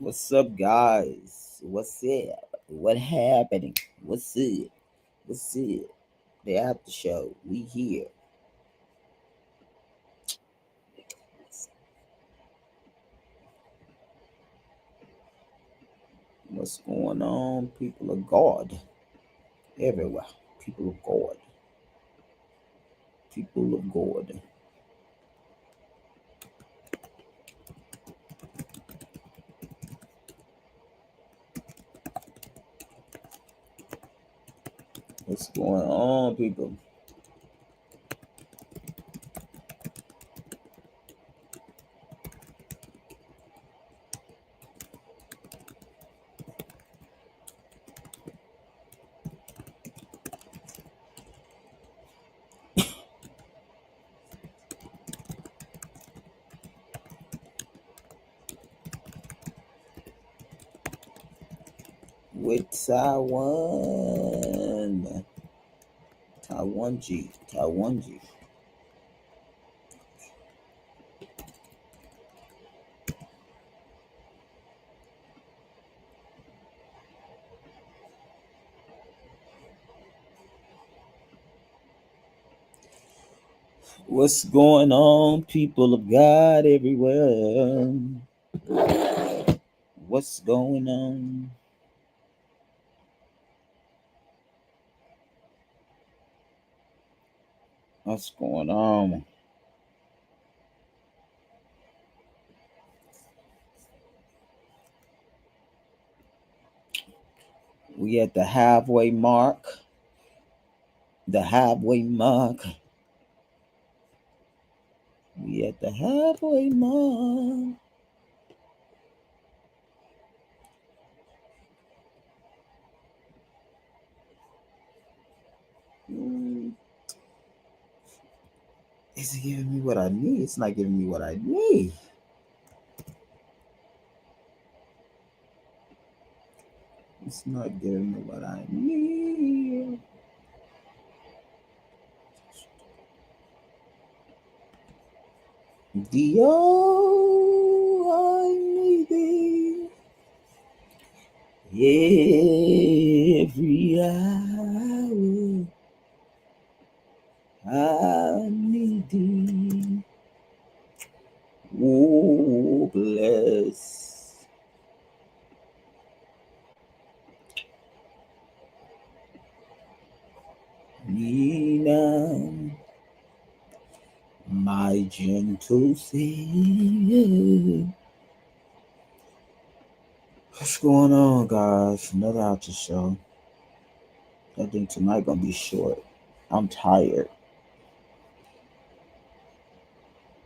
What's up, guys? What's up? What happening? What's it? What's it? The after show. We here. What's going on? People of God everywhere. People of God. People of God. What's going on, people? With Taiwan. Taiwan G. Taiwan G. What's going on, people of God everywhere? What's going on? What's going on? We at the halfway mark. The halfway mark. We at the halfway mark. Mm, Is it giving me what I need? It's not giving me what I need. It's not giving me what I need. Dio, I need thee every hour. I need thee. Oh, bless me now, my gentle Savior. What's going on, guys? Another after show. I think tonight gonna be short. I'm tired.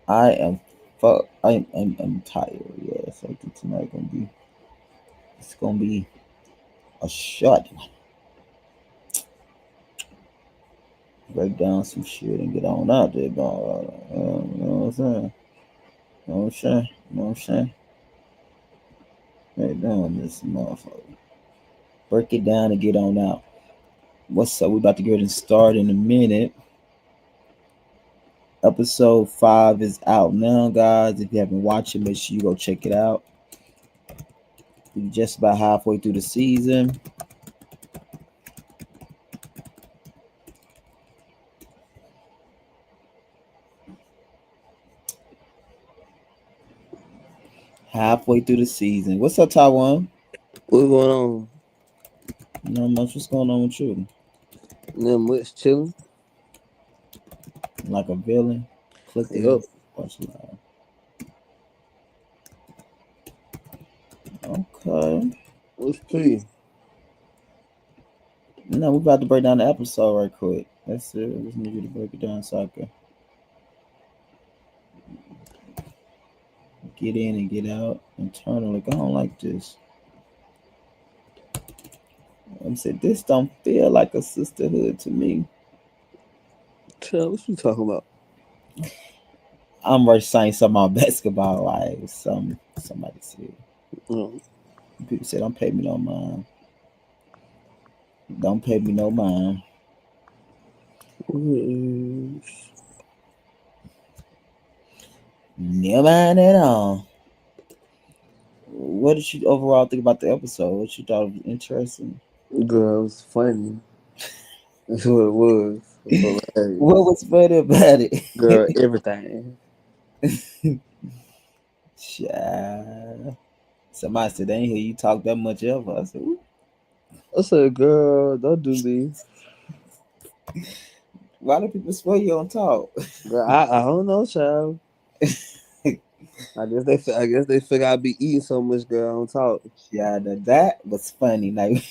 I am fuck. I'm tired. Yes, I think tonight gonna be. It's gonna be a short one. Break down some shit and get on out there, dog. You know what I'm saying? You know what I'm saying? You know what I'm saying? Break down this motherfucker. Break it down and get on out. What's up? We about to get and start in a minute. Episode 5 is out now, guys. If you haven't watched it, make sure you go check it out. We're just about halfway through the season. Halfway through the season. What's up, Taiwan? What's going on? Not much. What's going on with you? Nothing much chilling. Like a villain? Clicking. Yup. Watch live. Okay. What's P? No, we're about to break down the episode right quick. That's it. I just need you to break it down so I can get in and get out internally. I don't like this. I'm saying this don't feel like a sisterhood to me. Chill, what you talking about? I'm ready saying something about basketball. Like somebody said. Um, People say don't pay me no mind. Don't pay me no mind. what No mind at all. what did you overall think about the episode? What you thought was interesting? Girl, it was funny. That's what it was. It was What hilarious. was funny about Girl, it? everything. Child. Somebody said they ain't hear you talk that much ever. I said, "Ooh, I said, girl, don't do me. why do people swear you don't talk?" Girl, I don't know, child. I guess they figure I be eating so much, girl. I don't talk. Yeah, that was funny. Like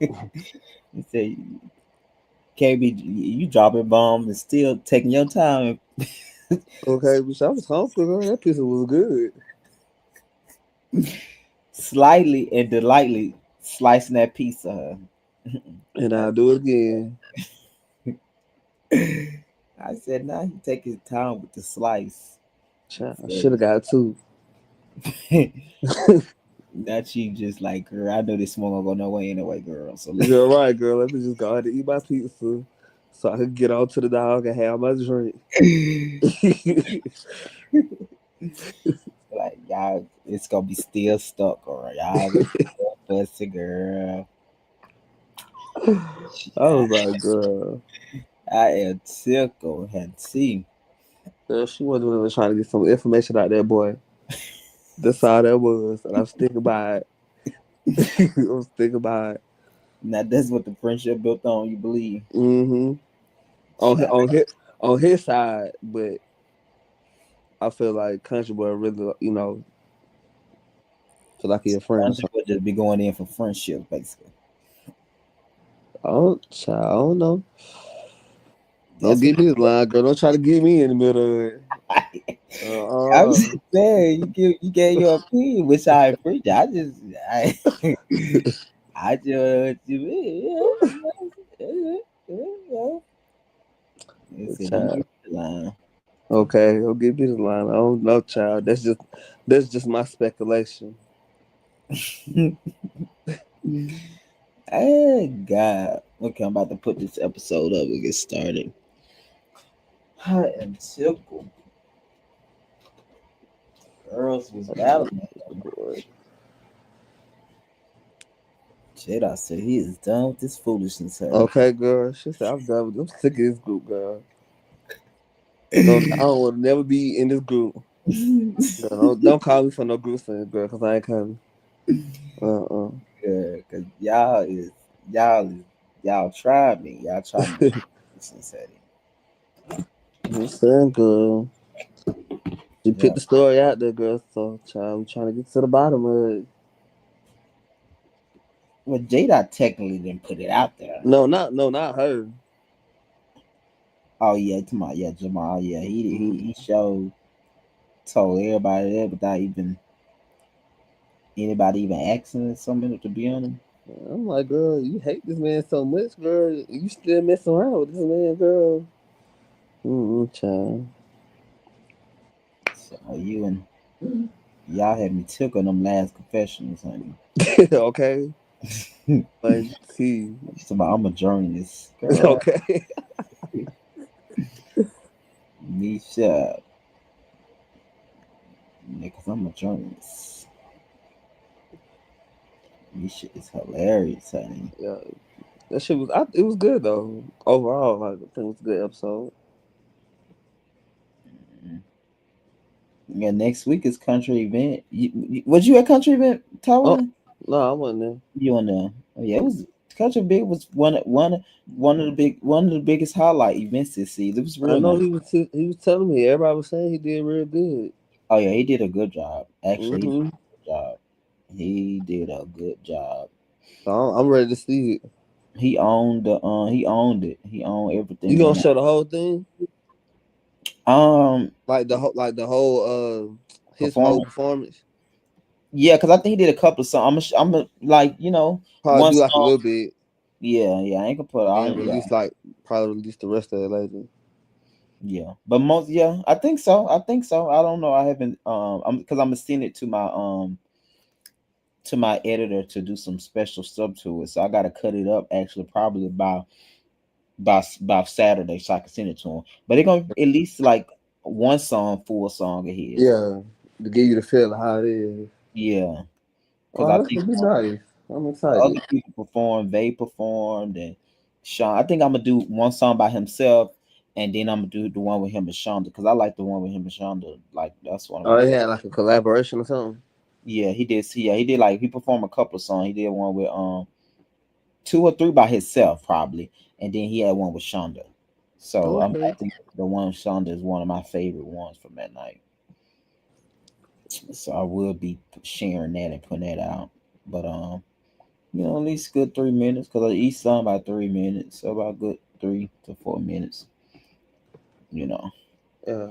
you say, KB, you dropping bombs and still taking your time, Okay, bitch, I was hungry, girl. That pizza was good. slightly and delightly slicing that piece of her. And I'll do it again. I said, nah, he take his time with the slice. Child, I should Said, have got two. not she just like, girl, I know this one gonna go nowhere anyway, girl. So You're right, girl. Let me just go ahead and eat my pizza so I could get on to the dog and have my drink. like y'all, it's gonna be still stuck, or y'all gonna still fussy, girl. I was like, girl. I am tickled and see. Girl, she wasn't even trying to get some information out there, boy. That's all that was. And I was thinking about it. I was thinking about it. Now that's what the friendship built on. You believe? Mm-hmm. On hi- Child, on his side, but I feel like Country Boy really, feel like he a friend or Country something. would just be going in for friendship, basically. I don't know. Don't That's what. get me the line, girl. Don't try to get me in the middle of it. I'm Uh-uh. just saying, you gave your opinion, which I appreciate. I I just what you mean. Yeah, yeah. They said, don't Child. get the line. Okay, don't get me the line. I don't know, child. That's just my speculation. Hey God. Okay, I'm about to put this episode up and get started. I am tickled. Girls was battling. Jedi said he is done with this foolishness, honey. Okay, girl. She said I'm done with. I'm sick of this group, girl. I don't want to never be in this group. Girl, don't call me for no group thing, girl, cause I ain't coming. Uh. Yeah, cause y'all tried me. Y'all tried me. Since I'm saying, girl. She put yeah. the story out there, girl. So, child, I'm trying to get to the bottom of it. Well, Jada technically didn't put it out there. No, not her. Oh yeah, come on, yeah, Jamal. Yeah, he showed told everybody that without even anybody even asking something to be on him. I'm like, girl, you hate this man so much, girl. You still messing around with this man, girl. Child. So you and y'all had me took on them last confessionals, honey. Okay. Like, see. She's about I'm a journalist, girl. Okay. Me shut, cause I'm a journalist. This shit is hilarious, honey. Yeah. That shit was, it was good, though. Overall, like, I think it was a good episode. Yeah, next week is country event. Was you at country event, Oh, Taiwan? no, I wasn't there. You on there? Oh, yeah, it was country big was one of the biggest highlight events this season. It was I real know nice. he was telling me. Everybody was saying he did real good. Oh yeah, he did a good job. Actually, he did Mm-hmm. a good job. He did a good job. So I'm ready to see it. He owned it. He owned You everything gonna on that. show the whole thing, Um like the whole his whole performance. performance. Yeah, because I think he did a couple of songs. I'm like Probably one do like a song. little bit, Yeah. I ain't gonna put and all. then Yeah, probably release the rest of it later. yeah. But most, yeah, I think so. I think so. I don't know. I haven't. I'm because I'm gonna send it to my editor to do some special stuff to it. So I gotta cut it up actually probably by Saturday so I can send it to him. But they're gonna at least like one song, full song of his. Yeah, to give you the feel of how it is. Yeah, because Oh, I that's think gonna be nice. I'm other excited. people performed. They performed, and Sean. I think I'm gonna do one song by himself, and then I'm gonna do the one with him and Shonda because I like the one with him and Shonda. Like that's one of Oh, my they favorite. had like a collaboration or something. Yeah, he did. Yeah, he did like he performed a couple of songs. He did one with two or three by himself probably, and then he had one with Shonda. So I Okay. think the one with Shonda is one of my favorite ones from that night. So I will be sharing that and putting that out. But at least good 3 minutes because each song about 3 minutes, so about good 3 to 4 minutes. You know. Yeah,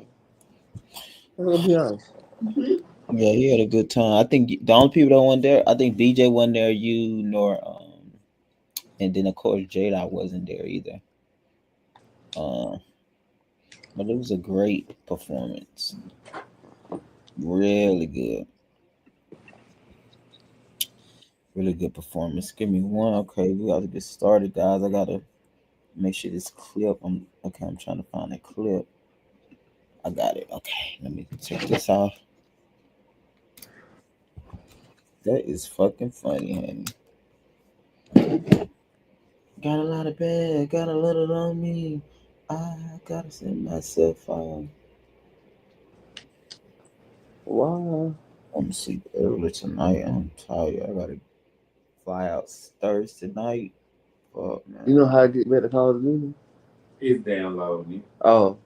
that's gonna be nice. Yeah, he had a good time. I think the only people that weren't there, I think DJ wasn't there, you nor and then of course Jada wasn't there either. Uh, but it was a great performance, really good, really good performance. Give me one, okay. We got to get started, guys. I gotta make sure this clip. I'm trying to find a clip. I got it. Okay, let me take this off. That is fucking funny, honey. Got a lot of bad, got a little on me. I gotta send myself on. Wow. I'm gonna sleep early tonight. I'm tired. I gotta fly out Thursday night. Fuck, You know man. how I get back to Call of Duty? It's downloading. Oh,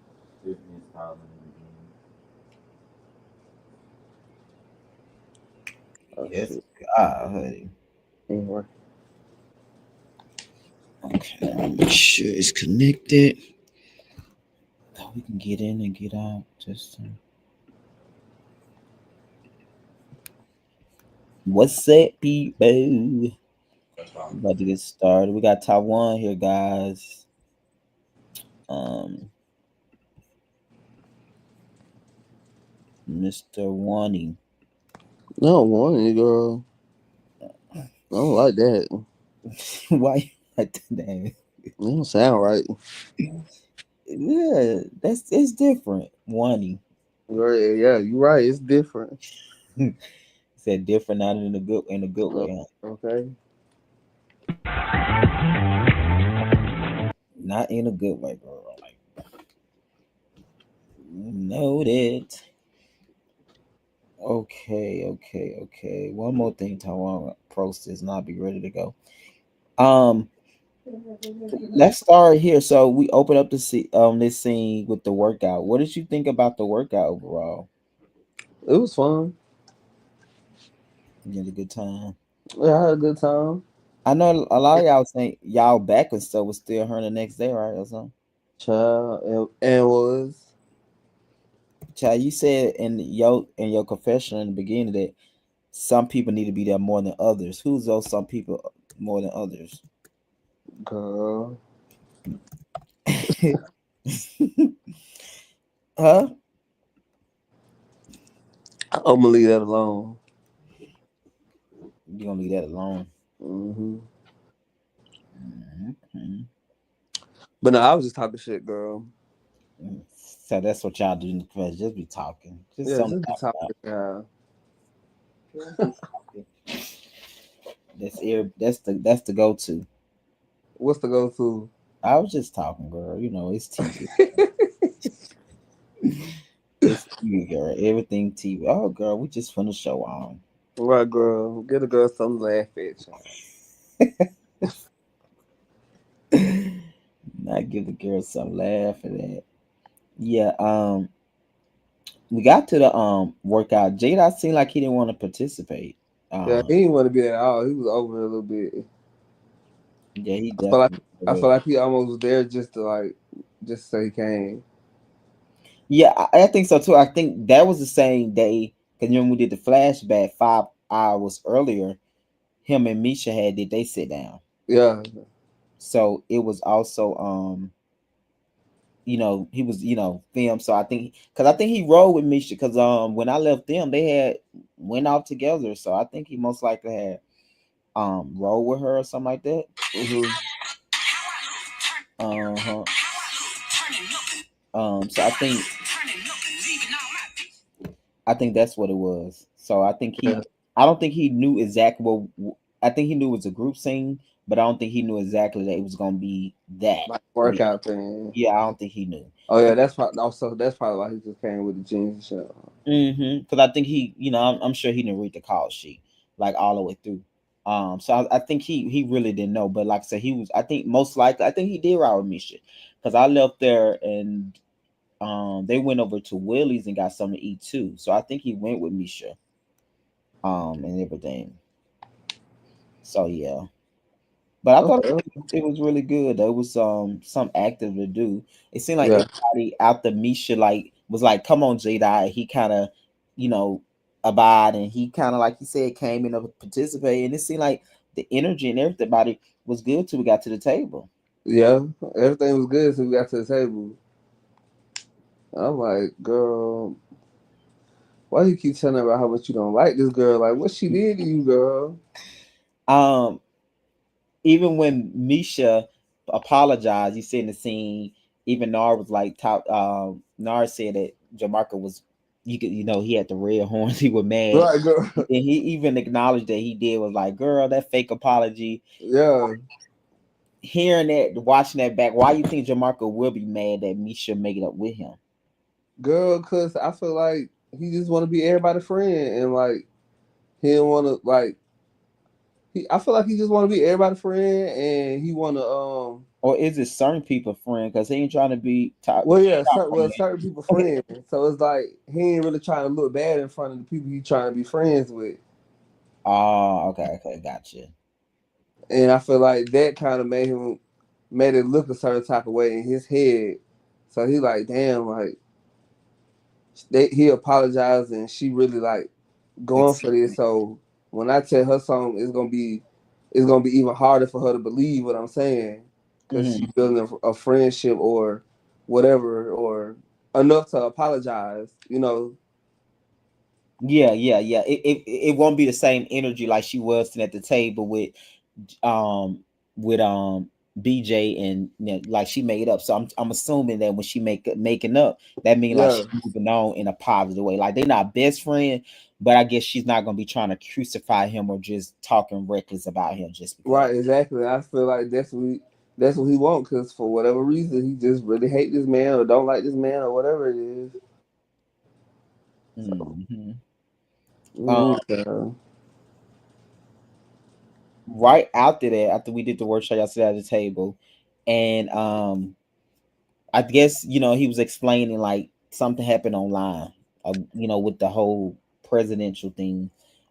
It's installing oh it again. Yes, shit. God, honey. Ain't working. Okay, let me make sure it's connected. Oh, we can get in and get out. Just what's up, people? About to get started. We got Taiwan here, guys. Um, Mr. Wani. No, I want it, girl. I don't like that. It Why you like that? don't sound right. Yeah, that's it's different. Wani. Girl, yeah, you're right. It's different. Said different, not in a good No, way, huh? okay. Not in a good way, bro. Like noted. Okay. One more thing, Taiwan process, and I'll be ready to go. Um, let's start here. So we open up the this scene with the workout. What did you think about the workout overall? It was fun. You had a good time. Yeah, I had a good time. I know a lot of y'all think y'all back and stuff was still her the next day, right? Or something. Child and was. Chad, you said in your confession in the beginning that some people need to be there more than others. Who's those some people more than others? Girl. Huh? I'm gonna leave that alone. You gonna leave that alone? Hmm. Mhm. But no, I was just talking shit, girl. Mm. So that's what y'all do in the confession. Just be talking. Just Yeah, something just to be talk talking, about. yeah. Just be talking. That's the go to. What's the go to? I was just talking, girl. It's TV. It's TV, girl. Everything TV. Oh, girl, we just finished show on. Right, girl. Get a girl something to laugh at, child. Not give the girl some laugh at that. Yeah. We got to the workout. Jada seemed like he didn't want to participate. Yeah, Um, he didn't want to be there at all. He was over it a little bit. yeah, he I feel like definitely. I feel like he almost was there just to like just say he came. Yeah, I think so too. I think that was the same day because when we did the flashback 5 hours earlier, him and Misha did they sit down. Yeah. So it was also he was filmed. So I think because I think he rode with Misha because when I left them they had went out together. So I think he most likely had rode with her or something like that. Hmm. Uh-huh. So I think that's what it was. So I think Yeah. I don't think he knew exactly what. I think he knew it was a group scene, but I don't think he knew exactly that it was gonna be that. like Yeah, workout thing. yeah, I don't think he knew. Oh yeah, that's probably also that's probably why he just came with the jeans and shit. Because I think he, I'm sure he didn't read the call sheet like all the way through. So I think he really didn't know. But like I said, he was. I think most likely, I think he did ride with Misha because I left there and they went over to Willie's and got something to eat too. So I think he went with Misha and everything. So yeah. But I thought Okay. it was really good. There was some active to do. It seemed like Yeah. everybody after Misha like was like, "Come on, Jedi." He kind of, you know, abide and he kind of like he said came in to participate, and it seemed like the energy and everybody was good till we got to the table. Yeah. Everything was good, so we got to the table. I'm like, girl, why do you keep telling her about how much you don't like this girl? Like, what she did to you, girl? Um, Even when Misha apologized, you see in the scene, even Nar was like top. Nar said that Jamarca was, he had the red horns. He was mad, Right, girl. and he even acknowledged that he did was like, "Girl, that fake apology." Yeah, Hearing that, watching that back, why you think Jamarca will be mad that Misha make it up with him? girl, cause I feel like he just want to be everybody's friend, and like he didn't want to like. I feel like he just want to be everybody's friend, and he want to Or is it certain people friend? Because he ain't trying to be top. Well, yeah, certain people friends. So it's like he ain't really trying to look bad in front of the people he trying to be friends with. Oh, okay, okay, gotcha. And I feel like that kind of made it look a certain type of way in his head. So he like, damn, like he apologized and she really like going for this. So when I tell her something, it's gonna be even harder for her to believe what I'm saying because she Mm-hmm. building a friendship or whatever or enough to apologize. You know, Yeah, yeah, yeah. It won't be the same energy like she was sitting at the table um with BJ and like she made up. So I'm assuming that when she making up, that means like yeah. she moving on in a positive way. Like they're not best friend, but I guess she's not gonna be trying to crucify him or just talking reckless about him just because. Right, exactly. I feel like that's what he want because for whatever reason he just really hate this man or don't like this man or whatever it is. So, Hmm. mm, so, Right after that, after we did the workshop, y'all sit at the table, and I guess he was explaining like something happened online, with the whole presidential thing.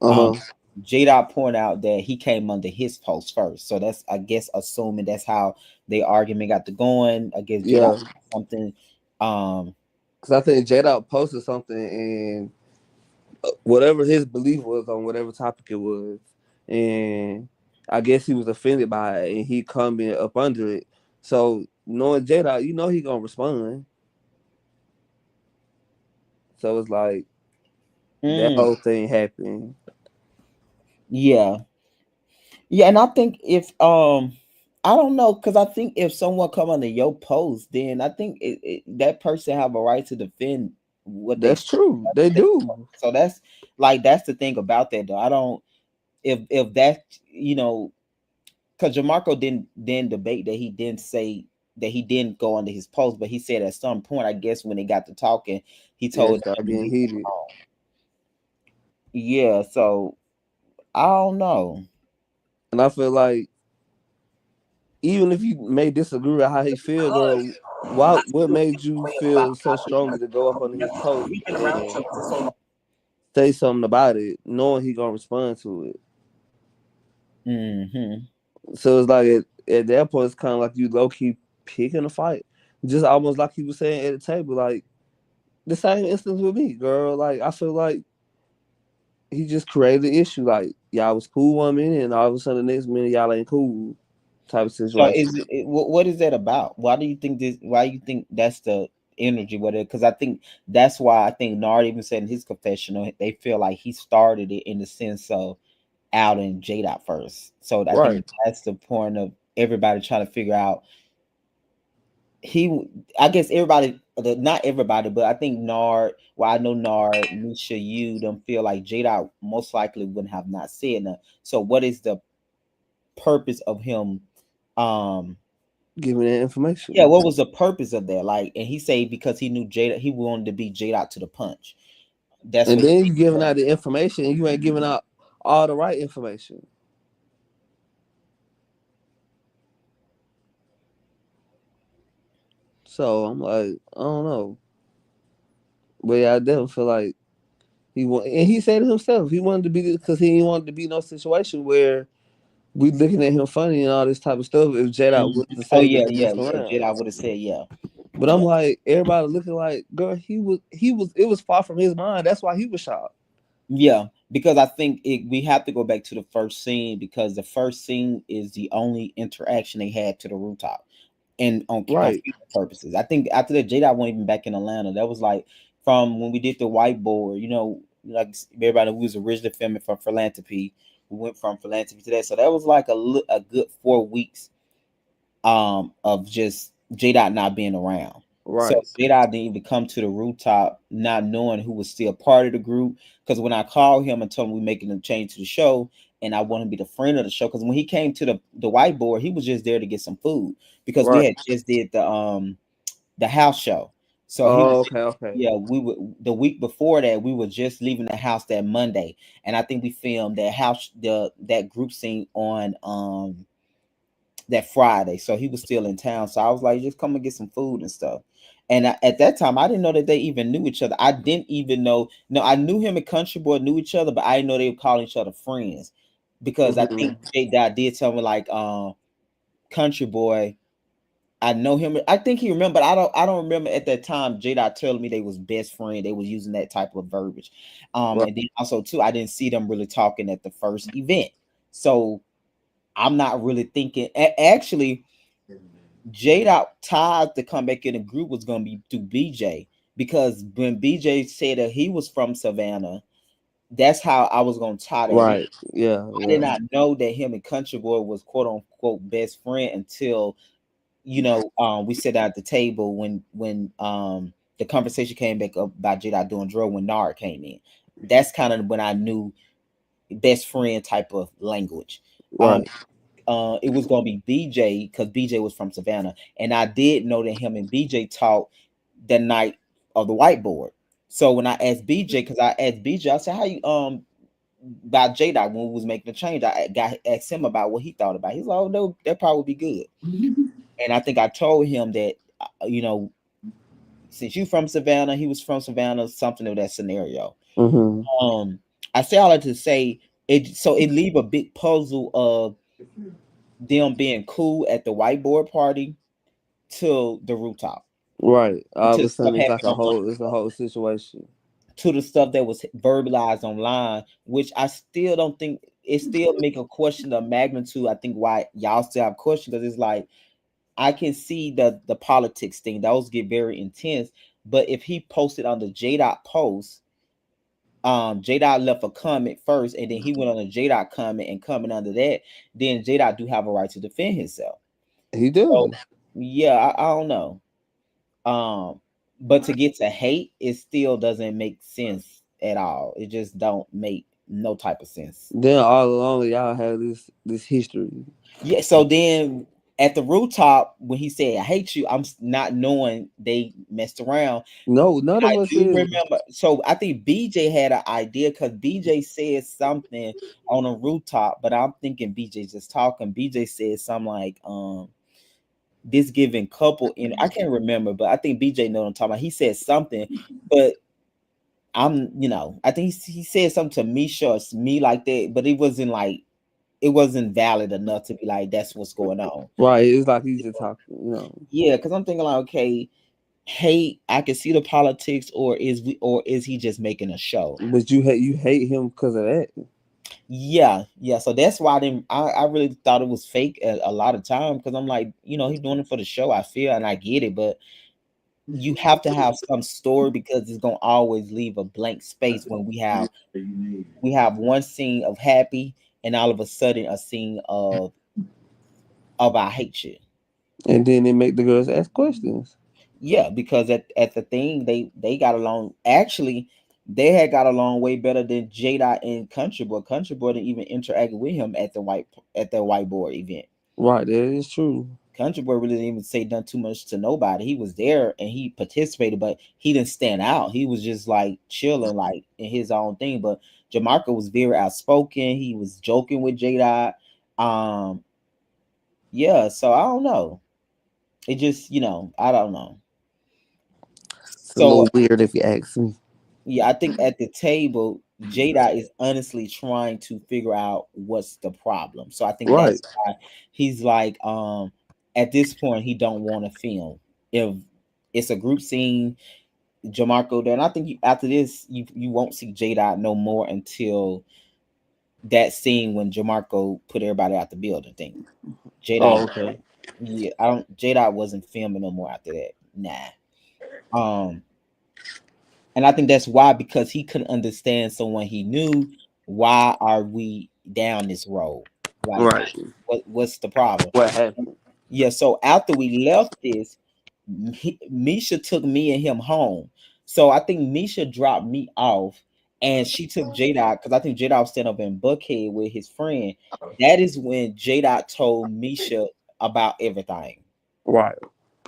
Um, uh-huh. J Dot pointed out that he came under his post first, so that's I guess assuming that's how the argument got to going. I guess J Dot Yeah, something. Um, because I think J Dot posted something and whatever his belief was on whatever topic it was, and I guess he was offended by it and he coming up under it. So knowing J Dot, you know he gonna respond. So it's like that mm, whole thing happened. yeah, yeah, and I think if I don't know because I think if someone come under your post, then I think that person have a right to defend what they. That's true. They do. So that's the thing about that though. I don't if that because Jamarco didn't debate that he didn't say that he didn't go under his post, but he said at some point, I guess when they got to talking, he Yeah, told start him to getting leave him heated. alone. Yeah, so I don't know. And I feel like even if you may disagree with how he feel, girl, what made you feel so strongly to go up under his post and say something about it, knowing he gonna respond to it? Hmm. So it's like at that point, it's kind of like you low key picking a fight, just almost like he was saying at the table, like the same instance with me, girl. Like I feel like he just created an issue. Like y'all was cool 1 minute, and all of a sudden the next minute y'all ain't cool, type of So situation. what is that about? Why do you think this? Why you think that's the energy with it? Because I think that's why I think Nard even said in his confessional they feel like he started it in the sense of out and J Dot first. So I think Right. that's the point of everybody trying to figure out he, I guess everybody, not everybody, but I think Nard. Well, I know Nard, Nisha, you them feel like J Dot most likely wouldn't have not said nothing. So, what is the purpose of him? Um, Give me that yeah, information. what was the purpose of that? Like, and he say because he knew J Dot, he wanted to be J Dot to the punch. That's And what then he you giving said. out the information, and you ain't giving out all the right information. So I'm like, I don't know, but yeah, I definitely feel like and he said it himself. He wanted to be because he didn't want to be no situation where we looking at him funny and all this type of stuff. If J Dot Mhm. was to Oh say yeah, that yeah, messed yeah. J around, Dot would have said yeah. but I'm like, everybody looking like, girl, he was. It was far from his mind. That's why he was shocked. Yeah, because I think we have to go back to the first scene because the first scene is the only interaction they had to the rooftop and on Right, camera purposes. I think after that, J Dot wasn't even back in Atlanta. That was like from when we did the whiteboard. Like everybody who was originally filming from Philanthropy, we went from Philanthropy to that. So that was like a good 4 weeks of just J Dot not being around. So right, J Dot didn't even come to the rooftop not knowing who was still part of the group. Because when I called him and told him we making a change to the show and I want to be the friend of the show, because when he came to the whiteboard, he was just there to get some food because we right. had just did the house show. So he was Oh, okay, okay, yeah, we were the week before that we were just leaving the house that Monday. And I think we filmed that house that group scene on that Friday. So he was still in town. So I was like, just come and get some food and stuff. And at that time, I didn't know that they even knew each other. I didn't even know. No, I knew him and Country Boy knew each other, but I didn't know they were calling each other friends because I think hmm J Dot did tell me like, Country Boy. I know him. I think he remembered. I don't remember at that time. J Dot telling me they was best friend. They was using that type of verbiage. right, And then also too, I didn't see them really talking at the first event. So I'm not really thinking. Actually, J Dot tied to come back in the group was gonna be through BJ because when BJ said that he was from Savannah, that's how I was gonna tie that in. right. Yeah, I did yeah. not know that him and Country Boy was quote unquote best friend until we sat down at the table when the conversation came back up about J Dot doing drill when Nard came in. That's kind of when I knew best friend type of language. Um, Right. it was gonna be BJ because BJ was from Savannah, and I did know that him and BJ talked the night of the whiteboard. So when I asked BJ, because I asked BJ, I said, "How you about J Dot when we was making the change?" I got asked him about what he thought about. He's like, "Oh no, that probably would be good." And I think I told him that since you from Savannah, he was from Savannah, something of that scenario. hmm Um, I say all that to say it, so it leave a big puzzle of them being cool at the whiteboard party to the rooftop Right. All of to a stuff sudden, it's like happening a online whole. It's a whole situation. to the stuff that was verbalized online, which I still don't think it still make a question of magnitude. I think why y'all still have questions because it's like I can see the politics thing; those get very intense. But if he posted on the J Dot post, J Dot left a comment first, and then he went on the J Dot comment and comment under that, then J Dot do have a right to defend himself. He So do. yeah, I don't know. Um, but to get to hate, it still doesn't make sense at all. It just don't make no type of sense. Then all along, y'all had this history. Yeah. So then at the rooftop, when he said "I hate you," not knowing they messed around. No, none I of us do is. remember. So I think BJ had an idea because BJ said something on a rooftop, but I'm thinking BJ just talking. BJ said something like, this giving couple in I can't remember, but I think BJ know what I'm talking about. He said something, but I think he said something to Misha or me like that, but it wasn't valid enough to be like that's what's going on. Right. It's like he's just talking. Yeah, because I'm thinking like, okay, hate, I can see the politics, or is he just making a show? But you hate him because of that. Yeah, yeah. So that's why I really thought it was fake a lot of time because I'm like, he's doing it for the show. I feel and I get it, but you have to have some story because it's gonna always leave a blank space when we have one scene of happy and all of a sudden a scene of I hate you. And then they make the girls ask questions. Yeah, because at the thing they got along. Actually, they had got along way better than J Dot and Country Boy. Country Boy didn't even interact with him at the whiteboard event. Right, that is true. Country Boy really didn't even say done too much to nobody. He was there and he participated, but he didn't stand out. He was just like chilling, like in his own thing. But Jamarco was very outspoken. He was joking with J Dot. Um, yeah, so I don't know. It just, I don't know. It's a So little weird if you ask me. yeah, I think at the table, Jada is honestly trying to figure out what's the problem. So I think Right, that's why he's like, at this point, he don't want to film. If it's a group scene, Jamarco there, and I think after this, you won't see Jada no more until that scene when Jamarco put everybody out the building thing. Jada, oh, okay. yeah, I don't. Jada wasn't filming no more after that. Nah. Um, And I think that's why, because he couldn't understand someone he knew. Why are we down this road? Like, Right. what's the problem? What happened? Yeah. So after we left this, Misha took me and him home. So I think Misha dropped me off, and she took J Dot because I think J Dot was standing up in Buckhead with his friend. That is when J Dot told Misha about everything Right.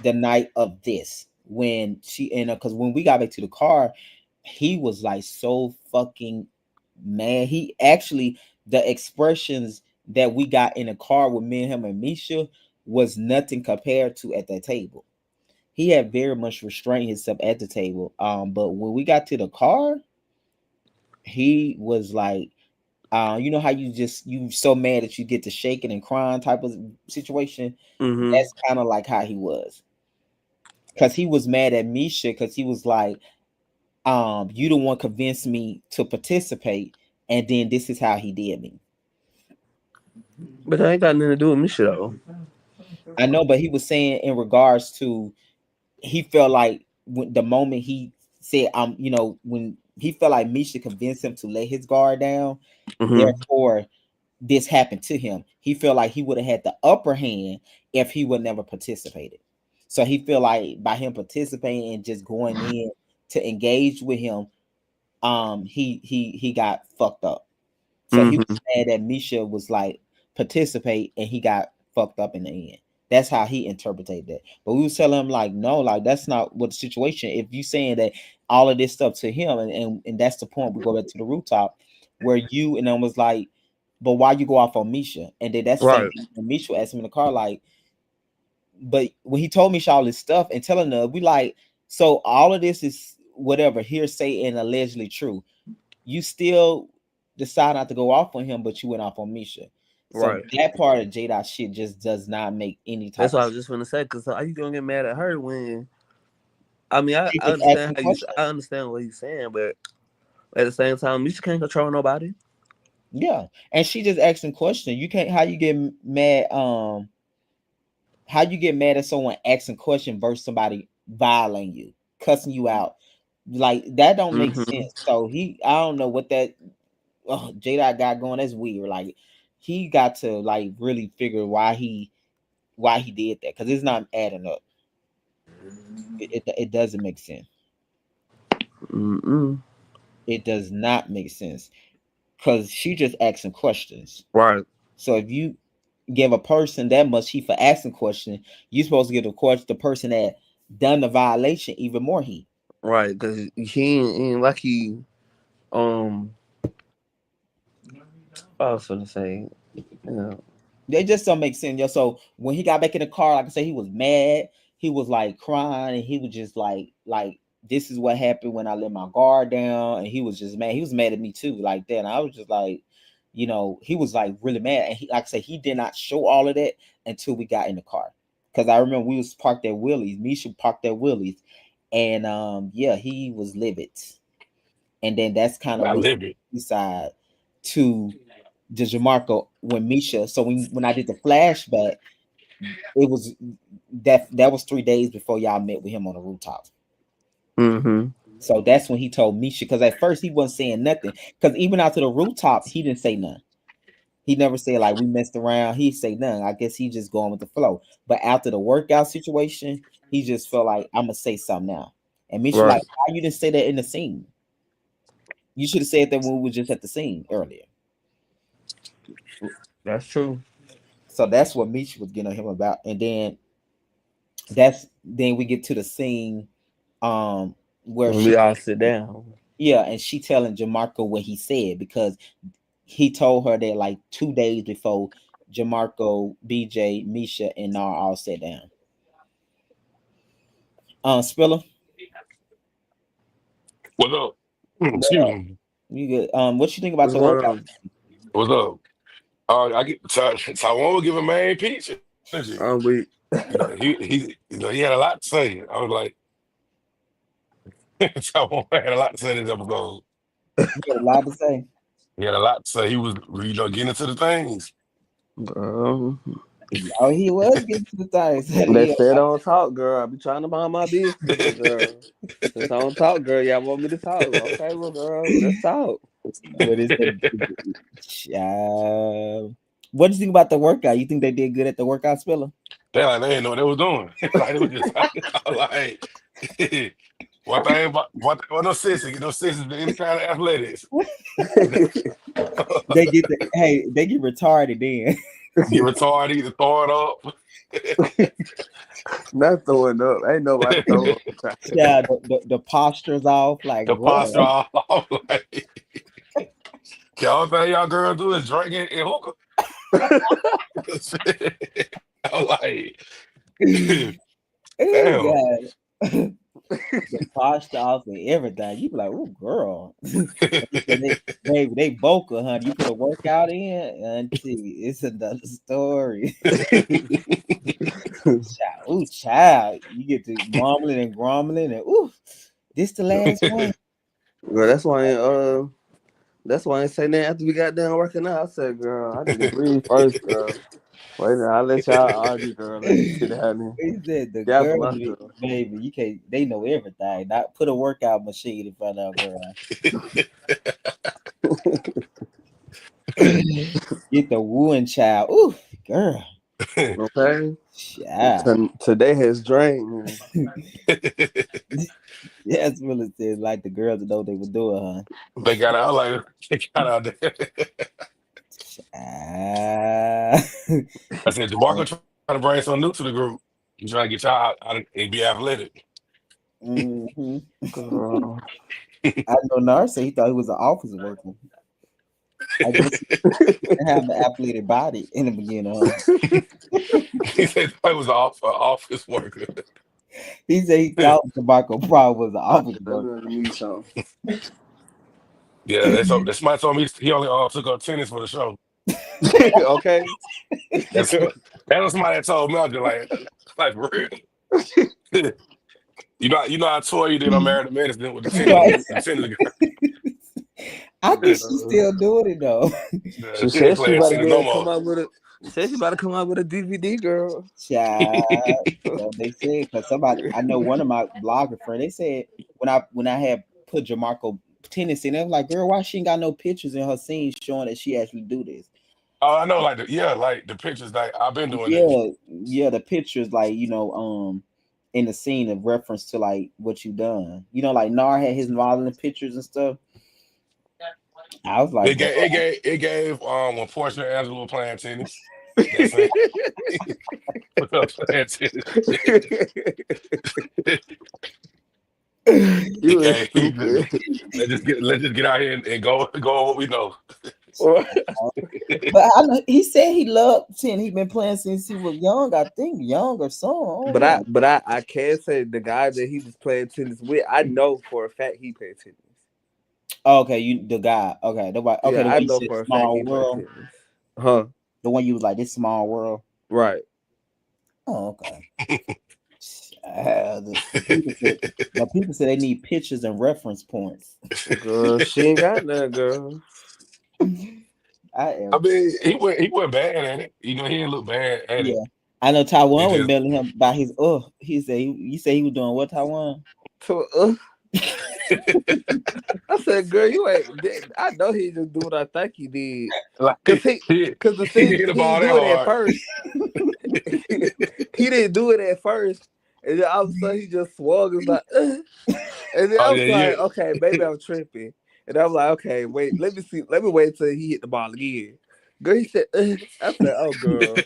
the night of this when she and because when we got back to the car, he was like so fucking mad. He actually the expressions that we got in the car with me and him and Misha was nothing compared to at that table. He had very much restrained himself at the table. But when we got to the car, he was like, you know how you so mad that you get to shaking and crying type of situation. Mm-hmm. That's kind of like how he was, because he was mad at Misha because he was like, you the one convinced me to participate, and then this is how he did me. But that ain't got nothing to do with me, shit, though. I know, but he was saying in regards to he felt like when the moment he said, when he felt like Misha convinced him to let his guard down, Mm-hmm. therefore this happened to him. He felt like he would have had the upper hand if he would never participated. So he felt like by him participating and just going in to engage with him, he got fucked up. So he Mm-hmm. was mad that Misha was like participate and he got fucked up in the end. That's how he interpreted that. But we was telling him like, no, like that's not what the situation. If you saying that all of this stuff to him, and that's the point, we go back to the rooftop where you and then was like, but why you go off on Misha? And then that's the same Right. thing when Misha asked him in the car, like, but when he told Misha all this stuff and telling her, we like, so all of this is whatever hearsay and allegedly true, you still decide not to go off on him, but you went off on Misha. So Right. that part of J Dot shit just does not make any That's type what of I sense. was just gonna say. Cause how you gonna get mad at her when? I mean, She I just understand asking how you. I questions. understand what he's saying, but at the same time, you just can't control nobody. Yeah. And she just asking questions. You can't how you get mad, how you get mad at someone asking question versus somebody violating you, cussing you out. Like that don't make Mm-hmm. sense. So I don't know what that J Dot got going. That's weird. Like he got to like really figure why he did that because it's not adding up. It doesn't make sense. Mm-mm. It does not make sense because she just asking questions. Right. So if you give a person that much heat for asking questions, you're supposed to give the person that done the violation even more heat. Right. Cause he ain't like he. Um. I was gonna say. You know. They just don't make sense. Yo. So when he got back in the car, like I said, he was mad. He was like crying, and he was just like this is what happened when I let my guard down, and he was just mad. He was mad at me too, like that. And I was just like, he was like really mad. And he, like I said, he did not show all of that until we got in the car. Because I remember we was parked at Willie's. Misha parked at Willie's, and yeah, he was livid. And then that's kind of I when live it. he decided to DeJamarco when Misha. So when I did the flashback, it was that was 3 days before y'all met with him on the rooftop. Mm-hmm. So that's when he told Misha because at first he wasn't saying nothing. Because even out to the rooftop, he didn't say nothing. He never said like we messed around. He say nothing. I guess he just going with the flow. But after the workout situation, he just felt like I'm gonna say something now. And Misha like, Right. why you didn't say that in the scene? You should have said that when we were just at the scene earlier. That's true. So that's what Misha was getting on him about. And then we get to the scene um where When she we all sit down. yeah, and she telling Jamarco what he said because he told her that like 2 days before Jamarco, BJ, Misha, and Nar all sat down. Spiller, What's up? Excuse me. you good? What you think about What's the going workout? on? What's up? I get Taiwan will give a man peach energy. We He had a lot to say. I was like, Taiwan had a lot to say this episode. You got a lot to say. He had a lot to say. He was getting into the things. um, Oh, he was getting to the things. they Yeah. said I don't talk, girl. I be trying to mind my business, but girl, since I don't talk, girl, y'all want me to talk. Okay, well, girl, let's talk. What is the what do you think about the workout? You think they did good at the workout, Spiller? They didn't know what they was doing. Like they was just like what no sense, no sense in any kind of athletics. They get they get retarded then. Get retarded, either throw it up. Not throwing up. Ain't nobody throwing up. Yeah, the posture's off, like The what? posture off. Like, the only thing y'all girls do is drink and hookah. I'm like, Oh damn. god. The posture off and everything. You be like, oh girl. They said they vocal, honey. You put a workout in, auntie. It's another story. Child, ooh, child. You get to mumbling and grumbling and ooh, this the last one. Girl, that's why I ain't say that after we got done working out. I said, girl, I need to breathe first, girl. Wait a minute, I'll let y'all argue, girl. Let me sit down there. He said the Gather girl, myself. baby, you can't. They know everything. Not put a workout machine in front of her. Get the wooing child. Ooh, girl, Okay? child. Today has drained That's really said like the girls that know what they were doing, huh? They got out like they got out there. Ah. I said, DeMarco trying to bring something new to the group. He's trying to get y'all out and be athletic. hmm me. Girl. I know Nar said he thought he was an office worker. I guess he didn't have the athletic body in the beginning, huh? He said it was off office worker. He said he thought Tobacco probably was an I office worker. definitely need some. Yeah, that's somebody told me he only took up tennis for the show. Okay? That's that was somebody that told me. I was just like for real. I told you that I'm married to medicine with Right. the tennis girl. I think she's still doing it though. She She ain't said she playing about to tennis no get come more. out with a said she about to come out with a DVD, girl. Child. So they said because somebody I know one of my blogger friends, they said when I had put Jamarco tennis in, they was like, girl, why she ain't got no pictures in her scene showing that she actually do this? Oh, I know, like the pictures. Like I've been doing this. Yeah, the pictures like, in the scene of reference to like what you done. Like Nar had his modeling pictures and stuff. I was like, girl, It gave when Portia and Angela were playing tennis. That's it. Put up playing tennis. It You is gave. stupid. Let's just get out here and go on what we know. but I know he said he loved tennis. He been playing since he was young. I think young or so. I don't know. I can say the guy that he was playing tennis with, I know for a fact he played tennis. Oh, okay, you the guy. Okay, Yeah, the I one you know said for a fact small he played world. tennis. Huh? The one you was like this small world. Right. Oh, okay. The people said they need pictures and reference points. Girl, she ain't got none, girl. I I am. mean, he went bad at it. He didn't look bad at it. Yeah, I know He Taiwan was just mailing him by his. Oh, he said he was doing what Taiwan? So, I said, girl, you ain't. I know he just do what I think he did. Like Cause the he thing hit the he ball didn't that do it at hard. first. He didn't do it at first, and then all of a sudden he just swung. It's like, and then Oh I yeah, was like, yeah. okay, maybe I'm tripping. And I was like, okay, wait, let me see, let me wait till he hit the ball again. Girl, he said, I said, oh girl,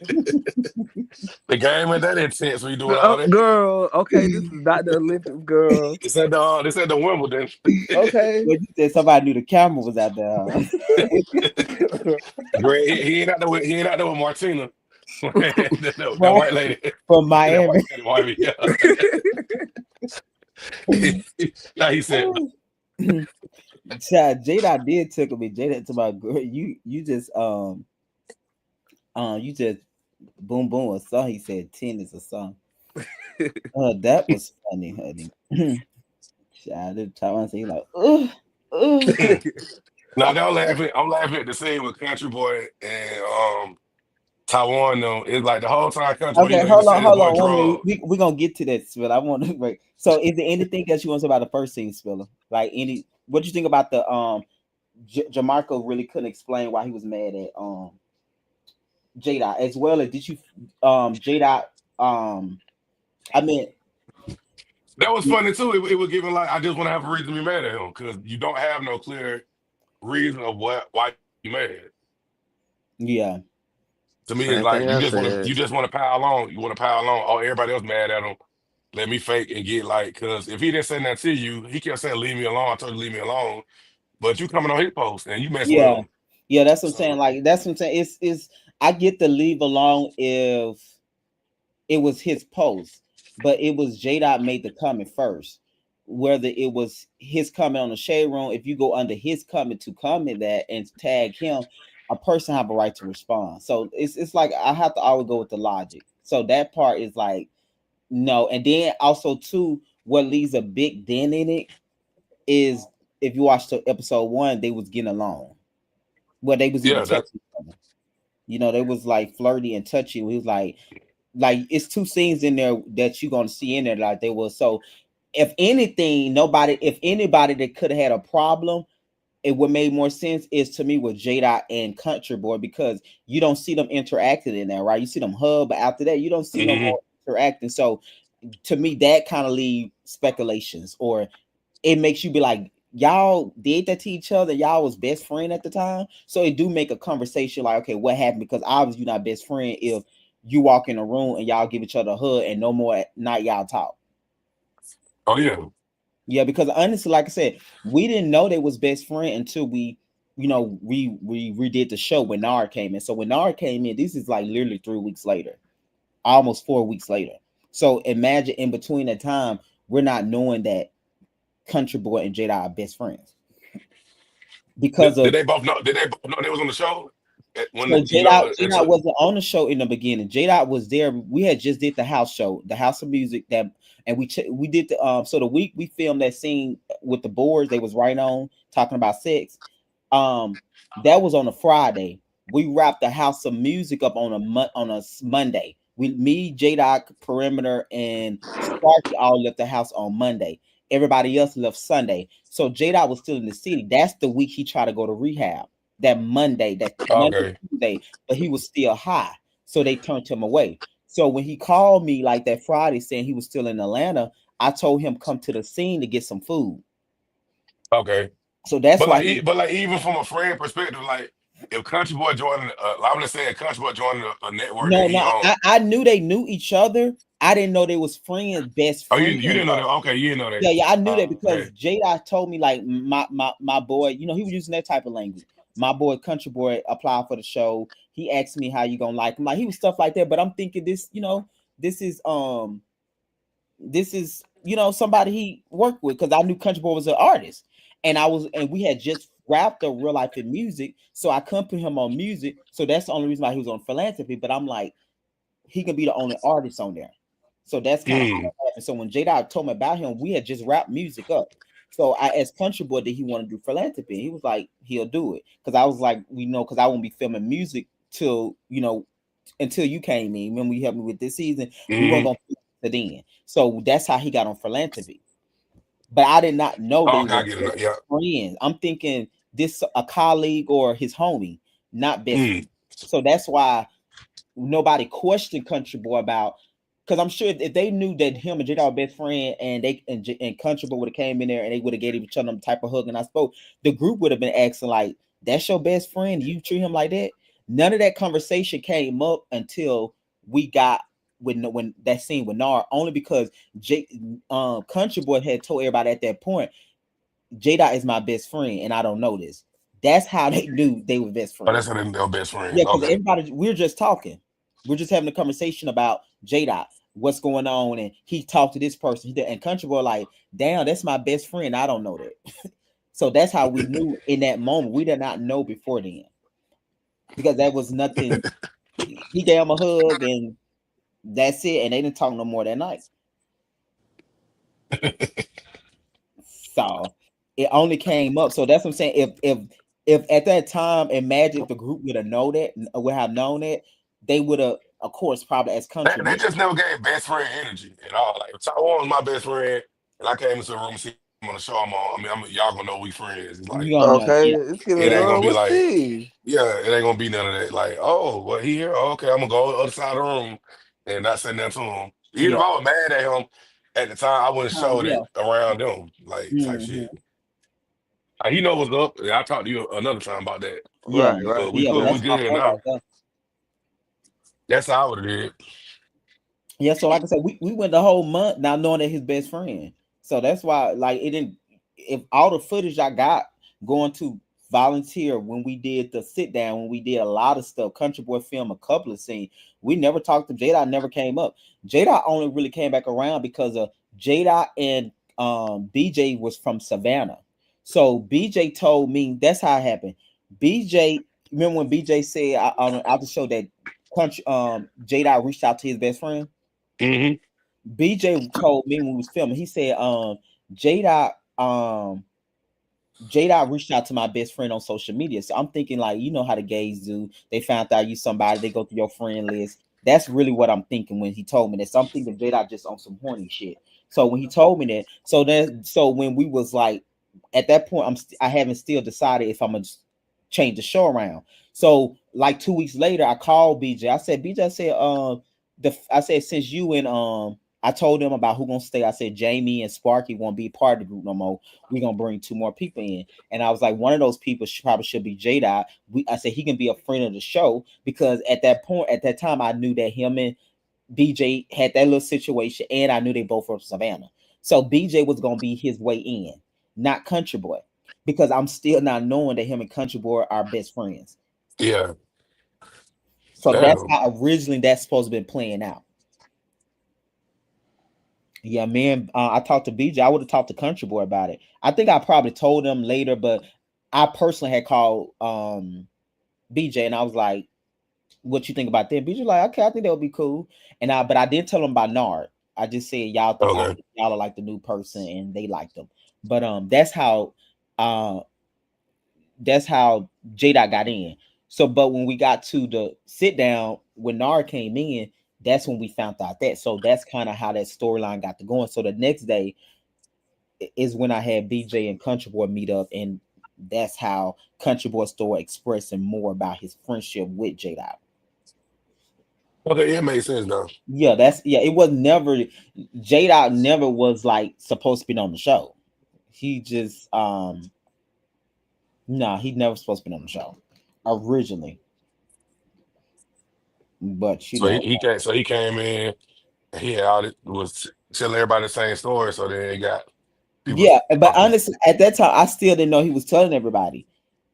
The game ain't that intense when you doing all that. girl, okay, this is not the Olympics, girl. They said the Wimbledon. Okay. But you said somebody knew the camera was out there. Huh? Great. He ain't out there with Martina. That Right. white lady. From That white Miami. lady Miami. Yeah. Now he said, Child, Jada did tickle me. Jada to my girl. You just boom boom a song. He said 10 is a song. That was funny, honey. Child, the time I say like, ugh. no, I'm laughing at the scene with Country Boy and Taiwan though. It's like the whole time Country Boy, Okay, even said this hold boy on, 1 minute. drug. We're gonna get to that, Spiller. I want to wait. So, is there anything else you want to say about the first scene, Spiller? Like any, what you think about the Jamarco really couldn't explain why he was mad at Jada, as well as did you Jada I mean That was funny too. It was giving like I just want to have a reason to be mad at him because you don't have no clear reason of why you mad. yeah, To me, it's Same like thing I said. you just want to pile on. You want to pile on. Oh, everybody else mad at him. Let me fake and get like because if he didn't say that to you, he kept saying leave me alone. I told you leave me alone. But you coming on his post and you messing with yeah, him. yeah, that's what I'm saying. So Like that's what I'm saying. It's I get the leave alone if it was his post, but it was J Dot made the comment first. Whether it was his comment on the shade room, if you go under his comment to comment that and tag him, a person have a right to respond. So it's like I have to always go with the logic. So that part is like no, and then also too, what leaves a big dent in it is if you watch the episode one, they was getting along. Well, they was even yeah, that touching each other. You know, they was like flirty and touchy. He was like it's two scenes in there that you're gonna see in there like they was. So if anything, if anybody that could have had a problem, it would made more sense is to me with Jada and Country Boy because you don't see them interacting in there, right? You see them hug, but after that, you don't see no hmm more interacting. So to me, that kind of leave speculations, or it makes you be like, y'all did that to each other. Y'all was best friend at the time, so it do make a conversation like, okay, what happened? Because obviously you're not best friend if you walk in a room and y'all give each other a hug and no more at night y'all talk. Oh yeah. Yeah, because honestly, like I said, we didn't know they was best friend until we redid the show when Nard came in. So when Nard came in, this is like literally 3 weeks later, almost 4 weeks later. So imagine in between that time, we're not knowing that Country Boy and Jada are best friends because Did of they both know? Did they both know they was on the show? When so you J Dot know, J Dot wasn't on the show in the beginning. J Dot was there. We had just did the house show, the House of Music that, and we did the so the week we filmed that scene with the boards they was right on talking about sex. Um, that was on a Friday. We wrapped the House of Music up on a Monday. Me, J Dot, Perimeter, and Sparky all left the house on Monday. Everybody else left Sunday. So J Dot was still in the city. That's the week he tried to go to rehab. That Monday, okay, Tuesday, but he was still high. So they turned him away. So when he called me like that Friday saying he was still in Atlanta, I told him come to the scene to get some food. okay. So that's why he But like even from a friend perspective, like if Country Boy joining, I'm just saying Country Boy joining a network that no, he no, on. I knew they knew each other. I didn't know they was friends, best Oh, friends. you didn't know that? Okay, you didn't know that. Yeah, yeah, I knew that Okay. because Jada told me like my boy, he was using that type of language. My boy, Country Boy, applied for the show. He asked me how you gonna like him, like he was stuff like that. But I'm thinking this is somebody he worked with because I knew Country Boy was an artist, and we had just wrapped up Real Life in Music, so I couldn't put him on music. So that's the only reason why he was on Philanthropy. But I'm like, he can be the only artist on there. So that's kind of how Mm, it happened. So when J Dot told me about him, we had just wrapped music up. So I asked Country Boy that he want to do Philanthropy. He was like, he'll do it. Because I was like, because I won't be filming music till, until you came in. When we helped me with this season, we weren't hmm gonna film it then. So that's how he got on Philanthropy. but I did not know Oh, they okay, I were get best it. Yeah. friends. I'm thinking this a colleague or his homie, not best Mm. friend. So that's why nobody questioned Country Boy about, because I'm sure if they knew that him and Jada were best friend and and Country Boy would have came in there and they would have gave each other some type of hug and I spoke, the group would have been asking like, "That's your best friend? You treat him like that?" None of that conversation came up until we got when that scene with Nar, only because J Country Boy had told everybody at that point, Jada is my best friend, and I don't know this. That's how they knew they were best Oh, friends. that's how they're best Yeah, friends. because Okay. everybody we're just talking. We're just having a conversation about J Dot, what's going on, and he talked to this person. He did, and Country Boy like, damn, that's my best friend. I don't know that. So that's how we knew in that moment. We did not know before then because that was nothing. He gave him a hug and that's it, and they didn't talk no more that night. So it only came up. So that's what I'm saying. If at that time, imagine if the group would have known that, would have known that, they would have, of course, probably as Country They Boy. just never gave best friend energy at all. Like if Taiwan was my best friend, and I came into the room and see him on the show I'm on. I mean, y'all gonna know we friends. It's like You don't know, Okay, yeah, it's it giving. ain't gonna be What's like, tea? yeah, it ain't gonna be none of that. Like, oh, well, he here. Oh, okay, I'm gonna go on the other side of the room and not say nothing to him. Even yeah, if I was mad at him at the time, I wouldn't show yeah, it around them, like type shit. hmm, He know what's up. And I'll talk to you another time about that. yeah, Right, right. But we yeah. But cool. We that's my good here point right now. there. That's how I would have did. Yeah, so like I said, we went the whole month not knowing that his best friend. So that's why, like, it didn't. If all the footage I got going to volunteer when we did the sit down, when we did a lot of stuff, Country Boy film a couple of scenes, we never talked to Jada. Never came up. Jada only really came back around because of Jada and BJ was from Savannah. So BJ told me that's how it happened. BJ, remember when BJ said on the show that Country Jada reached out to his best friend. Hmm. BJ told me when we was filming, he said, J Dot, J Dot reached out to my best friend on social media. So I'm thinking, like, you know how the gays do. They found out you somebody, they go through your friend list. That's really what I'm thinking when he told me that. So I'm thinking J Dot just on some horny shit. So when he told me that, so when we was like at that point, I haven't still decided if I'm gonna change the show around. So like 2 weeks later, I called BJ. I said, BJ, I said, I said, since you and I told them about who gonna stay. I said Jamie and Sparky won't be part of the group no more. We're gonna bring two more people in. And I was like, one of those people probably should be J Dot. I said he can be a friend of the show because at that point, at that time, I knew that him and BJ had that little situation, and I knew they both were from Savannah. So BJ was gonna be his way in, not Country Boy, because I'm still not knowing that him and Country Boy are best friends. Yeah. So that's Damn. how originally that's supposed to be playing out. Yeah, man. I talked to BJ. I would have talked to Country Boy about it. I think I probably told him later, but I personally had called BJ and I was like, "What you think about that?" BJ like, "Okay, I think that would be cool." But I did tell him about Nard. I just said Okay. y'all are like the new person, and they liked them. But uh that's how J Dot got in. So, but when we got to the sit down when Nard came in, that's when we found out that. So that's kind of how that storyline got to going. So the next day is when I had BJ and Country Boy meet up, and that's how Country Boy started expressing more about his friendship with J Dot. Okay. Yeah, it makes sense now. Yeah, that's yeah. It was never J Dot never was like supposed to be on the show. He just no, he never supposed to be on the show originally. But you So know, he came in. And he had all this, was telling everybody the same story. So then he got people yeah. But talking. honestly, at that time, I still didn't know he was telling everybody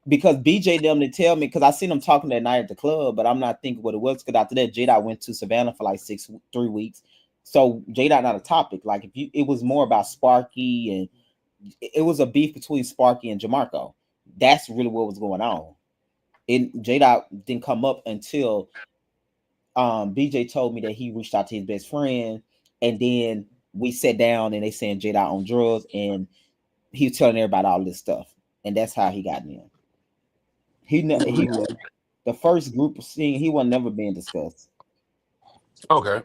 because BJ them to tell me because I seen them talking that night at the club, but I'm not thinking what it was. Because after that, J Dot went to Savannah for like 3 weeks. So J Dot not a topic. Like if you, it was more about Sparky and it was a beef between Sparky and Jamarco. That's really what was going on. And J Dot didn't come up until BJ told me that he reached out to his best friend, and then we sat down and they saying J Dot on drugs, and he was telling everybody all this stuff, and that's how he got in. He Mhm. the first group of scene he was never being discussed. Okay.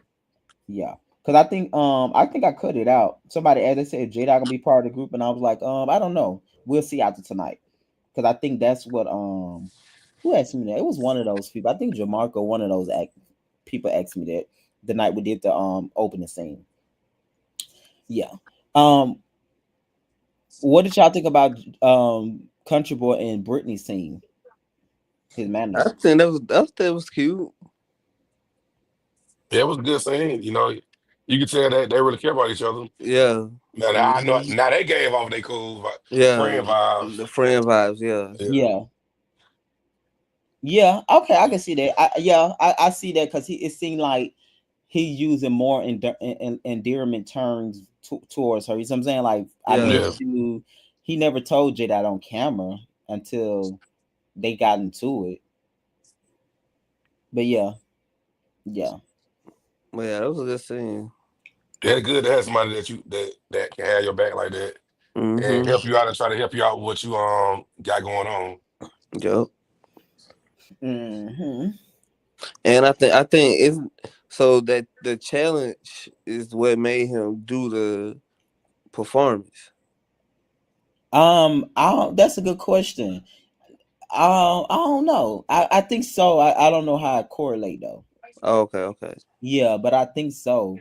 Yeah. Cause I think I cut it out. Somebody as they said Jada gonna be part of the group, and I was like, I don't know. We'll see after tonight. Cause I think that's what who asked me that? It was one of those people. I think Jamarco, one of those people asked me that the night we did the opening scene. Yeah. Um, what did y'all think about Country Boy and Britney scene? His I manager. think that was cute. Yeah, it was a good scene. You could tell that they really care about each other. Yeah. Now I know. Hmm. Now they gave off their cool Yeah. friend vibes. The friend vibes. Yeah. Yeah, Yeah. Yeah. Okay, I can see that. I see that because it seemed like he using more endearment terms towards her. You know what I'm saying? Like I Yeah. yeah. miss you. He never told Jay that on camera until they got into it. But yeah, yeah, But yeah, that was a good scene. It's good to have somebody that can have your back like that and Hmm. help you out and try to help you out with what you got going on. Yep. hmm And I think it's so that the challenge is what made him do the performance. that's a good question. I don't know. I think so. I don't know how it correlate though. Oh, okay, okay. Yeah, but I think so.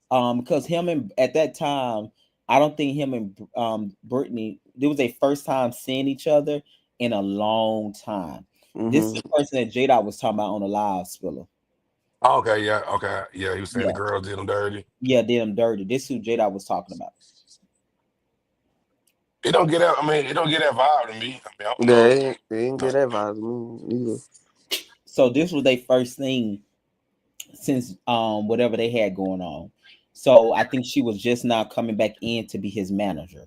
Because him and at that time, I don't think him and Brittany, it was their first time seeing each other in a long time. This is Hmm. the person that Jada was talking about on the live spiller. Okay, yeah, okay, yeah. He was saying the Yeah, girls did him dirty. yeah, did him dirty. This is who Jada was talking about. It don't get that. I mean, it don't get that vibe to me. I mean, I don't Yeah, know. they didn't get that vibe to me either. So this was their first thing since whatever they had going on. So I think she was just now coming back in to be his manager.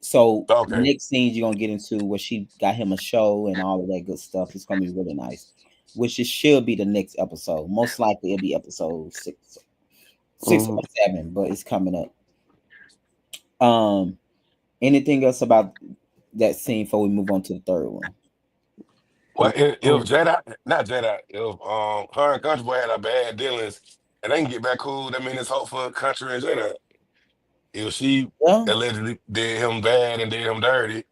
So Okay, next scenes you're gonna get into where she got him a show and all of that good stuff. It's gonna be really nice. Which it should be the next episode. Most likely it'll be episode six Hmm. or seven, but it's coming up. Um, anything else about that scene before we move on to the third one? well, if Jada, not Jada, if her and Country Boy had a bad dealings and they can get back cool, that means it's hope for Country and Jada. If she Yeah, allegedly did him bad and did him dirty,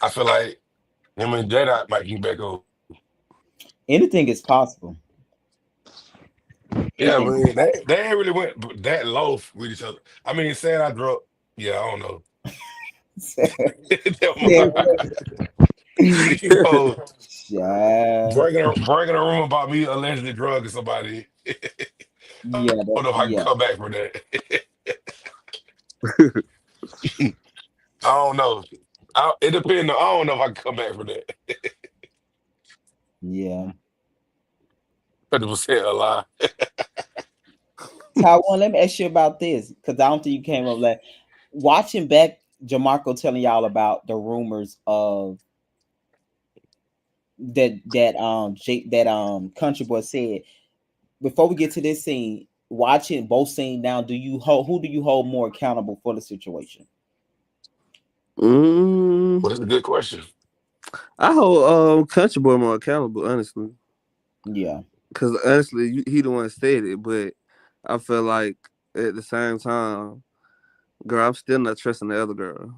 I feel like him and Jada might get back cool. anything is possible. Yeah, I Anything. mean, they ain't really went that low with each other. I mean, saying I drunk, yeah, I don't know. Never Yeah, mind. You know, yeah, bringing a room about me allegedly drugging somebody. I yeah, don't know if I can yeah, come back from that. I don't know. It depends. I don't know if I can come back from that. yeah. 100% a lie. Taiwan, let me ask you about this because I don't think you came up like watching back Jamarco telling y'all about the rumors of that Country Boy said before we get to this scene. Watching both scenes now, do you hold who do you hold more accountable for the situation? Mm, Well, that's a good question. I hold Country Boy more accountable, honestly, Yeah, because honestly, he the one said it, but I feel like at the same time, girl, I'm still not trusting the other girl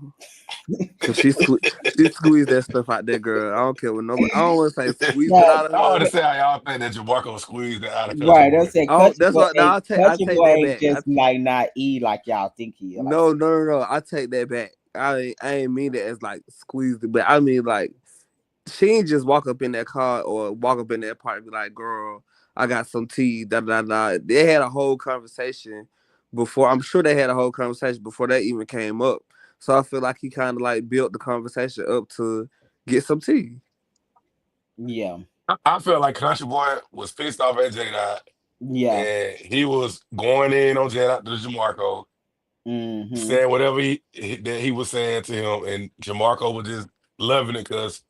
because she squeezed that stuff out there, girl. I don't care what nobody. I don't want to say squeezed it right, out of I don't her. understand how y'all think that Jamarco squeezed that out of Country right. Boy. That's it. That's what. No, I Country take Boy that ain't back. just like not E like y'all think he is. Like I No, said, no, no, no. I take that back. I ain't mean that as like squeezed it, but I mean like she ain't just walk up in that car or walk up in that park and be like, girl, I got some tea, da da da. They had a whole conversation before. I'm sure they had a whole conversation before that even came up. So I feel like he kind of like built the conversation up to get some tea. yeah, I felt like Country Boy was pissed off at J Dot yeah. and he was going in on J Dot to Jamarco, Mm-hmm. saying whatever that he was saying to him, and Jamarco was just loving it because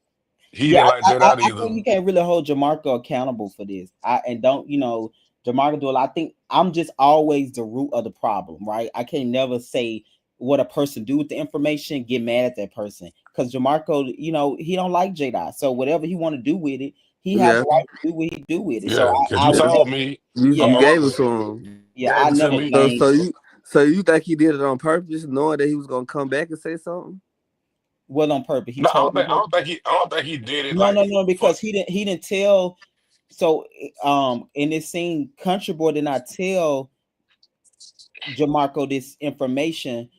he Yeah, didn't like J Dot I either. think you can't really hold Jamarco accountable for this. I and don't Jamarco do it. I think I'm just always the root of the problem, right? I can't never say what a person do with the information, get mad at that person because Jamarco, he don't like J Dot. So whatever he want to do with it, He has Yeah, a right to do what he do with it. So Yeah, because I you would yeah. never, told me yeah, I'm You gonna gave rock it with to it. him. You yeah, gave I it to never me. So blame. you think he did it on purpose, knowing that he was gonna come back and say something? Well, on purpose. He No, told me that. I don't think he did it No, like no, no, for. because he didn't tell. So in this scene, Country Boy did not tell Jamarco this information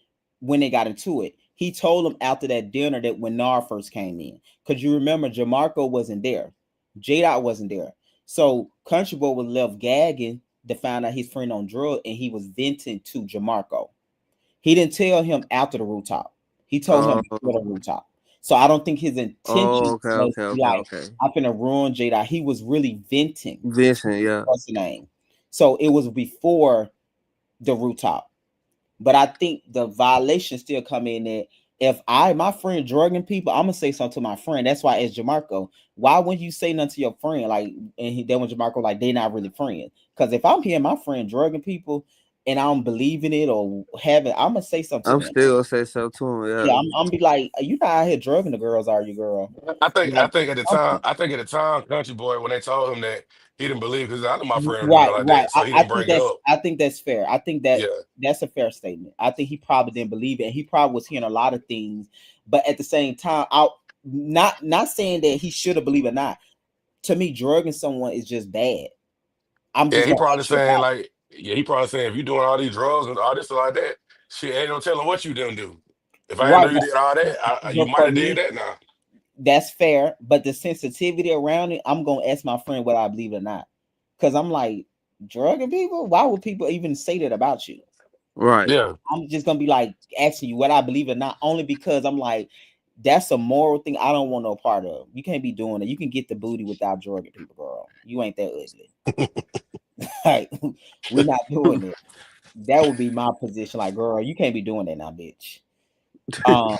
when they got into it. He told him after that dinner that when Nar first came in. Because you remember Jamarco wasn't there. J Dot wasn't there. So Country Boy was left gagging to find out his friend on drugs and he was venting to Jamarco. He didn't tell him after the rooftop. He told him Oh, before the rooftop. So I don't think his intention okay, was okay, to be okay, like, okay. I'm finna ruin J Dot. He was really venting to Vincent, yeah. what's the name. So it was before the rooftop. But I think the violation still come in that if my friend drugging people, I'm gonna say something to my friend. That's why as Jamarco, why wouldn't you say nothing to your friend? Like, and then when Jamarco like they not really friends. Because if I'm hearing my friend drugging people and I don't believe in it or having, I'm gonna say something I'm to them. still gonna say so to him, Yeah, yeah. I'm be like, you not out here drugging the girls, are you, girl? I Like think something. at the time, Country Boy, when they told him that he didn't believe because I know my friend and Right, like right. that, so he didn't bring it up. I think that's fair. I think that Yeah, that's a fair statement. I think he probably didn't believe it. And he probably was hearing a lot of things, but at the same time, out not saying that he should have believed or not. To me, drugging someone is just bad. I'm yeah. just He gonna probably ask you saying about like, yeah, he probably saying if you doing all these drugs and all this stuff like that, shit, ain't no telling what you didn't do. If it. I didn't Right, know you did all that, you but might for have did me, that now. that's fair. But the sensitivity around it, I'm gonna ask my friend whether I believe it or not. Cause I'm like, drugging people? Why would people even say that about you? Right. Yeah, I'm just gonna be like asking you what I believe or not, only because I'm like, that's a moral thing I don't want no part of. You can't be doing it. You can get the booty without drugging people, girl. You ain't that ugly. Like, we're not doing it. That would be my position. Like, girl, you can't be doing that now, bitch. Um,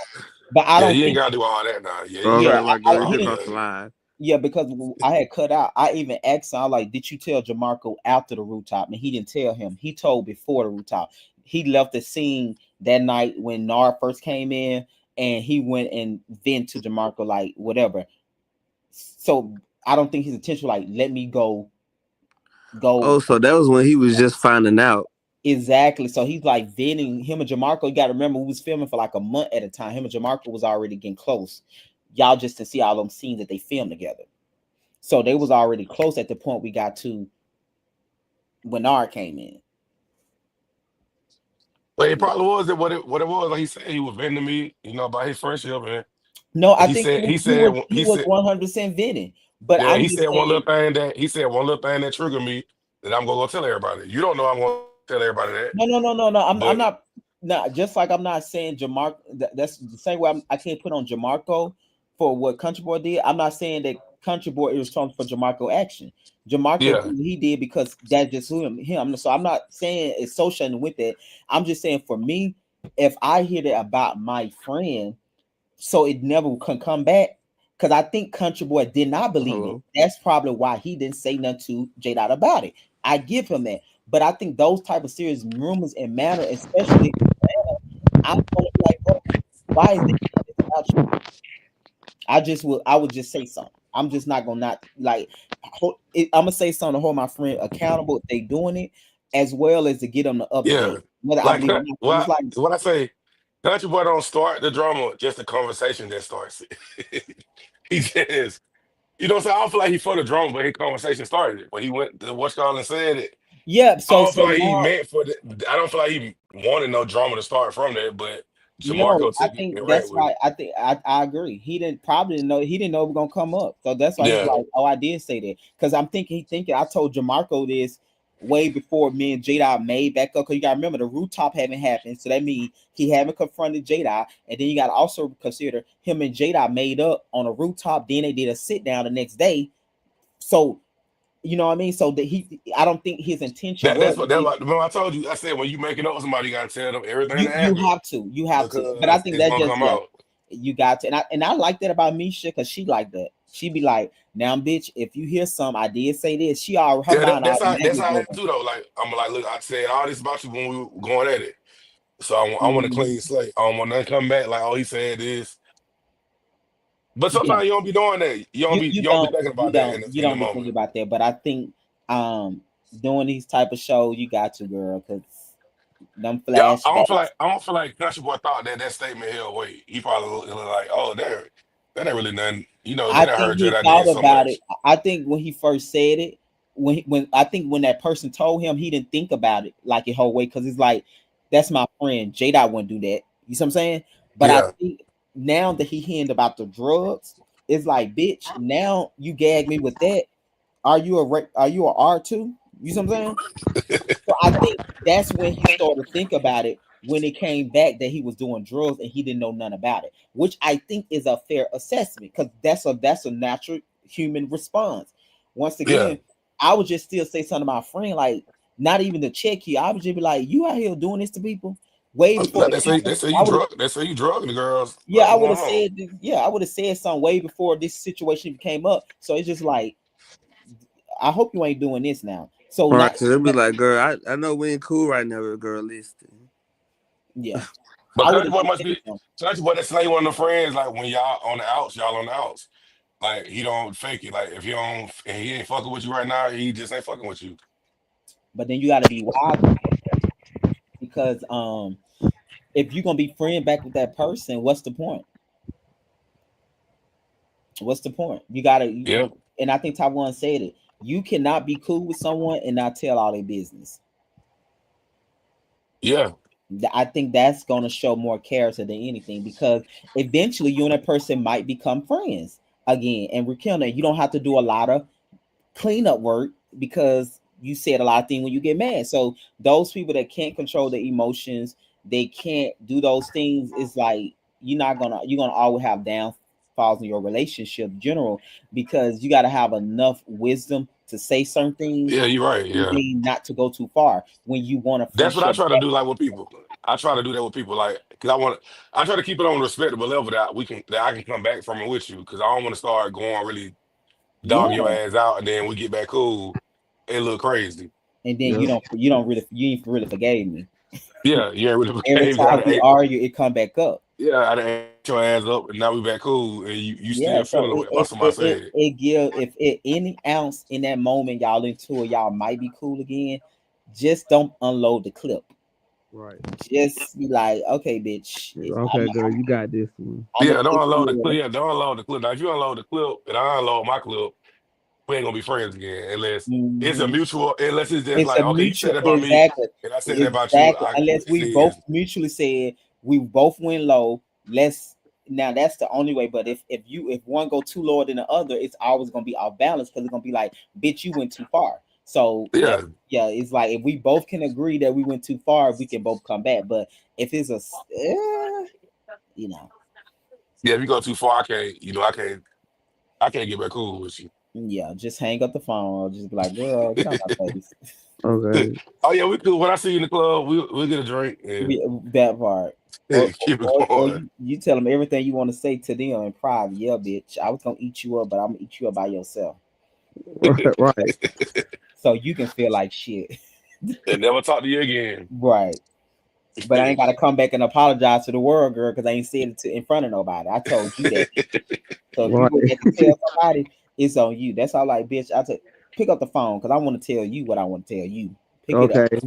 but I yeah. don't You ain't think, gotta do all that now. Yeah, you yeah, Okay, got like I girl, yeah, he you didn't. crossed yeah. the line. Yeah, because I had cut out. I even asked him, I like, did you tell Jamarco after the rooftop? And he didn't tell him. He told before the rooftop. He left the scene that night when Nar first came in, and he went and vent to Jamarco like whatever. So I don't think his intention was like let me go Oh, so that was when he was just finding out. exactly. So he's like venting him and Jamarco. You got to remember we was filming for like a month at a time. Him and Jamarco was already getting close. Y'all just to see all them scenes that they filmed together. So they was already close at the point we got to when Nar came in. But it probably was it what it was. Like he said, he was venting to me, about his friendship, and No, I he think said he was 100% venting. But yeah, I'm just saying, he said one little thing that triggered me that I'm gonna go tell everybody. You don't know I'm gonna tell everybody that, no, no, no, no, no. I'm but not. Not just like I'm not saying Jamar. That's the same way I can't put on Jamarco for what Country Boy did. I'm not saying that Country Boy is responsible for Jamarco action. Jamarco did yeah, what he did because that's just him. So I'm not saying associating with that. I'm just saying for me, if I hear that about my friend, so it never can come back. Because I think Country Boy did not believe it. Hello. That's probably why he didn't say nothing to J Dot about it. I give him that. But I think those type of serious rumors and matter, especially I'm gonna be like, bro, why is they saying this about you? I would just say something. I'm just not gonna not like I'm gonna say something to hold my friend accountable if they doing it, as well as to get them the yeah. update, whether I Like believe it or not. 'Cause it's like, what I say, country boy don't start the drama, just the conversation that starts it. He just what I'm saying? I don't feel like he for the drama, but his conversation started it. When he went to what's called and said it. yeah, I so don't feel so like he now meant for the I don't feel like he wanted no drama to start from that, but no, Jamarco I took it think and ran that's with why it. I think I agree. He didn't know it was gonna come up. So that's why he's Yeah. like, oh, I did say that. Because I'm thinking he thinking I told Jamarco this way before me and J-Dot made back up. Because you gotta remember the rooftop haven't happened. So that means he haven't confronted J-Dot. And then you gotta also consider him and J-Dot made up on a rooftop. Then they did a sit down the next day. So you know what I mean? So that I don't think his intention was to That's get what remember I told you. I said when you making up with somebody, you gotta tell them everything that you happened have to. But I because think it's that gonna just come yeah, out. you got to. And I like that about Misha because she like that. She be like, now bitch, if you hear some, I did say this. She all her Yeah, mind that's automatically how I goes. am too though. Like I'm like, look, I said all this about you when we were going at it. So I want a Mhm. clean slate. I don't want nothing come back like, oh, he said this. But Yeah, sometimes you don't be doing that. You don't be thinking about that you in the don't be thinking moment. about that. But I think doing these type of shows, you got to, girl, because them Yeah, flashbacks. I don't feel like Country Boy thought that statement held weight. He probably looked like, oh, that ain't really nothing. You know, I they done think heard Dread he I did thought so about it. much. I think when he first said it, when I think when that person told him, he didn't think about it like a whole way because it's like that's my friend. J Dot wouldn't do that. You see what I'm saying? But I Yeah, think now that he hearing about the drugs, it's like, bitch. Now you gag me with that. Are you a R2? You see what I'm saying? So I think that's when he started to think about it when it came back that he was doing drugs and he didn't know none about it, which I think is a fair assessment because that's a natural human response. Once yeah. again, I would just still say something to my friend, like not even to check you. I would just be like, you out here doing this to people way before Like it happened. I would have they say you drug the girls. yeah, Like, I what's would going have on? said yeah, I would have said something way before this situation came up. So it's just like I hope you ain't doing this now. So Right, not so they'll be like, girl, I know we ain't cool right now, but girl, listen. yeah. But I would Country have Boy just must said be something. Country Boy. That's like one of the friends. Like when y'all on the outs, y'all on the outs. Like he don't fake it. Like if you don't, and he ain't fucking with you right now, he just ain't fucking with you. But then you got to be wise because if you're gonna be friend back with that person, what's the point? What's the point? You gotta Yeah, and I think Taiwan said it. You cannot be cool with someone and not tell all their business. yeah, I think that's gonna show more character than anything because eventually you and that person might become friends again and rekindle. You don't have to do a lot of cleanup work because you said a lot of things when you get mad. So those people that can't control their emotions, they can't do those things. It's like you're gonna always have downfalls in your relationship in general because you got to have enough wisdom to say certain things yeah. You're right. and Yeah, then not to go too far when you want a that's what I friendship try to back. do. Like with people, I try to do that with people. Like because I try to keep it on a respectable level that I can come back from it with you. Because I don't want to start going really dogging your Yeah, ass out, and then we get back cool. It look crazy. and then Yeah. you don't really you ain't really forgave me. Yeah, you ain't really Every behaved. I time done we argue, it come back up. I done ate your ass up, and now we back cool, and you Yeah, still so feeling the way about somebody said. it give if it any ounce in that moment y'all into it, y'all might be cool again. Just don't unload the clip. Right. Just be like, okay, bitch, Okay, girl, you got this one. I'm gonna Yeah, don't kick unload the clip. you. Yeah, don't unload the clip. Now, if you unload the clip and I unload my clip, we ain't gonna be friends again unless it's a Mhm. mutual. Unless it's just It's like, a okay, you said mutual that about me, exactly, and I said that about you. exactly. Unless It's we both is. mutually said we both went low. Let's now that's the only way. But if one go too lower than the other, it's always gonna be off balance because it's gonna be like, bitch, you went too far. So Yeah, yeah, it's like if we both can agree that we went too far, we can both come back. But if it's you know, yeah. If you go too far, I can't. You know, I can't get back cool with you. yeah, just hang up the phone or just be like, girl, get out my face. Okay. Oh yeah, we cool. When I see you in the club, we'll get a drink and That part. keep it Or going. you tell them everything you want to say to them in private. Yeah, bitch, I was gonna eat you up, but I'm gonna eat you up by yourself, Right. Right. so you can feel like shit. And never talk to you again. Right. But I ain't gotta come back and apologize to the world, girl, because I ain't said it in front of nobody. I told you that. So if you would Right. have to tell somebody, it's on you. That's all. Like, bitch, pick up the phone because I want to tell you what I want to tell you. Pick it up. Okay.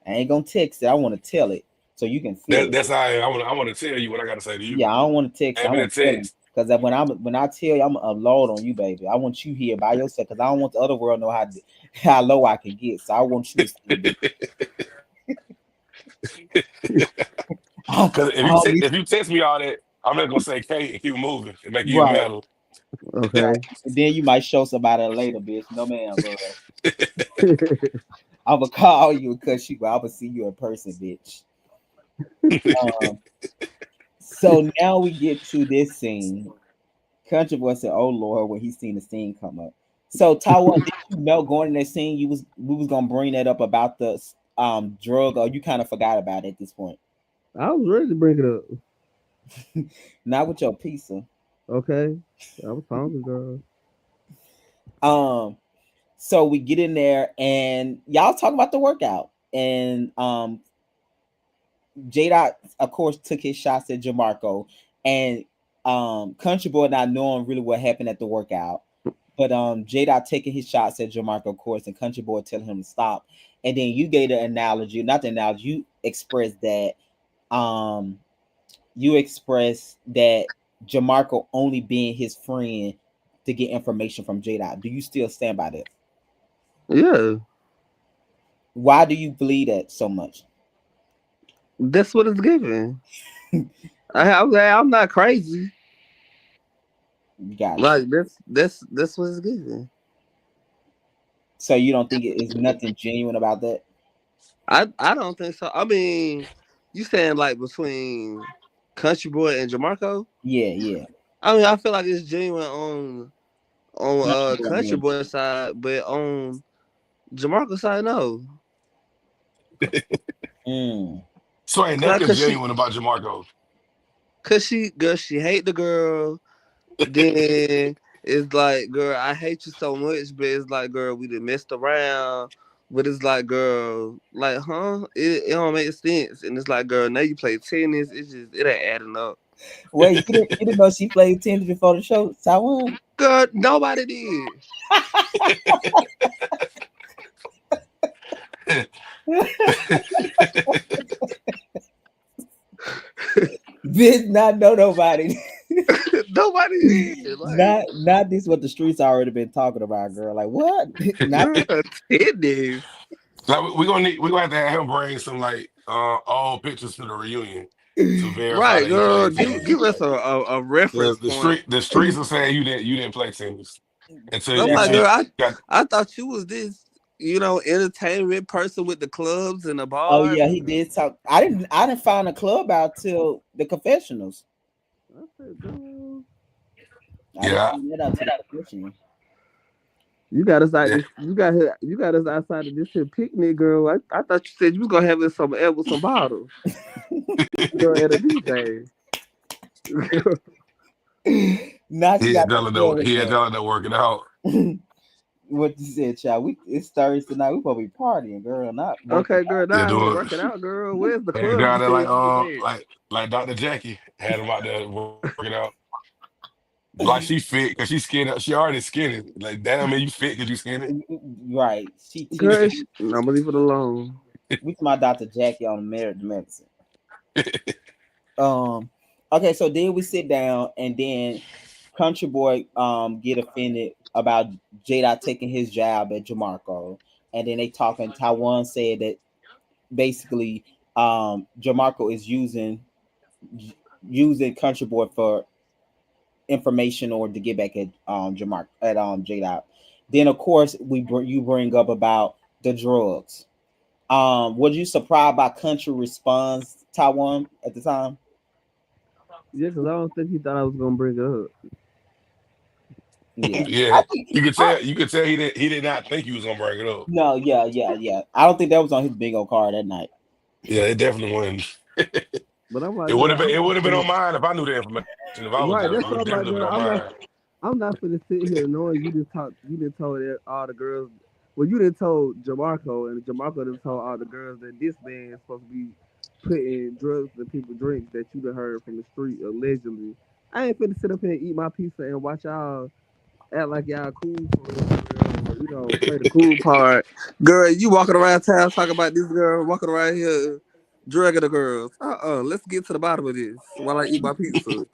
I ain't gonna text it. I want to tell it so you can feel it. That's how I want to tell you what I got to say to you. Yeah, I don't want to text. I Have me a want to tell him text. because when I tell you, I'm gonna upload on you, baby. I want you here by yourself because I don't want the other world to know how low I can get. So I want you to see it. Because I don't need if you text me all that, I'm just gonna say K and keep moving and make it even right, better. right. Okay. And then you might show somebody later, bitch. No man, bro. I'm gonna call you because I'm gonna see you in person, bitch. Um. So now we get to this scene. Country boy said, "Oh Lord," when he seen the scene come up. So Taiwan, did you know going in that scene we was gonna bring that up about the drug, or you kind of forgot about it at this point? I was ready to bring it up. Not with your pizza. Okay. I was hungry, girl. Um, so we get in there and y'all talk about the workout, and J Dot of course took his shots at Jamarco, and Country Boy not knowing really what happened at the workout, but J Dot taking his shots at Jamarco, of course, and Country Boy telling him to stop. And then you gave the analogy, not the analogy, you expressed that um you expressed that Jamarco only being his friend to get information from J Dot. Do you still stand by that? Yeah, Why do you believe that so much? that's what it's given. I'm not crazy. Gotcha. Like that's what it's given. So you don't think it is nothing genuine about that? I don't think so. I mean, you saying like between Country Boy and Jamarco? Yeah, yeah. I mean, I feel like it's genuine on Country Boy Country being Boy side, but on Jamarco side, no. mm. So ain't Cause, nothing cause she genuine about Jamarco. cause she girl, she hate the girl. Then it's like, girl, I hate you so much, but it's like, girl, we done messed around. But it's like, girl, like, huh? It don't make sense. And it's like, girl, now you play tennis. It's just it ain't adding up. Wait, you didn't know she played tennis before the show, Taiwan? Girl, nobody did. Did not know nobody. Nobody did. Like, not this what the streets already been talking about, girl. Like what? Not girl, tennis. Like we gonna have to have him bring some like old pictures to the reunion to verify Right, that he girl. played Give tennis. us a reference Because point. the streets are saying you didn't play tennis I'm like, until right. girl, you got I thought you was this, entertainment person with the clubs and the Oh bars. yeah, he did talk. I didn't find a club out till the confessionals. I said, girl, I didn't yeah. find that out till the confessional. you got us out Yeah. this. You got us outside of this here picnic, girl. I thought you said you was gonna have us some with some bottles, girl, at a DJ. Now she got the club He had with Delano working out. that. What you said, child? It's Thursday night. We probably partying, girl, not working Okay, girl. Yeah, Now I hear doing working out, girl. Where's the had club down you there said you was at? like Dr. Jackie had him out there working out. Like she fit because she's skinny. She already skinny. Like damn man, you fit because you skinny. right. She Girl, teaching. I'm gonna leave it alone. We to my Dr. Jackie on the merit of medicine. Um. Okay, so then we sit down, and then Country Boy get offended about Jada taking his job at Jamarco, and then they talking. Taiwan said that basically Jamarco is using Country Boy for information or to get back at Jamar at Jada. Then of course you bring up about the drugs. Was you surprised by Country response Taiwan at the time? Yeah, because I don't think he thought I was gonna bring it up. Yeah, Yeah, I think I, you could tell he did not think he was gonna bring it up. no, yeah, yeah, yeah. I don't think that was on his bingo card that night. Yeah, it definitely wasn't. But I'm like, girl, It I'm would not have been finna. on mine if I knew the information. If I was Right, there, it that's would what have I'm like, definitely been girl. on mine. I'm not finna sit here knowing you didn't told all the girls. Well, you didn't told Jamarco, and Jamarco didn't told all the girls that this man is supposed to be putting drugs in people's drinks that you done heard from the street allegedly. I ain't finna sit up here and eat my pizza and watch y'all act like y'all cool for real, play the cool part. Girl, you walking around town talking about this girl walking around here drugging the girls. Let's get to the bottom of this while I eat my pizza.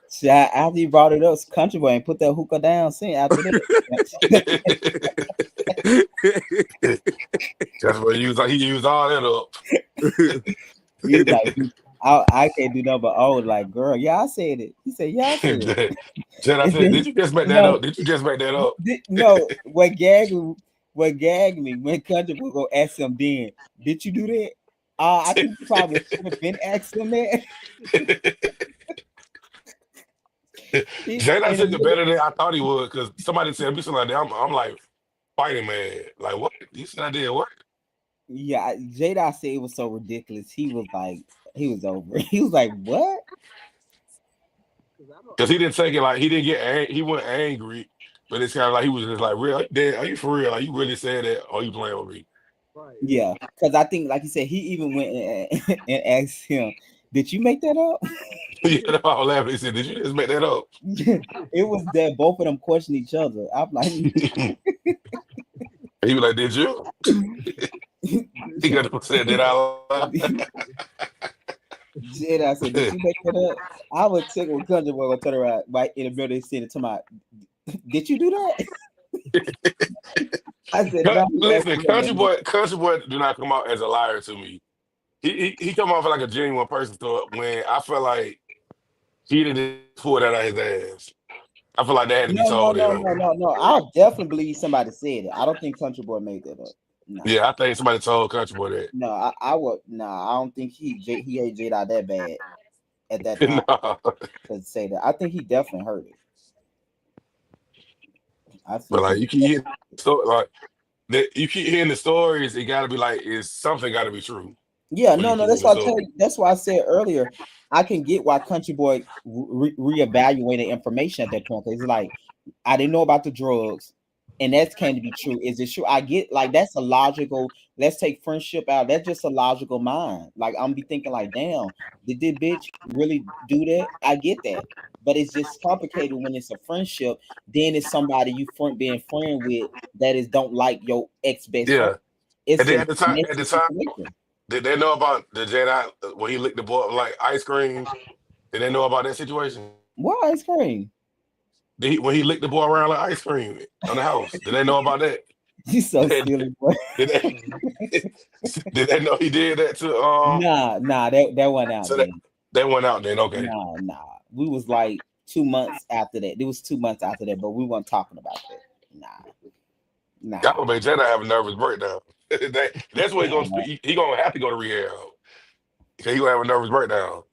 See, after you brought it up, Country Boy and put that hookah down. Sin after that. That's what he used all that up. He was like, I can't do nothing but oh, like, girl, yeah, I said it. He said, yeah, I said it. Jen, I And said, then, did you just make that no, up? Did you just make that up? no, what gagged me when Country would go ask him then, did you do that? I think you probably should have been asking him that. Jada In the said it middle. better than I thought he would because somebody said me something like that. I'm like fighting man. Like what? You said I did what? Yeah, Jada said it was so ridiculous. He was over. He was like, what? Because he didn't take it like he didn't he wasn't angry, but it's kind of like he was just like real. Dad, are you for real? Like you really said that? Or you playing with me? Right. Yeah, because I think, like you said, he even went and, and asked him, did you make that up? Yeah, that's why I was laughing. He said, "Did you just make that up?" It was that both of them question each other. I'm like, He was like, "Did you?" He got to say that out loud. Jed, I said, did you make that up? I would take when country boy gonna turn around right in the middle of the city to my, did you do that? I said, no, he asked Listen, me that. Country Boy, do not come out as a liar to me. He come off like a genuine person. So when I feel like he didn't pull that out of his ass, I feel like that had to be No, no, told to no, him. no, no, no. I'll definitely believe somebody said it. I don't think Country Boy made that up. Nah. Yeah, I think somebody told Country Boy that. No, I would I don't think he hate Jada that bad at that time No. to say that. I think he definitely heard it. I But think like he you keep hearing like that, you keep hearing the stories, it gotta be like is something gotta be true yeah, when you no, no, keep hearing that's the why I story. tell you. That's why I said earlier. I can get why Country Boy reevaluated information at that point. 'Cause it's like I didn't know about the drugs, and that's came to be true. Is it true? I get like that's a logical. Let's take friendship out. That's just a logical mind. Like I'm be thinking like, damn, did this bitch really do that? I get that, but it's just complicated when it's a friendship. Then it's somebody you being friend with that is don't like your ex best friend. Yeah. And It's then a at messy the time, situation. did they know about the Jedi when he licked the boy like ice cream? Did they know about that situation? What ice cream? When he licked the boy around like ice cream on the house, did they know about that? You so Did, silly, boy. did they did they know he did that to Nah, that went out so that then. they went out then? Okay. Nah. We was like 2 months after that. It was 2 months after that, but we weren't talking about that. That Nah. would make Jedi have a nervous breakdown. That's what he gonna Nah. speak. He gonna have to go to rehab because he gonna have a nervous breakdown.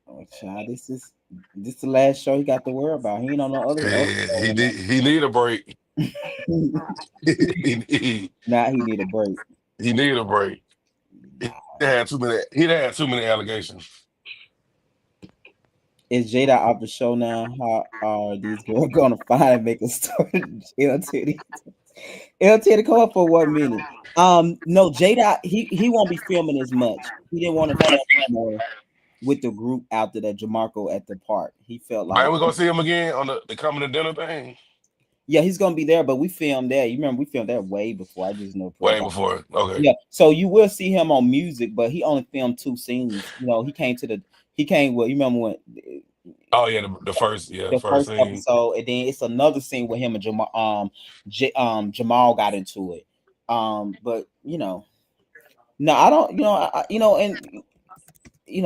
Oh, child, this the last show he got to worry about. He ain't on no other Yeah, show no he need a break. more. he, need, Now he need a break. he need a break. He Nah. had too many. He had too many allegations. Is Jada off the show now? How are these girls gonna find and make a story? LTD. LTD come up for 1 minute. No, Jada, he won't be filming as much. He didn't want to film more with the group after that Jamarco at the park. He felt Man, like, we gonna see him again on the coming to dinner thing. yeah, he's gonna be there, but we filmed that. You remember we filmed that way before. I just know Way protocol. before. Okay. Yeah, so you will see him on music, but he only filmed 2 scenes. He came. Well, you remember when Oh yeah, the the first first scene. episode, and then it's another scene with him and Jamal. Jamal got into it. But no, I don't. And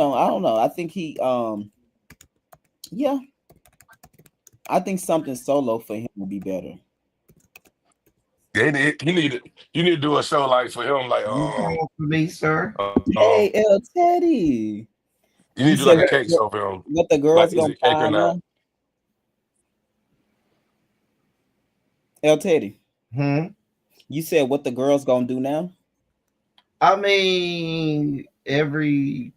I don't know. I think yeah, I think something solo for him would be better. He need you need to do a show like for him like You call for me, sir? Hey, L Teddy. you need You to do said like a cake show for him. what the Like girls is gonna it cake or find not? now? L Teddy. Hmm. You said what the girls gonna do now? I mean, every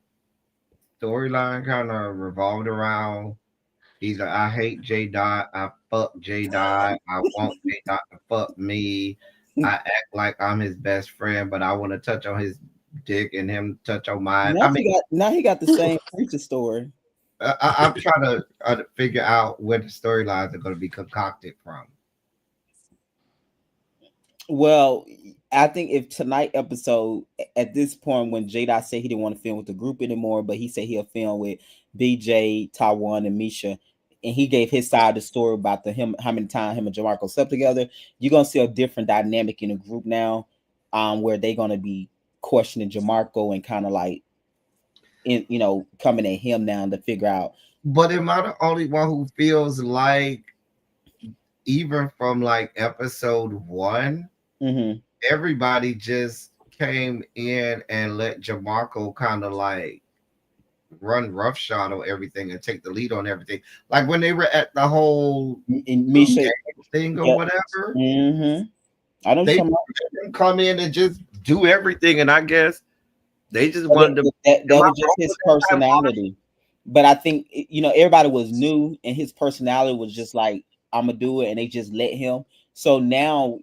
storyline kind of revolved around either I hate J Dot, I fuck J Dot, I want J Dot to fuck me. I act like I'm his best friend, but I want to touch on his dick and him touch on mine. I mean, Now he got the same preacher story. I'm trying to figure out where the storylines are going to be concocted from. Well, I think if tonight episode at this point when J said he didn't want to film with the group anymore, but he said he'll film with BJ, Taiwan, and Misha, and he gave his side of the story about him how many times him and Jamarco slept together. You're gonna see a different dynamic in the group now, where they're gonna be questioning Jamarco and kind of like coming at him now to figure out. But am I the only one who feels like, even from like episode one, Mm-hmm. everybody just came in and let Jamarco kind of like run roughshod on everything and take the lead on everything. Like when they were at the whole And little Misha, game thing or yeah, whatever, mm-hmm. I don't. they didn't come in and just do everything. And I guess they just But wanted to. that Am I was just wrong his with that timeline? personality. But I think everybody was new, and his personality was just like I'm gonna do it, and they just let him. So now,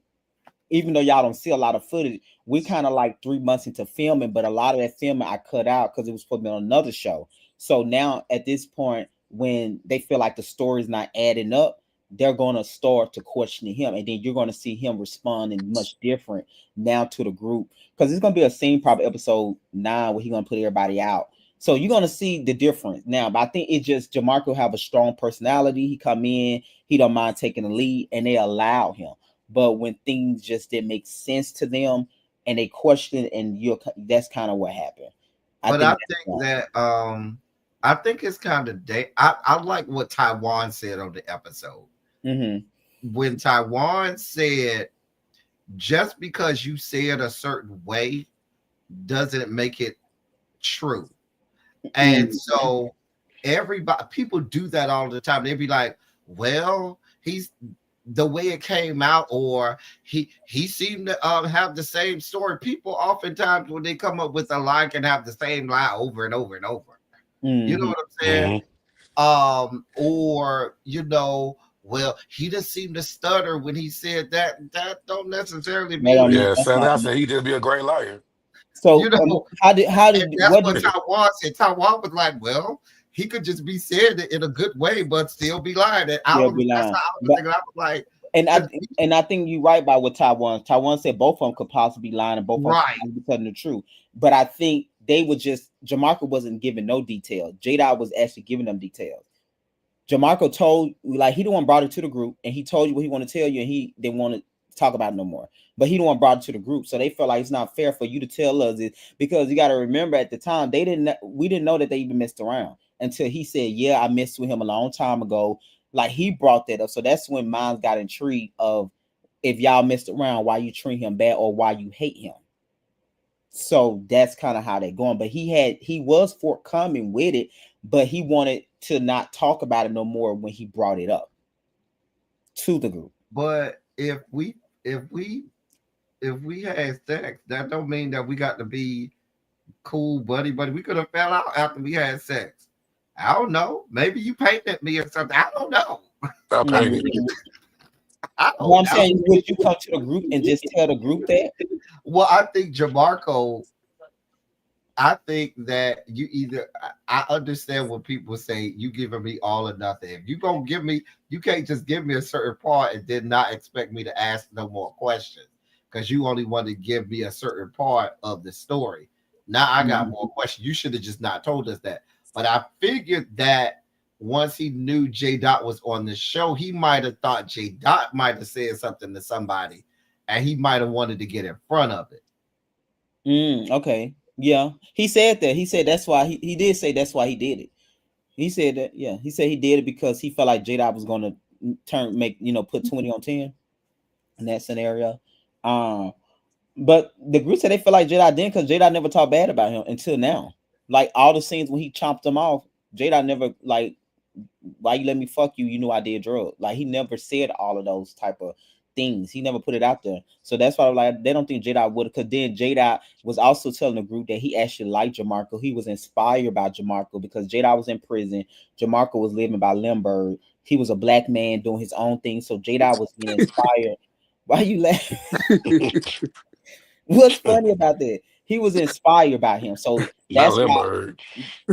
even though y'all don't see a lot of footage, we kind of like 3 months into filming, but a lot of that filming I cut out because it was supposed to be on another show. So now at this point, when they feel like the story's not adding up, they're going to start to question him, and then you're going to see him responding much different now to the group, because it's going to be a scene, probably episode 9, where he's going to put everybody out. So you're going to see the difference now. But I think it's just Jamarco have a strong personality. He come in, he don't mind taking the lead, and they allow him. But when things just didn't make sense to them, and they question, and that's kind of what happened. I But think I that's think what that I think it's kind of I like what Taiwan said on the episode. happened. When Taiwan said, just because you say it a certain way doesn't make it true. And Mm-hmm. so everybody, people do that all the time. They be like, well, he's the way it came out, or he seemed to have the same story. People oftentimes, when they come up with a line, can have the same line over and over and over. You know Mm-hmm. what I'm saying? Hmm. Or well, he just seemed to stutter when he said that. That don't necessarily mean, Yeah, That's Sandy, not. I said he just be a great liar. you So know. how And did that's what what did Taiwan said. Taiwan was like, well, he could just be saying it in a good way, but still be lying. And still be that's lying? how I was But thinking. I was like, and I because and I think you're right about what Taiwan said. Both of them could possibly be lying, and both of them could right, possibly be telling the truth. But I think they were just Jamarco wasn't giving no details. Jada was actually giving them details. Jamarco told, like, he the one brought it to the group, and he told you what he want to tell you, and he didn't want to talk about it no more. But he the one brought it to the group, so they felt like it's not fair for you to tell us it, because you got to remember, at the time we didn't know that they even messed around until he said, "Yeah, I messed with him a long time ago." Like, he brought that up, so that's when minds got intrigued of, if y'all messed around, why you treat him bad or why you hate him. So that's kind of how they going. But he was forthcoming with it, but he wanted to not talk about it no more when he brought it up to the group. but if we had sex, that don't mean that we got to be cool, buddy. Buddy, we could have fell out after we had sex. I don't know. Maybe you painted me or something. I don't know. I painted you. Mhm. I What I'm don't know. saying, would you come to the group and just tell the group that? Well, I think Jamarco, I think that you either, I understand when people say you giving me all or nothing. If you gonna give me, you can't just give me a certain part and then not expect me to ask no more questions, because you only want to give me a certain part of the story. Now I got Mhm. more questions. You should have just not told us that. But I figured that once he knew J Dot was on the show, he might have thought J Dot might have said something to somebody, and he might have wanted to get in front of it. Okay. Yeah. He said that. He said that's why he did say that's why he did it. He said that, yeah. He said he did it because he felt like J Dot was gonna put 20 on 10 in that scenario. Um But the group said they feel like Jedi didn't, because Jedi never talked bad about him until now. Like, all the scenes when he chopped them off, Jedi never, like, why you let me fuck you? You knew I did drugs. Like, he never said all of those type of things. He never put it out there. So that's why, like, they don't think Jedi would, because then Jedi was also telling the group that he actually liked Jamarco. He was inspired by Jamarco because Jedi was in prison. Jamarco was living by Limburg. He was a black man doing his own thing. So Jedi was being inspired. Why you laughing? What's funny about that? He was inspired by him. So Not that's why, Limburg.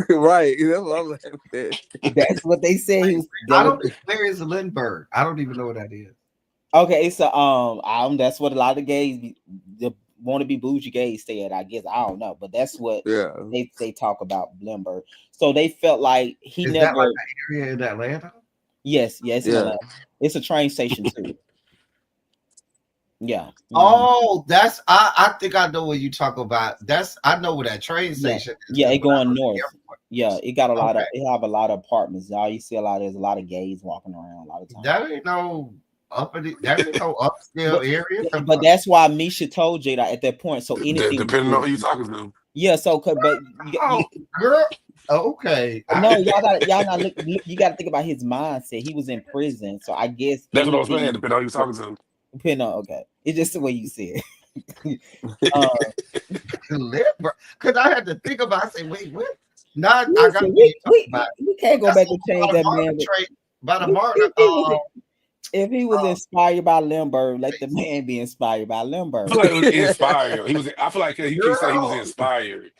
Right. That's what I'm laughing at. that's what they said. He was that I was don't. Where is Lindbergh? I don't even know what that is. okay. It's a that's what a lot of gays, the want to be bougie gays, said. I guess I don't know, but that's what Yeah. they talk about Blimberg. So they felt like he Is that like never. an area in Atlanta? Yes, in Yeah. Atlanta. It's a train station too. Yeah. Oh, that's I think I know what you talk about. That's I know where that train Yeah, station is yeah, because it when I going go to north. Yeah, it got a the lot of airport. it have a lot of apartments. Y'all, you see there's a lot of gays walking around a lot of Okay, times. that ain't no that ain't no upscale But area. but that's why Misha told Jada at that point. So anything was Depending on good. who you talking to. Yeah. So, but Oh, girl. Okay, no, y'all not look. You got to think about his mindset. He was in prison, so I guess That's what I was saying. anything. Depending on who you talking to. Depending on, okay, it's just the way you see it. uh, because I had to think about. I say, wait, what? Now I got Listen, what you talking about. we can't go That's back and over change by the that Martin man. train, by the If, Martin. if he was if he was inspired by Limburg, let the man be inspired by I Limburg. feel like it was inspired. I feel like he keeps saying he was Girl, inspired.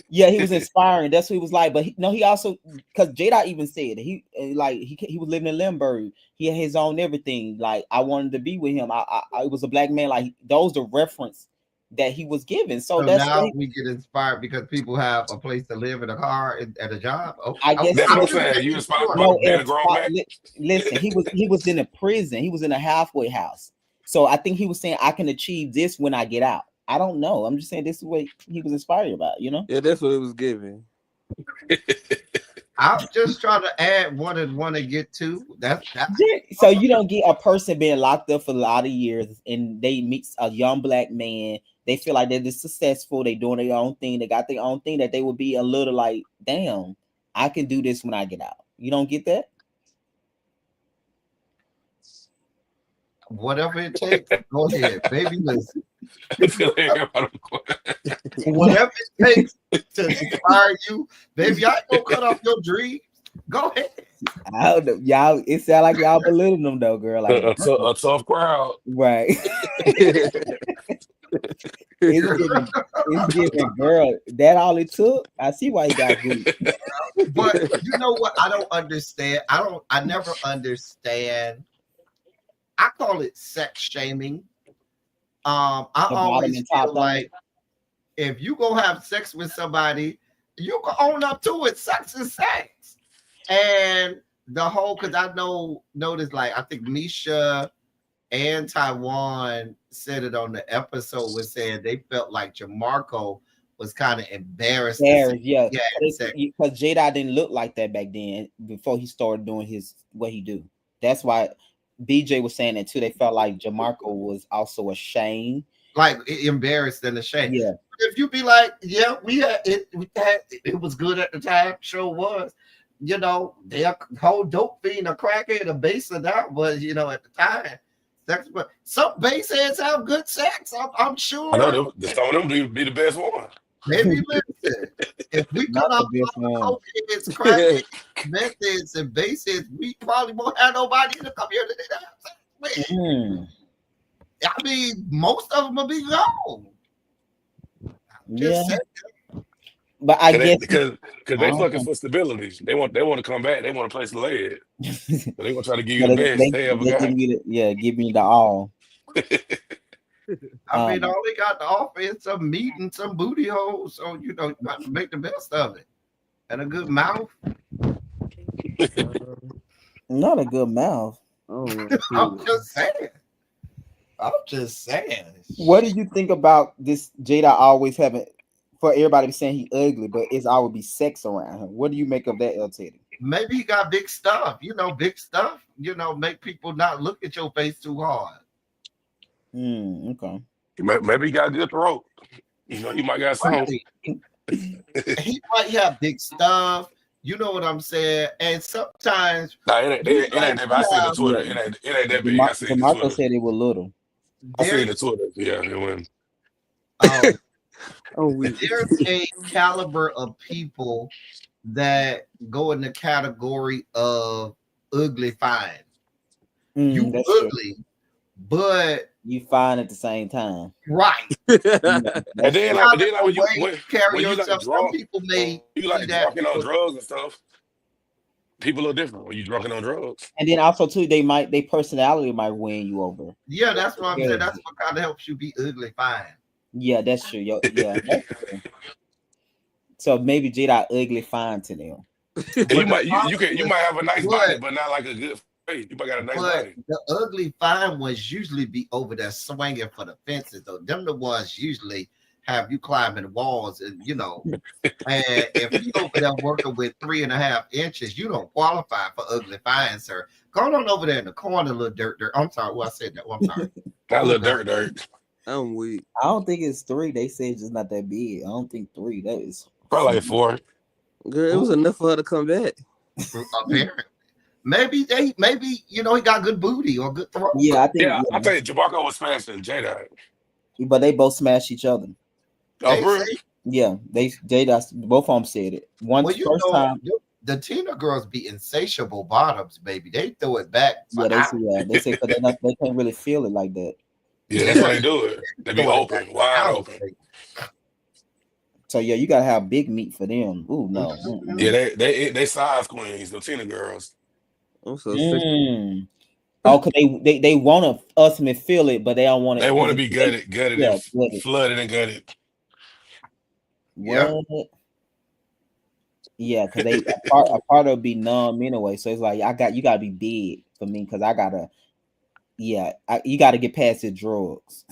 Yeah, he was inspiring. That's what he was like. But he also because J-Dot even said he was living in Limburg. He had his own everything. Like I wanted to be with him. I was a black man. Like those the reference that he was given. So So that's what now we get inspired because people have a place to live in a car at a job. Oh, I guess That's he what I'm was. just saying. You making inspired sure. by No, being a grown man. listen, he was in a prison. He was in a halfway house. So I think he was saying I can achieve this when I get out. I don't know. I'm just saying this is what he was inspired about. Yeah, that's what it was giving. I'm just trying to add one and one to get two. That's that. Yeah, so you don't get a person being locked up for a lot of years and they meet a young black man. They feel like they're just successful. They doing their own thing. They got their own thing that they would be a little like, damn, I can do this when I get out. You don't get that? Whatever it takes, go ahead, baby. Listen, I feel like everybody- whatever it takes to inspire you, baby. I ain't gonna cut off your dreams. Go ahead. I don't know. Y'all, it sound like y'all belittling them though, girl. Like, a tough crowd. right. It's giving, girl. That all it took. I see why he got good. But you know what? I don't understand. I never understand. I call it sex shaming. I The bottom always and top feel like if you go have sex with somebody, you can own up to it. Sex is sex. And the whole, because I noticed, like, I think Misha and Taiwan said it on the episode, was saying they felt like Jamarco was kind of embarrassed. Yeah, sex. because Jada didn't look like that back then before he started doing what he do. That's why BJ was saying that too. They felt like Jamarco was also ashamed, Like embarrassed and ashamed. Yeah. If you be like, yeah, we had it was good at the time, sure was. You know, they're whole dope fiend, a crackhead, a bass of that, but you know, at the time, sex. But some bass heads have good sex. I'm sure. I know some of them be the best one. Maybe listen. If we Not cut off the best one. all cokeheads, crackheads, methods, and bass heads, we probably won't have nobody in the community that have sex with. I mean, most of them will be gone. Yeah. Just saying. But I guess because they I don't fucking know. for stability. They want to come back. They want a place to lay it. So they gonna try to give you So the best they ever got. give me the all. I mean, all they got to offer is some meat and some booty holes. So, you know, you got to make the best of it. And a good mouth. Not a good mouth. Oh, I'm just saying. What do you think about this Jada always having, for everybody saying he ugly, but it's always be sex around him? What do you make of that, El Teddy? Maybe he got big stuff. You know, big stuff, you know, make people not look at your face too hard. Okay. Maybe he got a good throat. You know, he might got something. He might have big stuff. You know what I'm saying? And sometimes Nah, it ain't that big. I seen the Twitter. It ain't that big. I seen the Marco Twitter. said it was little. I seen the Twitter. Yeah, it went. There's a caliber of people that go in the category of ugly fine. You ugly, true. but you fine at the same time. Right. And then like when you carry like yourself, some drunk, people may you like drunken on drugs and stuff. People are different when you drunken on drugs. And then also too, their personality might win you over. Yeah, that's what I'm saying. That's what kind of helps you be ugly fine. Yeah, that's true. Yeah, that's true. So maybe Jada ugly fine to them. You might have a nice body, but not like a good face. You might got a nice body. The ugly fine ones usually be over there swinging for the fences, though. Them the ones usually have you climbing the walls, and you know. And if you over there working with 3.5 inches, you don't qualify for ugly fine, sir. Go on over there in the corner, little dirt. I'm sorry, well I said that. Well, I'm sorry. That little dirt. I'm weak. I don't think it's 3. They say it's just not that big. I don't think 3. That is probably like 4. Girl, it was enough for her to come back. Apparently. Maybe you know he got good booty or good throat. Yeah, I think Jamarco was faster than Jada. But they both smashed each other. Oh, really? Yeah, Jada, both of them said it. Time. The Tina girls be insatiable bottoms, baby. They throw it back. Yeah, they say because they can't really feel it like that. Yeah, that's why they do it. They be open, wide open. So yeah, you gotta have big meat for them. Ooh no. Yeah, Mhm. they size queens, the Tina girls. I'm so sick. Mm. Oh, cause they want to ultimately feel it, but they don't want it They want because to be they gutted and yeah, with it. flooded and gutted. Yeah. What? Yeah, because they a part of be numb anyway. So it's like you gotta be big for me because I gotta you gotta get past the drugs.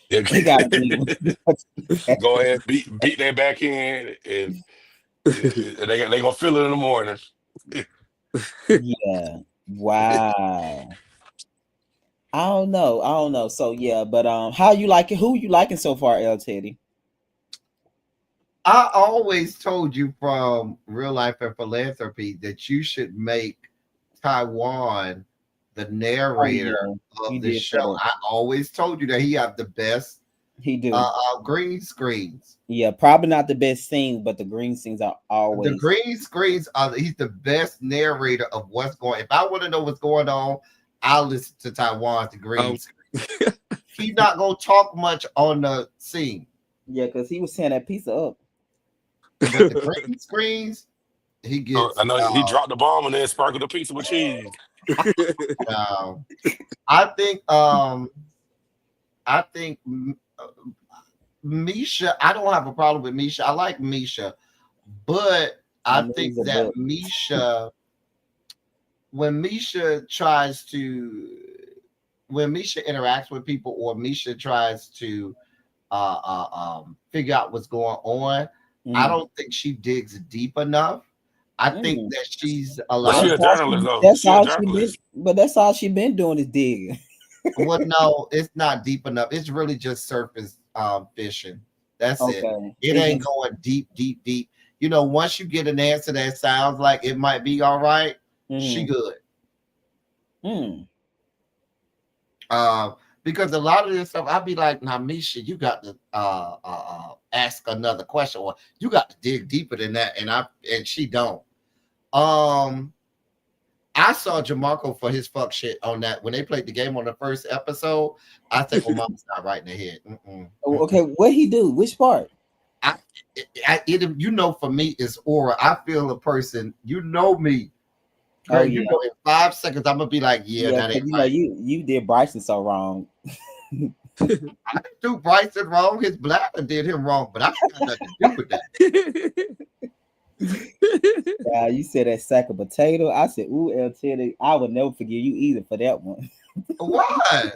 Yeah. It gotta be Go ahead, beat that back in, and they gonna feel it in the morning. yeah. Wow. I don't know. I don't know. So yeah, but how you like it? Who you liking so far, L Teddy? I always told you from real life and philanthropy that you should make Taiwan the Oh narrator yeah, of you the did say show. that. I always told you that he have the best He do. green screens. Yeah, probably not the best scenes, but the green scenes are The always. green screens are he's the best narrator of what's going. If I want to know what's going on, I'll listen to Taiwan's the green Um, screen. He's not gonna talk much on the scene, Yeah, because he was tearing that pizza up. but the green screens he So gets. I know he dropped the bomb and then sprinkled the pizza with cheese. Uh, I think I think Misha. I don't have a problem with Misha. I like Misha, but I I know think he's a that butt. Misha, when Misha tries to, when Misha interacts with people, or Misha tries to figure out what's going on, I Mm. don't think she digs deep enough. I think Mm. that she's But she That's allowed. a all journalist she. though. That's She a all she been. journalist. But that's all she been doing is digging. Well, no, it's not deep enough. It's really just surface fishing. That's it. Okay, It it's ain't just. going deep, deep, deep. Once you get an answer that sounds like it might be all right, she Mm. good. Mm. Uh, because a lot of this stuff, I'd be like, now, Misha, you got to ask another question, or you got to dig deeper than that. And she don't. Um, I saw Jamarco for his fuck shit on that when they played the game on the first episode. I said, "Oh, mama's not right in the head." Mm-mm, Oh, mm-mm. okay, what he do? Which part? I, for me, it's aura. I feel a person. You know me, Oh girl. yeah, In 5 seconds, I'm gonna be like, "Yeah, yeah. that ain't Because right." you did Bryson so wrong. I didn't do Bryson wrong. His bladder did him wrong, but I ain't got nothing to do with that. Yeah, you said that sack of potato. I said, "Ooh, L Teddy, I would never forgive you either for that one." Why?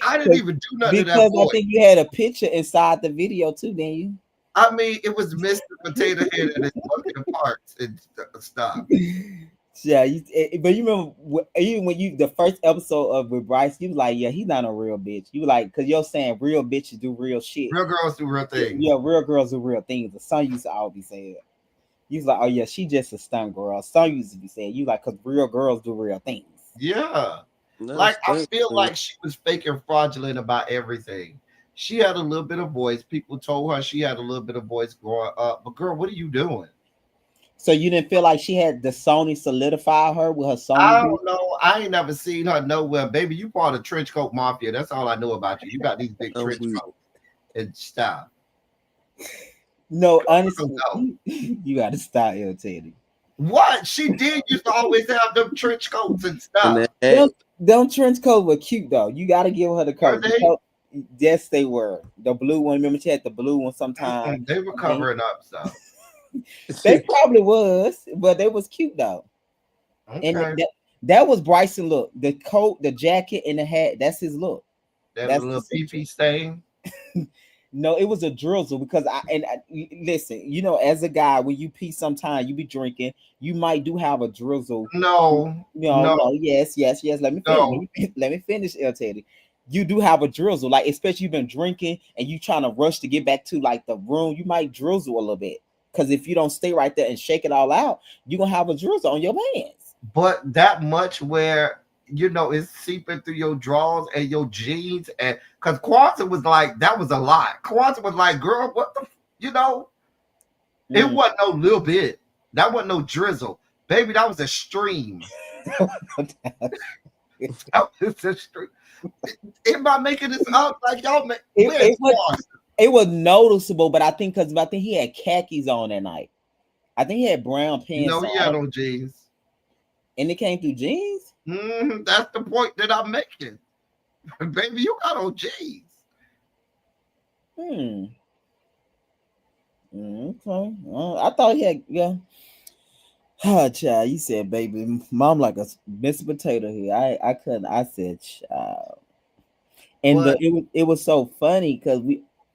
I didn't 'Cause- even do nothing to that because I boy. think you had a picture inside the video too, didn't you? I mean, it was Mr. Potato Head and his fucking parts and stuff. Yeah, but you remember even when you the first episode of with Bryce, you was like, yeah, he's not a real bitch. You like, cause you're saying real bitches do real shit. Real girls do real Yeah, things. yeah, real girls do real things. The son used to always be saying, you was like, oh yeah, she just a stunt girl. Son used to be saying, you like, cause real girls do real things. Yeah. Not a Like I stunt. feel like she was fake and fraudulent about everything. She had a little bit of voice. People told her she had a little bit of voice growing up. But girl, what are you doing? So you didn't feel like she had the Sony solidify her with her Sony I beat? don't know. I ain't never seen her nowhere. Baby, you part of trench coat mafia. That's all I know about you. You got these big I'm trench weak. coats and stuff. No, Don't honestly, go. you got to stop irritating. What? She did used to always have them trench coats and And stuff. that hat, Them trench coats were cute though. You got to give her the Were coat. they? Yes, they were. The blue one. Remember, she had the blue one sometime. They were And then covering up stuff. they probably was, but they was cute though. And Okay. that was Bryson look. The coat, the jacket, and the hat. That's his look. That That's little the pee signature. pee stain. No, it was a drizzle because listen. You know, as a guy, when you pee, sometime you be drinking. You might do have a drizzle. No, No, no, no, yes, yes, yes. Let me finish. no. Let me finish, El Teddy. You do have a drizzle, like especially you've been drinking and you trying to rush to get back to like the room. You might drizzle a little bit because if you don't stay right there and shake it all out, you're gonna have a drizzle on your pants. But that much where it's seeping through your drawers and your jeans, and because Kwanzaa was like that was a lot. Kwanzaa was like, girl, what the, it Mm. wasn't no little bit. That wasn't no drizzle, baby. That was a stream. That was a stream. Am I making this up? Like y'all make it where's was Kwanzaa? It was noticeable, but I think he had khakis on that night. I think he had brown pants No, on, he had on jeans. and it came through jeans. That's the point that I'm making. Baby, you got on jeans. Hmm. Okay. I thought he had, yeah. Ah, child, you said, baby, mom like a Mr. Potato here. I couldn't. I said, child, and But it was so funny because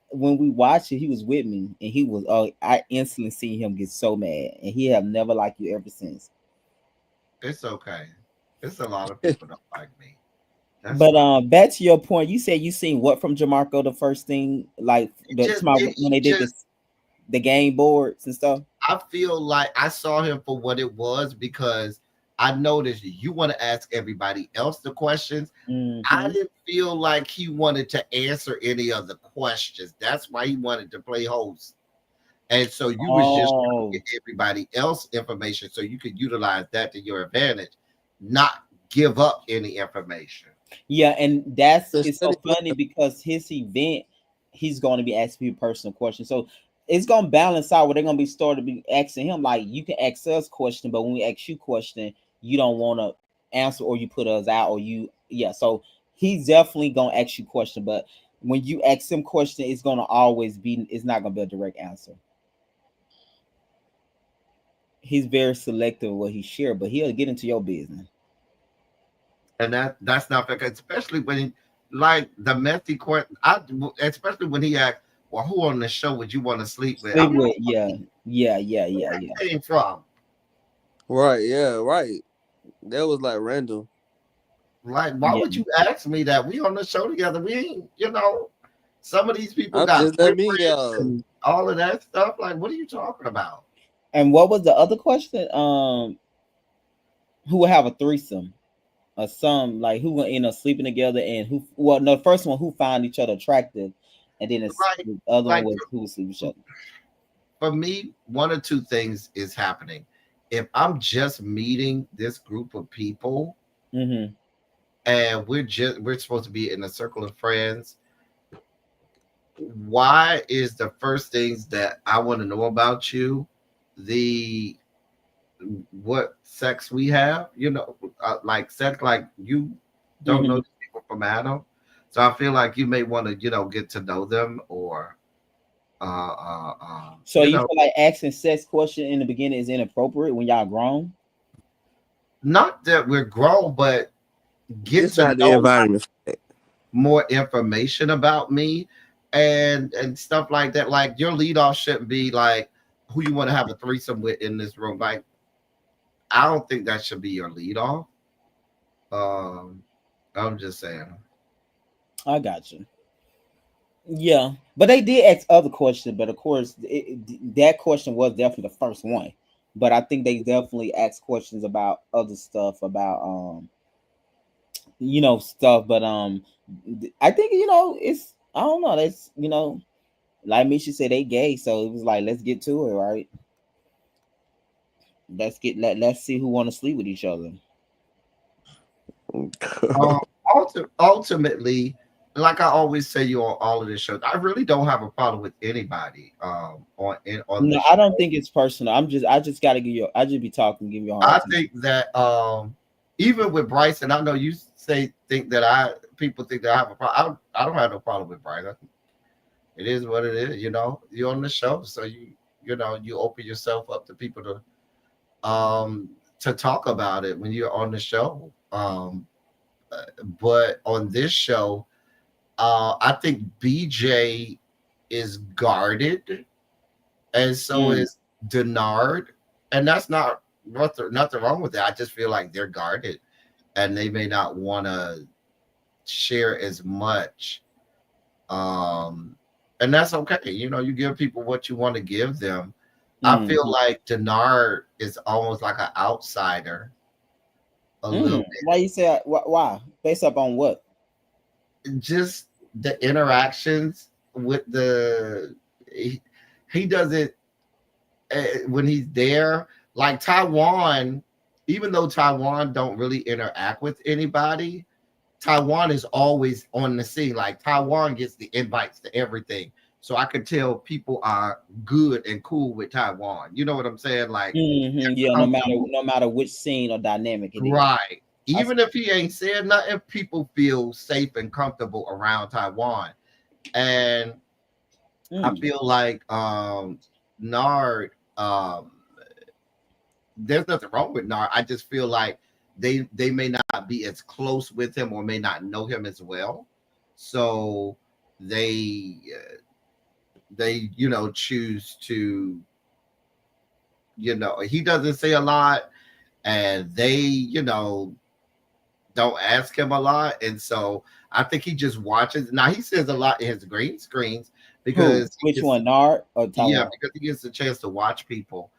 when we watched it, he was with me, and he was. Oh, I instantly see him get so mad, and he have never liked you ever since. it's okay. It's a lot of people don't like me. That's But fine. back to your point, you said you seen what from Jamarco the first thing, like when He they did just this the game boards and stuff. I feel like I saw him for what it was because I noticed you want to ask everybody else the questions. I Hmm. didn't feel like he wanted to answer any of the questions. That's why he wanted to play host. And so you was just trying to Oh, get everybody else information so you could utilize that to your advantage, not give up any information. yeah, and The it's so study was funny because his event, he's going to be asking people personal questions. So it's gonna balance out where they're gonna be started to be asking him like you can ask us question, but when we ask you question, you don't want to answer or you put us out or you yeah. So he's definitely gonna ask you question, but when you ask him question, it's gonna always be it's not gonna be a direct answer. He's very selective what he share, but he'll get into your business. And that's not fair, especially when like the messy question. Especially when he asked, "Well, who on the show would you want to sleep with?" Sleep I'm with, like, yeah, yeah, yeah, yeah, yeah. where that came from? right. Yeah, right. That was like random. Like, why Yeah. would you ask me that? We on the show together. We ain't, some of these people I'm got just let me boyfriends and all of that stuff. Like, what are you talking about? And what was the other question? Who will have a threesome? Or some like who will end up sleeping together and who? Well, no, the first one who find each other attractive, and then Right. the other one Like was who will sleep with each other. for me, one or two things is happening. If I'm just meeting this group of people Mm-hmm. and we're supposed to be in a circle of friends, why is the first things that I want to know about you the what sex we have? Like sex, like you don't know Mm-hmm. these people from Adam, so I feel like you may want to get to know them or uh uh uh So you you know feel like asking sex question in the beginning is inappropriate when y'all grown? not that we're grown, but get It's to not the know environment. more information about me and stuff like that. Like your lead off shouldn't be like who you want to have a threesome with in this room. Like I don't think that should be your lead off. Um, I'm just saying. I got you. Yeah, but they did ask other questions, but of course, that question was definitely the first one. But I think they definitely asked questions about other stuff about stuff. But I think it's I don't know. That's like Misha said, they gay, so it was like let's get to it, right? Let's see who want to sleep with each other. Um, ultimately, like I always say, you on all of this show, I really don't have a problem with anybody. On No, this I show, don't think it's personal. I just gotta give you. I just be talking, give you a hard I time. think that even with Bryson, I know you say think that people think that I have a problem. I don't have no problem with Bryson. It is what it is. You're on the show, so you open yourself up to people to talk about it when you're on the show. But on this show, I think BJ is guarded, and so Mm, is Denard, and that's nothing wrong with that. I just feel like they're guarded, and they may not want to share as much. Um, and that's okay. You give people what you want to give them. I feel mm, like Denard is almost like an outsider a little Why you say why? Based up on what? bit. Just the interactions with he does it when he's there. Like Taiwan, even though Taiwan don't really interact with anybody, Taiwan is always on the scene. Like Taiwan gets the invites to everything. so I could tell people are good and cool with Taiwan. You know what I'm saying? Like Yeah, comfortable, no matter which scene or dynamic it is. right? Even if he ain't said nothing, people feel safe and comfortable around Taiwan. And I Mm. feel like Nard, there's nothing wrong with Nard. I just feel like they may not be as close with him or may not know him as well. So they choose to, he doesn't say a lot, and they don't ask him a lot, and so I think he just watches. Now he says a lot in his green screens Who? because he Which gets, one, Nard or yeah, Taiwan? because he gets a chance to watch people,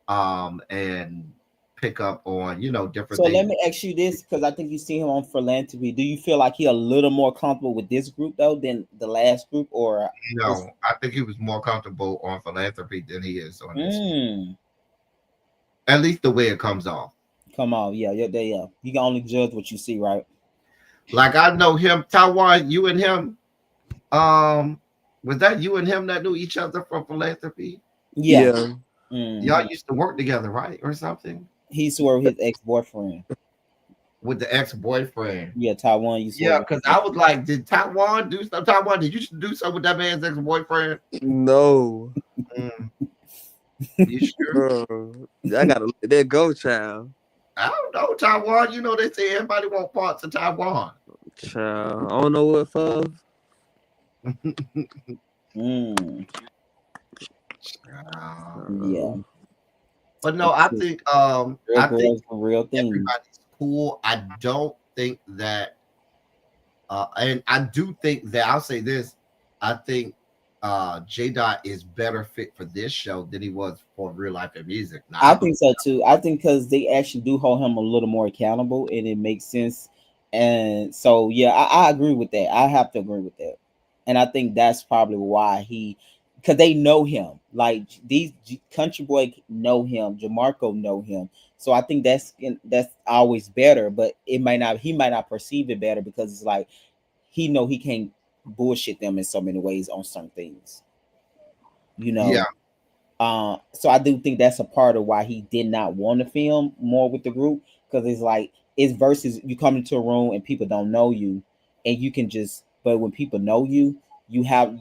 and pick up on different So let things. me ask you this, because I think you see him on philanthropy. Do you feel like he a little more comfortable with this group though than the last group, or it's I think he was more comfortable on philanthropy than he is on this. mm, At least the way it comes off. come on, yeah, they you can only judge what you see, right? Like I know him, Taiwan. You and him. Um, was that you and him that knew each other from philanthropy? Yeah. Yeah. Y'all Hmm. used to work together, right, or something? He swore with his ex boyfriend. With the ex-boyfriend. Yeah, Taiwan. You swore Yeah, with because his I ex. was like, did Taiwan do something? Taiwan, did you do something with that man's ex-boyfriend? No. Mm, you sure? I gotta let that go, child. I don't know, Taiwan. You know they say everybody want parts of Taiwan. Child. I don't know what for. Mm, yeah, But no, it's I true. think Real girls for real things. everybody's cool. I don't think that and I do think that I'll say this. I think J Dot is better fit for this show than he was for real life and music. Now I I think believe so too. I think because they actually do hold him a little more accountable, and it makes sense. And so, yeah, I agree with that. I have to agree with that, and I think that's probably why because they know him. Like these country boy know him, Jamarco know him. So I think that's always better. But it might not. He might not perceive it better because it's like he know he can't bullshit them in so many ways on some things. You yeah. know, so I do think that's a part of why he did not want to film more with the group because it's like it's versus you come into a room and people don't know you, and you can just. But when people know you, you have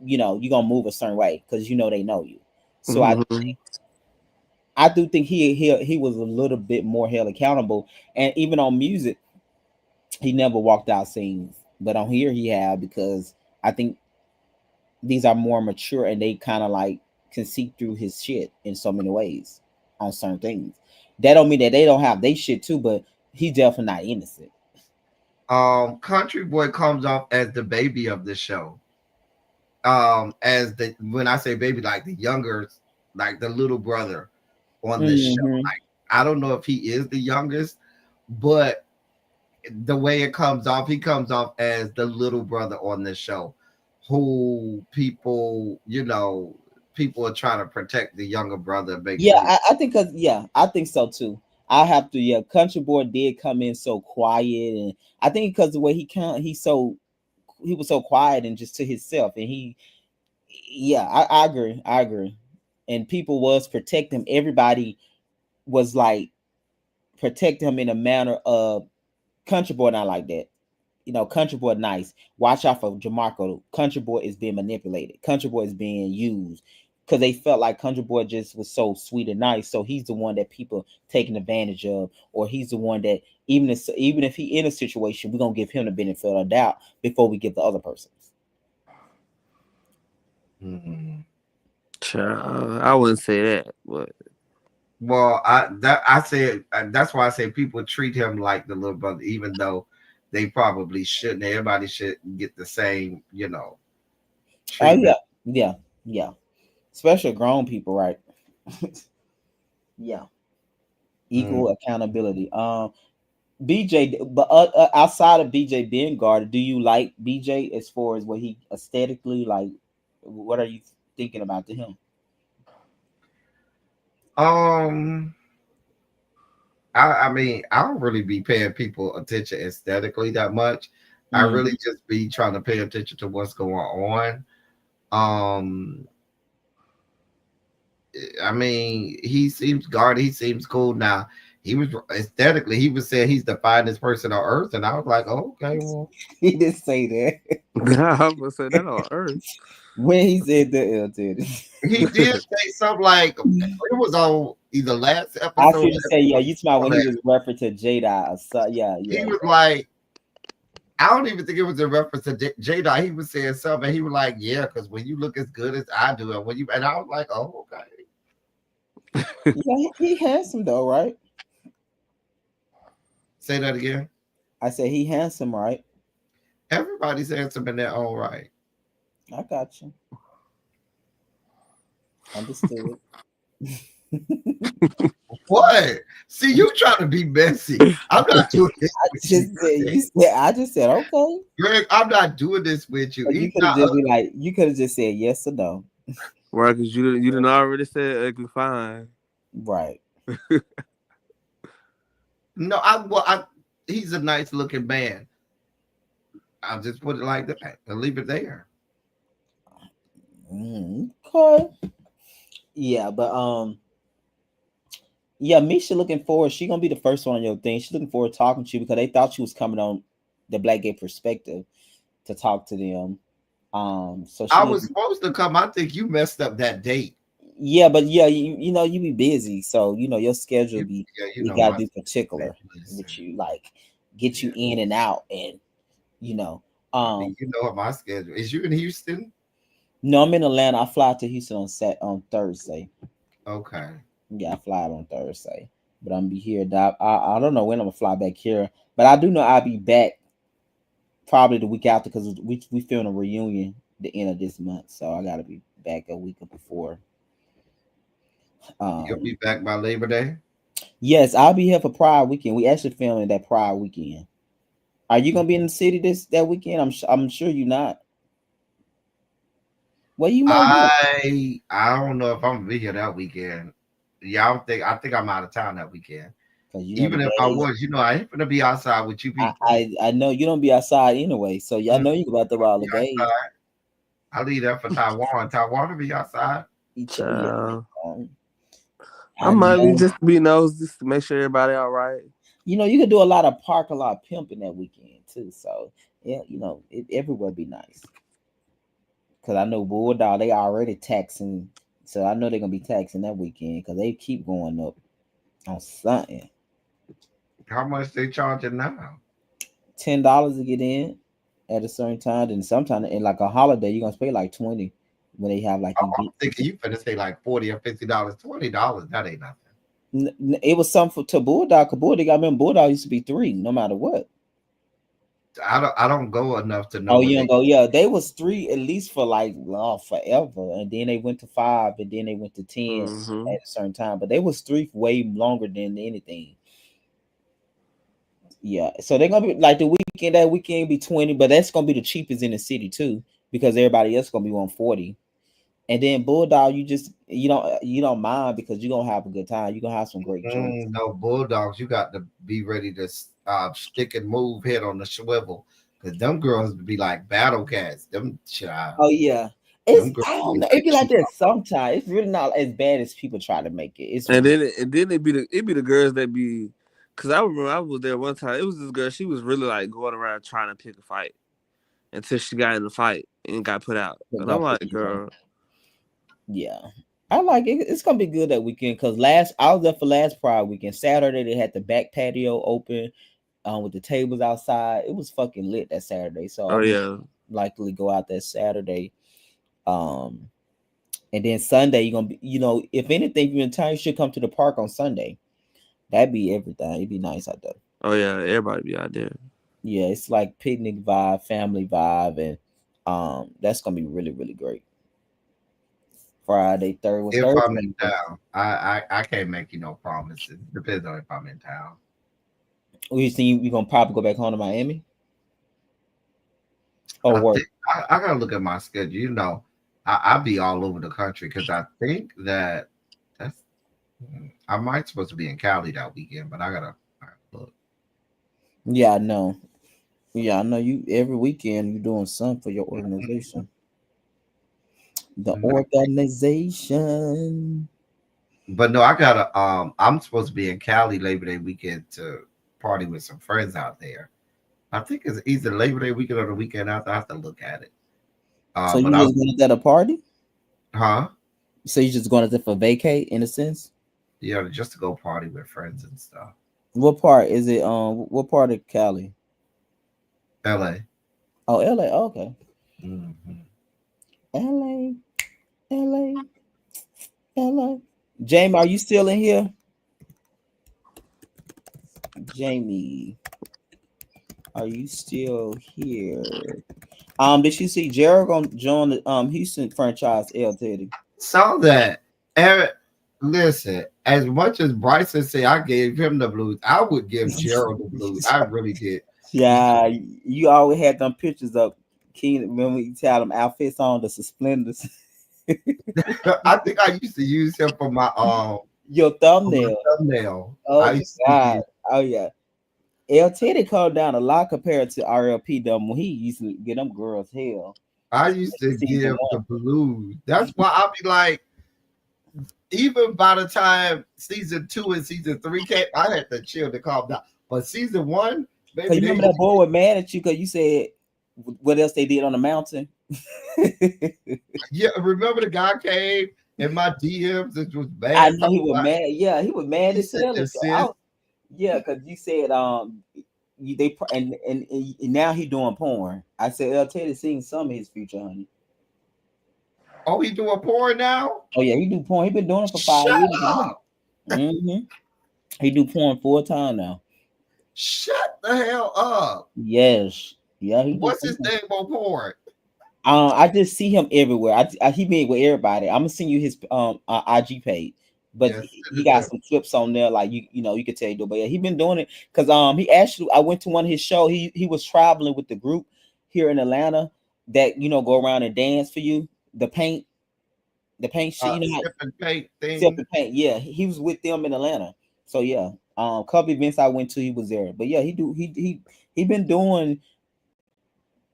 you're gonna move a certain way because they know you. So Hmm. I do think he was a little bit more held accountable, and even on music, he never walked out scenes, but on here he have because I think these are more mature and they kind of like can see through his shit in so many ways on certain things. That don't mean that they don't have they shit too, but he's definitely not innocent. Country Boy comes off as the baby of the show. As the when I say baby, like the younger, like the little brother on this show. Hmm. Like I don't know if he is the youngest, but the way it comes off, he comes off as the little brother on this show, who people are trying to protect the younger brother, make Yeah, sure he. I think cause yeah, I think so too. I have to yeah. Country Boy did come in so quiet, and I think because the way he was so quiet and just to himself, and yeah, I agree, I agree. And people was protecting him. Everybody was like protect him in a manner of Country Boy not like that. Country Boy nice. Watch out for Jamarco. Country Boy is being manipulated. Country Boy is being used because they felt like Country Boy just was so sweet and nice. So he's the one that people taking advantage of, or he's the one that even if he in a situation, we're gonna give him the benefit of the doubt before we give the other persons. Mhm. Child. I wouldn't say that, but Well, I said that's why I say people treat him like the little brother, even though they probably shouldn't. Everybody should get the same, Oh yeah, treatment. yeah, yeah. Especially grown people, right? Yeah, Mm. equal accountability. BJ, but outside of BJ being guarded, do you like BJ as far as what he aesthetically like? What are you thinking about to him? Um, I mean, I don't really be paying people attention aesthetically that much. I really Hmm. just be trying to pay attention to what's going on. Um, I mean, he seems guarded. He seems cool. Now, he was aesthetically, he was saying he's the finest person on earth, and I was like, oh, okay, well, He didn't say that. I'm gonna say that on Earth. When he said that, he did say something like it was on either last I episode should or say, yeah, you talking about before when he that. was referring to Jada. So, yeah, He yeah. was like, I don't even think it was a reference to J Dot. He was saying something. He was like, yeah, because when you look as good as I do, and when you and I was like, oh, okay. Yeah, he handsome though, right? Say that again. I said he handsome, right? Everybody's handsome in their own right. I got you. Understood. What? See, you trying to be messy. I'm not doing this I with you, just said Greg. you said I just said okay. Greg, I'm not doing this with you. Or you He's could have not just be like you could have just said yes or no. Right, because you didn't already said ugly fine. Right. no, he's a nice looking man. I'll just put it like that and leave it there. Okay. Yeah, but yeah, Misha looking forward. She gonna be the first one on your thing. She's looking forward to talking to you because they thought she was coming on the Black Gay Perspective to talk to them. So I she was gonna supposed to come. I think you messed up that date. yeah, but yeah, you know you be busy, so you know your schedule You, be yeah, you you know gotta my be particular listen. with you, like get Yeah, you in and out, and you know. I mean, you know what my schedule is. You in Houston? No, I'm in Atlanta. I fly to Houston on Thursday. Okay. Yeah, I fly out on Thursday, but I'm gonna be here. I don't know when I'm gonna fly back here, but I do know I'll be back probably the week after because we film a reunion the end of this month, so I gotta be back a week before. You'll be Um, back by Labor Day. yes, I'll be here for Pride weekend. We actually filming that Pride weekend. Are you gonna be in the city that weekend? I'm sure you're not. Well, you might be I don't know if I'm gonna be here that weekend. Yeah, I think I'm out of town that weekend. because you know the Even if I days. was, I ain't gonna be outside with you people. I know you don't be outside anyway, so y'all Mm, know you about the all be the gays. outside. I leave that for Taiwan. Taiwan will be outside. Yeah, Child. um, I I might be know. just be nosy just to make sure everybody all right. You know, you can do a lot of park, a lot of pimping that weekend too. So yeah, everywhere be nice. Cause I know Bulldog they already taxing, so I know they're gonna be taxing that weekend because they keep going up on something. How much they charging now? $10 to get in at a certain time, and sometimes in like a holiday you're gonna pay like 20 when they have like I'm events and thinking stuff. you finna say like $40 or $50. $20, that ain't nothing. It was something to Bulldog. 'Cause Bulldog, I remember Bulldog used to be 3 no matter what. I don't go enough to know Oh, what you don't they. go. Yeah, they was 3 at least for like forever, and then they went to 5, and then they went to 10 Mm-hmm. at a certain time. But they was 3 for way longer than anything. Yeah, so they're gonna be like the weekend. That weekend be 20, but that's gonna be the cheapest in the city too, because everybody else gonna be 140. And then Bulldog, you don't mind because you're gonna have a good time. You're gonna have some great drinks. No bulldogs. You got to be ready to stick and move head on the swivel, because them girls be like battle cats. Oh yeah, Them it's girls I don't be know. like It be like that sometimes. It's really not as bad as people try to make it. It's And really then it be the girls that be, cause I remember I was there one time. It was this girl. She was really like going around trying to pick a fight until she got in the fight and got put out. it And I'm got put like, away. girl, Yeah. I like it. It's gonna be good that weekend because last I was there for last Pride weekend. Saturday they had the back patio open, with the tables outside. It was fucking lit that Saturday. So oh I'm yeah, likely go out that Saturday. Um, and then Sunday you're gonna be, if anything, you in town, you should come to the park on Sunday. That'd be everything. It'd be nice out there. oh yeah, everybody be out there. Yeah, it's like picnic vibe, family vibe, and that's gonna be really, really great. Friday, third was if I'm Thursday. in town. I can't make you no promises. Depends on if I'm in town. We think you gonna probably go back home to Miami or I work. think I gotta look at my schedule. I be all over the country because I think that's I might supposed to be in Cali that weekend, but I gotta look. Yeah, I know. Yeah, I know you every weekend you doing something for your organization. The organization. But no, I gotta. I'm supposed to be in Cali Labor Day weekend to party with some friends out there. I think it's either Labor Day weekend or the weekend after. I have to look at it. So But you I, just going to that a party? huh? So you just going to for vacate in a sense? Yeah, just to go party with friends and stuff. What part is it? What part of Cali? L.A. Oh, LA. Oh, okay. Hmm. LA, LA, LA. Jamie, are you still in here? Jamie, are you still here? Did you see Jared gonna join the Houston franchise L Teddy? Saw that. Eric, listen. As much as Bryson said I gave him the blues, I would give Gerald the blues. I really did. Yeah, you always had them pictures of Keenan when we had them outfits on the splendors. I think I used to use him Your for my thumbnail. thumbnail. Oh I my used to god. use. Oh yeah. L Teddy calmed down a lot compared to RLP dumb when he used to get them girls hell. I used to Season give the one. blues. That's why I'll be like, even by the time season 2 and season 3 came, I had to chill to calm down. But season 1, Cause baby, you they remember used that boy was mad at you because you said what else they did on the mountain. yeah, remember the guy came in my DMs and was I mad, know he talking was about mad. Yeah, he was mad he as said hell at this you. sis. Yeah, because you said and now he doing porn. I said L Teddy seen some of his future, honey. Oh, he doing porn now? Oh yeah, he do porn. He been doing it for five Shut years. up. Mm-hmm. He do porn full time now. Shut the hell up. Yes. Yeah, he do What's his porn. name on porn? I just see him everywhere. He been with everybody. I'm gonna send you his IG page, but Yes, he got some clips on there like you know you could tell you. But yeah, he been doing it because he actually I went to one of his show. He was traveling with the group here in Atlanta that go around and dance for you. The paint shit. You know how sip and paint sip thing. and paint. Yeah, he was with them in Atlanta. So yeah, couple events I went to, he was there. But yeah, he been doing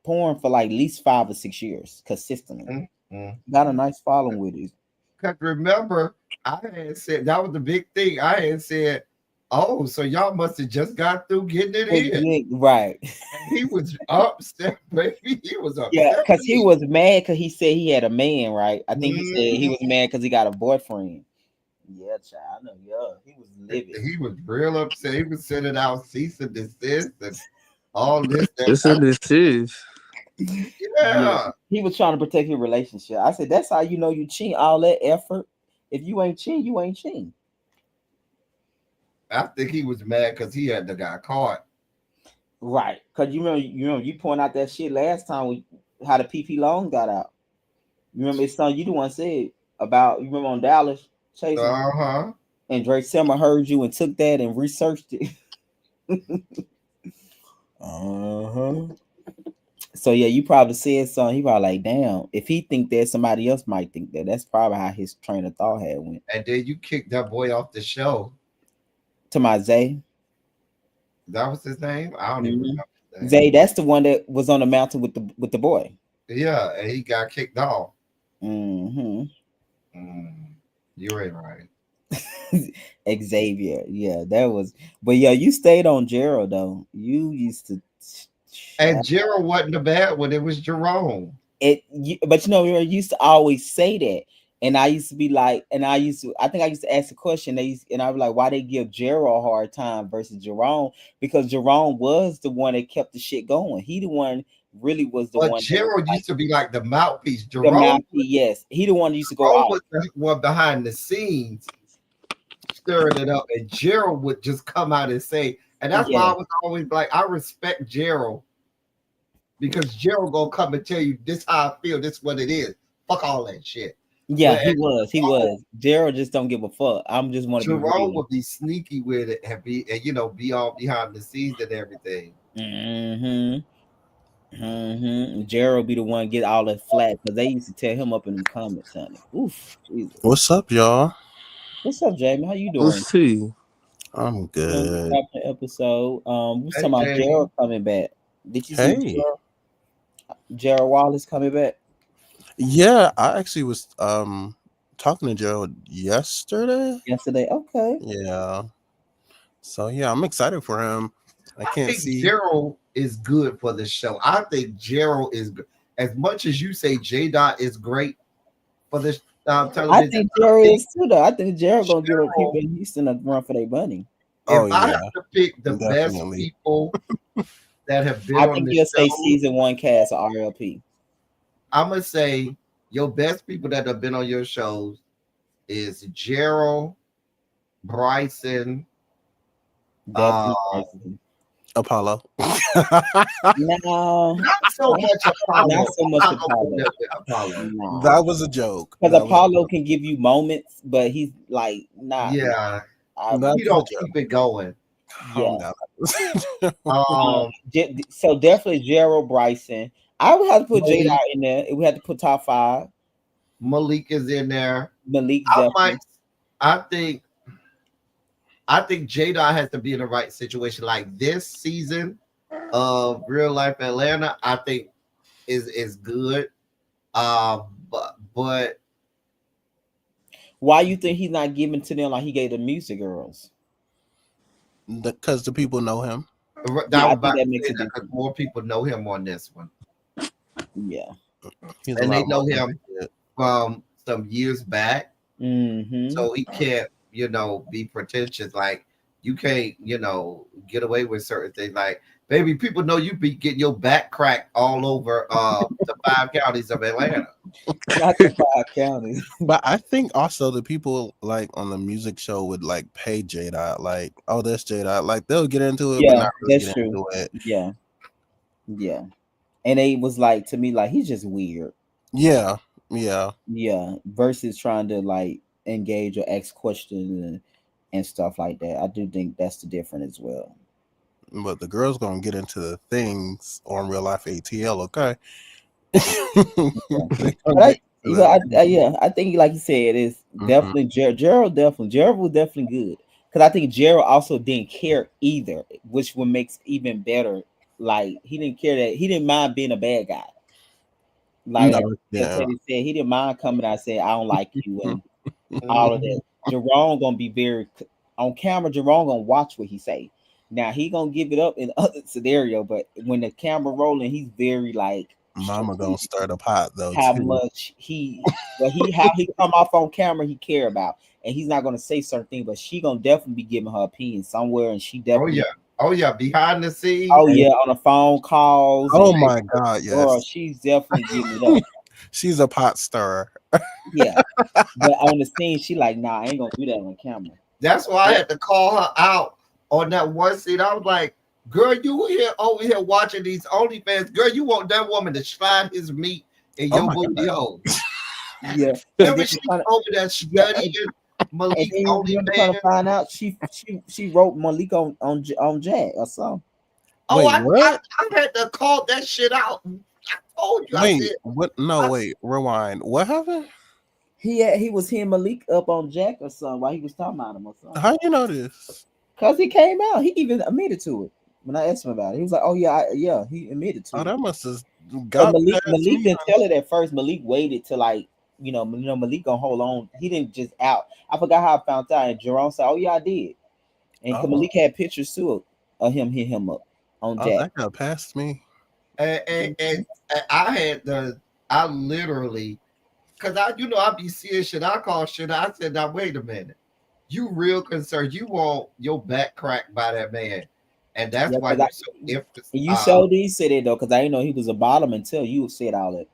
porn for like at least 5 or 6 years consistently. Mm-hmm. Got a nice following with it. Because remember, I had said that was the big thing. I had said, "Oh, so y'all must have just got through getting it in." Right. And he was upset, baby. He was Yeah, upset because with he me. was mad because he said he had a man, right? I think he said he Mhm. was mad because he got a boyfriend. Yeah, child. I know. Yeah, he was livid. He was real upset. He was sending out cease and desist and all this. That This is this is. Yeah. yeah. He was trying to protect his relationship. I said, that's how you know you cheat. All that effort. If you ain't cheating, you ain't cheating. I think he was mad because he had the guy caught. Right. Because you point out that shit last time how the PP loan got out. You remember his son, you the one said about you remember on Dallas chasing Uh-huh. and Drake Selma heard you and took that and researched it. Uh-huh. So yeah, you probably said something. He probably like, damn, if he think that somebody else might think that. That's probably how his train of thought had went. And then you kicked that boy off the show. To my Zay. That was his name? I don't even Mhm. remember his name. Zay, that's the one that was on the mountain with the boy. Yeah, and he got kicked off. Mm-hmm. You ain't right. Xavier. Yeah, that was but yeah, you stayed on Gerald though. You used to And Gerald wasn't a bad one. It was Jerome. but you used to always say that. And I used to be like, I think I used to ask the question, and I was like, why they give Gerald a hard time versus Jerome? Because Jerome was the one that kept the shit going. He the one really was the But one that was Gerald like used to be like the mouthpiece. the mouthpiece. Yes, he the one that used to go Jerome out. was the one behind the scenes stirring it up, and Gerald would just come out and say, and that's why Yeah, I was always like, I respect Gerald because Gerald gonna come and tell you this how I feel, this what it is. Fuck all that shit. yeah, Whereas he was. Gerald just don't give a fuck. I'm just want to be Jerome real. would be sneaky with it and be all behind the scenes and everything. Mm-hmm. Mm-hmm. Gerald be the one get all that flat because they used to tear him up in the comments, honey. Oof, Jesus. What's up, y'all? What's up, Jamie? How you doing? Let's see. I'm good. After episode, we was Hey talking about Jamie. Gerald coming back. Did you see Hey, Gerald Wallace coming back? Yeah, I actually was talking to Gerald yesterday. Yesterday, okay. Yeah. So yeah, I'm excited for him. I I can't think see. Gerald is good for the show. I think Gerald is good. As much as you say J Dot is great for this I television, think I Jerry think is too, though. I think Jerry gonna give people Gerald. in Houston a run for their money. If Oh I yeah, have to pick the best definitely. people that have been I on think the you'll say show, season one cast or RLP. I'm gonna say your best people that have been on your shows is Gerald, Bryson, uh, Definitely Bryson. Apollo. No, not so much not Apollo. so much I'm not gonna go Apollo. there with Apollo. No, That was a joke. because That was a Apollo joke. can give you moments, but he's like not. Yeah, I he That's a don't joke. keep it going. Calm yeah. down. Um, So definitely Gerald Bryson. I would have to put J Dot Malik, in there. We had to put top five. Malik is in there. Malik I might. definitely. I think. I think Jada has to be in the right situation. Like this season of Real Life Atlanta, I think is good. But Why you think he's not giving to them like he gave the music girls? Because the people know him. I Yeah, I was think about that to makes say a that because difference. more people know him on this one, Yeah. He's a and they lot more know him connected. from some years back, Mm-hmm. so he can't, be pretentious. Like you can't, get away with certain things. Like, baby, people know you be getting your back cracked all over the 5 counties of Atlanta. Not the five counties. But I think also the people like on the music show would like pay J Dot, like, oh, that's J Dot. Like they'll get into it, but Yeah, not really that's get true. into it. Yeah, yeah. And they was like to me like he's just weird. Yeah, yeah. Yeah. Versus trying to like engage or ask questions and stuff like that. I do think that's the difference as well. But the girls gonna get into the things on real life ATL, okay? Yeah. They gonna But get into the things. yeah, I think like you said, it's Hmm. definitely Gerald. Definitely, Gerald was definitely good because I think Gerald also didn't care either, which would makes even better. Like he didn't care that he didn't mind being a bad guy. Like No, as yeah. Teddy said, he didn't mind coming out and saying, "I don't like you," and all of Mhm. that. Jerome gonna be very on camera. Jerome gonna watch what he say. Now he gonna give it up in other scenario, but when the camera rolling, he's very like Mama gonna strategic stir the pot though how too. much how he come off on camera he care about, and he's not gonna say certain things, but she gonna definitely be giving her opinion somewhere, and she Oh yeah, definitely oh yeah. Behind the oh scenes, Hey, yeah on the phone calls oh and my God, girl, yes. she's definitely giving it up. She's a pot stirrer. Yeah, but on the scene she like nah, I ain't gonna do that on camera. that's why I had to call her out on that one scene. I was like, "Girl, you here over here watching these OnlyFans? Girl, you want that woman to slide his meat in Oh your my booty hole? Yeah, and then Remember, she over there yeah, studying and Malik's then you remember trying to OnlyFans? find out she wrote Malik on Jack or something. Oh, Wait, I what? I had to call that shit out. I told you. I Wait, said, what? No, I, wait, rewind. What happened? He was hitting Malik up on Jack or something while he was talking about him or something. How you know this? Cause he came out, he even admitted to it. When I asked him about it, he was like, "Oh yeah, yeah." He admitted Oh, to it. that must have But got past Malik me. didn't tell it at first. Malik waited till like Malik gonna hold on. He didn't just out. I forgot how I found out. And Jerome said, "Oh yeah, I did." And 'cause Oh, Malik had pictures too of him hit him up on oh, Jack. that got past me. and I had I literally, cause I be seeing shit. I call shit. I said, now wait a minute. You real concerned? You want your back cracked by that man, and that's Yeah, why cause you so emphasis. and you showed he said it though, cause I didn't know he was a bottom until you said all that.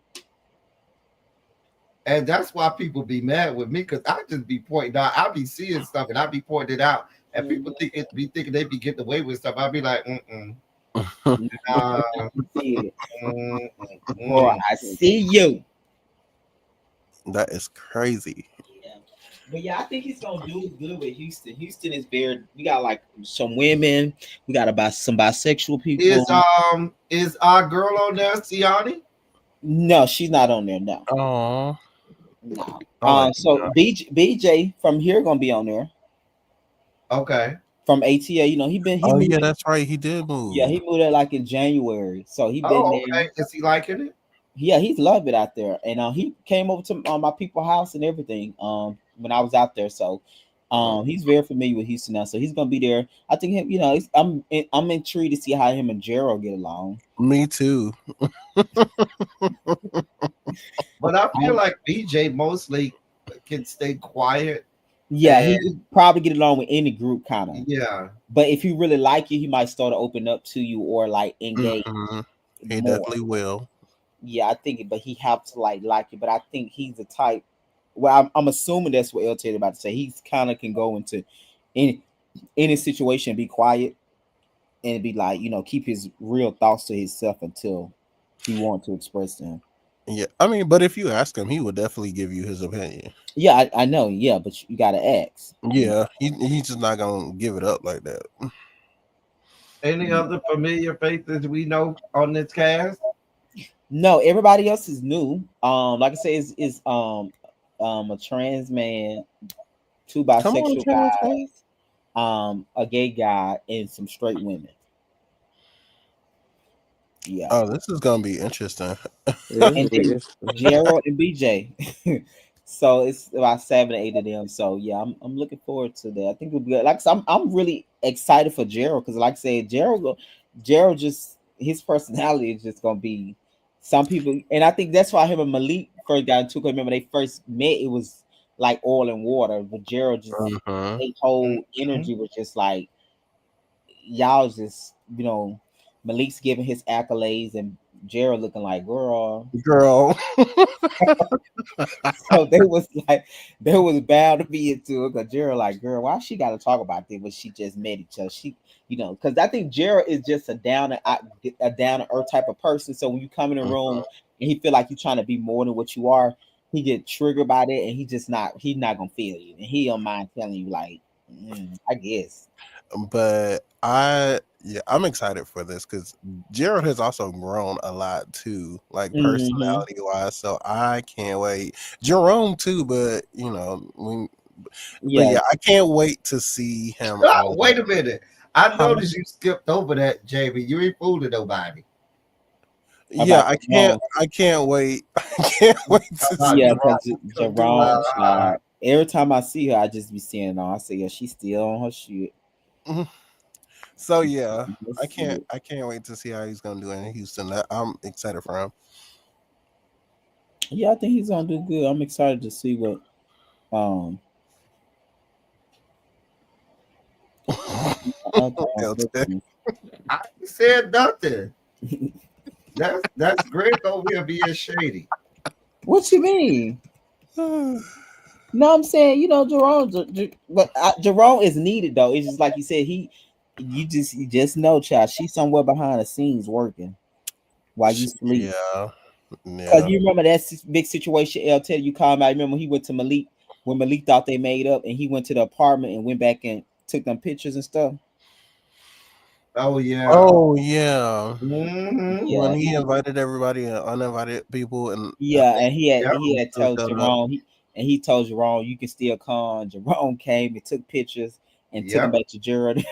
And that's why people be mad with me, because I just be pointing out. I be seeing stuff and I be pointing it out, and people thinking they be getting away with stuff. I be like, nah, See it, mm, boy. mm. I see you. That is crazy. Yeah. But yeah, I think he's gonna do good with Houston. Houston is very. We got like some women. We got about some bisexual people. Is our girl on there, Siani? No, she's not on there. No, Oh, no. I like the So guy. BJ from here gonna be on there Okay, from ATL. He Oh moved. yeah, that's right. He did Yeah, move. he moved there like in January. So he been oh there. okay. Is he liking it? Yeah, he's loved it out there, and he came over to my people's house and everything. When I was out there, so he's very familiar with Houston now, so he's gonna be there. I think him, I'm intrigued to see how him and Gerald get along. Me too. But I feel Um, like BJ mostly can stay quiet. yeah, And he could probably get along with any group, kind of. yeah, But if you really like you, he might start to open up to you or like engage Mhm. He more. definitely will. Yeah, I think it, but he have to like it. But I think he's the type. Well, I'm assuming that's what LT is about to say. He's kind of can go into any any situation, be quiet, and be like, keep his real thoughts to himself until he want to express them. Yeah, I mean, but if you ask him, he would definitely give you his opinion. Yeah, I know. Yeah, but you gotta ask. Yeah, he's just not gonna give it up like that. any other familiar faces we know on this cast? No, everybody else is new. Like I say, is a trans man, two Come on, bisexual Trans man. guys, a gay guy, and some straight women. Yeah. Oh, this is gonna be interesting. Yeah, it's And gonna be then interesting. Gerald and BJ. So it's about 7 or 8 of them. So yeah, I'm looking forward to that. I think it'll be good. Like I said, I'm really excited for Gerald because, like I said, Gerald just his personality is just gonna be some people, and I think that's why him and Malik first got into it. 'Cause remember they first met, it was like oil and water. But Gerald just Mhm. his whole Mhm. energy was just like y'all just Malik's giving his accolades and Gerald looking like girl. Girl. So they was bound to be into it because Gerald like, girl, why she got to talk about this? But she just met each other. Because I think Gerald is just a down to earth type of person. So when you come in a room Mhm. and he feel like you're trying to be more than what you are, he get triggered by that, and he's not gonna feel you, and he don't mind telling you like, I guess. But I'm excited for this because Gerald has also grown a lot too, like Hmm. personality wise. So I can't wait. Jerome too, but but Yeah, yeah, I can't wait to see him Ah, on. wait a minute. I Huh? noticed you skipped over that, Jamie. You ain't fooling nobody. Yeah, about Jerome. I can't wait. I can't wait to About see Yeah, Jerome. because Jerome. Jerome, every time I see her, I just be seeing her. I say, yeah, she's still on her shit. So yeah, Let's see. I can't wait to see how he's gonna do in Houston. I'm excited for him. Yeah, I think he's gonna do good. I'm excited to see what um other LT. looking. I ain't said nothing. That's Greg over here being shady. What you mean? No, I'm saying but Jerome is needed though. It's just like you said. You just know, child. She's somewhere behind the scenes working while you sleep. Yeah, Cause yeah. you remember that big situation L tell you called me. I remember he went to Malik when Malik thought they made up, and he went to the apartment and went back and took them pictures and stuff. Oh yeah. Oh yeah. Mm-hmm. Yeah, When he invited everybody and uninvited people, and yeah, they and he definitely had still told showed up. Jerome, and he told Jerome you can still come. Jerome came and took pictures and took him Yep. back to Gerald.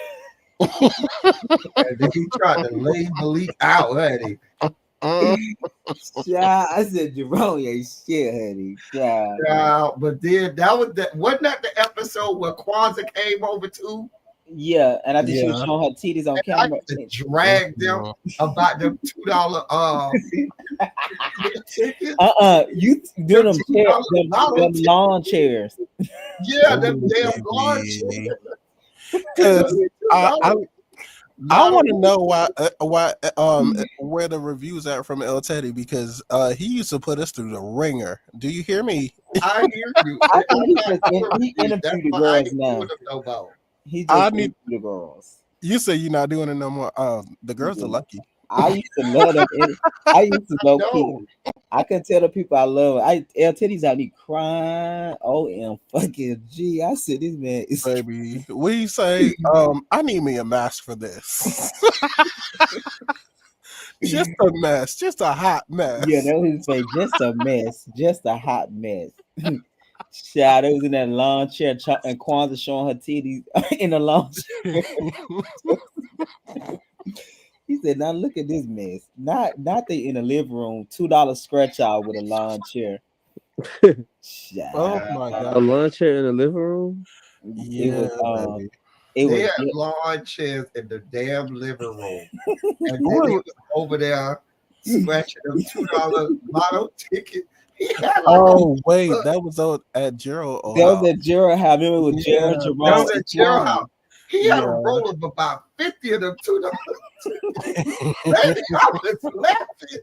And then he tried to lay Malik out, had he? Mm, Yeah, I said Jerome ain't shit, honey. Yeah, Yeah, but then that was wasn't that the episode where Kwanzaa came over too? yeah, and I think she was yeah. showing her titties on I camera. used to drag them Mhm. about them $2 tickets, You do them them chair, $2 lotto them tickets. lawn chairs. Yeah, them Oh damn lawn baby, chairs. because $2 I I I lotto. want to know why where the reviews at from El Teddy because he used to put us through the ringer. Do you hear me? I hear you. I I'm think he not just doing he reviews. That's interviewed the why I girls ain't doing now. them no more. He I just need interviewed the girls. you say you're not doing it no more. The girls are Yeah. lucky. I used to love them. I used to low key. No, I can tell the people I love. I L Titties out me crying. Fucking G. I said this man is Baby, we say, I need me a mask for this. Just a mess, just a hot yeah, mess. that was his face. Just a mess. Just a hot mess. Child, it was in that lawn chair and Kwanzaa showing her titties in the lawn chair. He said, "Now look at this mess. Not they in the living room. $2 scratch out with a lawn chair. Oh Child. my A god. lawn chair in the living room. It Yeah, was baby. it They was had lawn chairs in the damn living room, and then he What? was over there scratching them $2 lotto ticket. He had like a Oh wait, look, that was at Gerald that was house. at Gerald house. Remember it was Yeah, Gerald, that Jerome, was and at Gerald Tony. house. He had a yeah. roll of about 50 of them $2 tickets. Baby, I was laughing.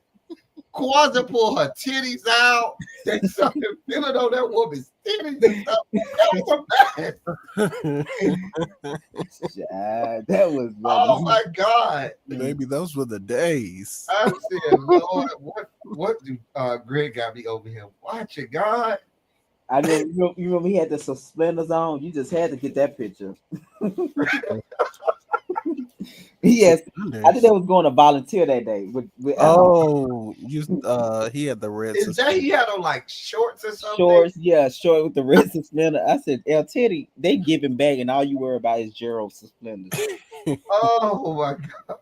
Kwanzaa pulled her titties out. They started feeling on that woman's titties and stuff. That was a mess. Child, that was Oh funny. my God. Baby, those were the days. I said, Lord, what do Greg got me over here watching, God? I know you remember he had the suspenders on. You just had to get that picture. Yes, I think they was going to volunteer that day with Oh, he had the red Is that he suspender. had on like shorts or something? shorts. Yeah, short with the red suspender. I said, El Teddy, they giving back, and all you worry about is Gerald suspenders. Oh my God.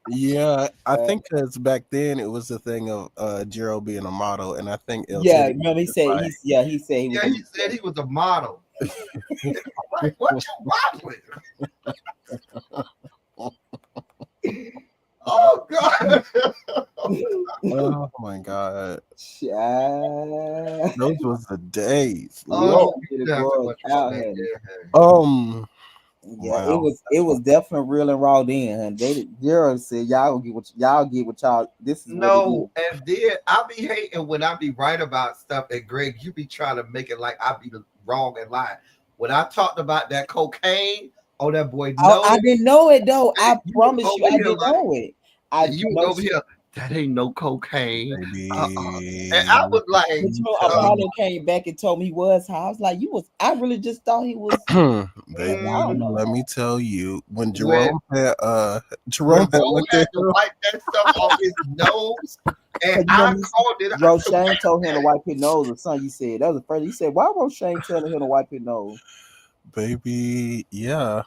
Yeah, I Uh, think because back then it was the thing of Gerald being a model, and I think El yeah, Teddy remember he was said like, he said he was. Yeah, he said he was a model. Like, what you modeling? Oh God. oh my god, Child. those was the days. Yeah, Lord. Oh, it you have to was watch out that. here. Um, Yeah, it wow. was definitely real and raw then. And they Gerald said y'all get what y'all. This is what it is. No, and then I be hating when I be right about stuff, and Greg, you be trying to make it like I be wrong and lying. When I talked about that cocaine, oh that boy, I no, didn't know it though. I you was promise you, over I here didn't like know it. I you was know. over here. That ain't no cocaine. And Baby, I was like, But you know, uh, Apollo came back and told me he was high. I was like, you was. I really just thought he was. baby, I don't know. let me tell you, when when Jerome had Bo went had to to wipe that stuff off his nose, and Cause you I remember called it. I said, Roshane told him to wipe his nose, or something. You said that was the first. You said, why Roshane telling him to wipe his nose? baby, yeah.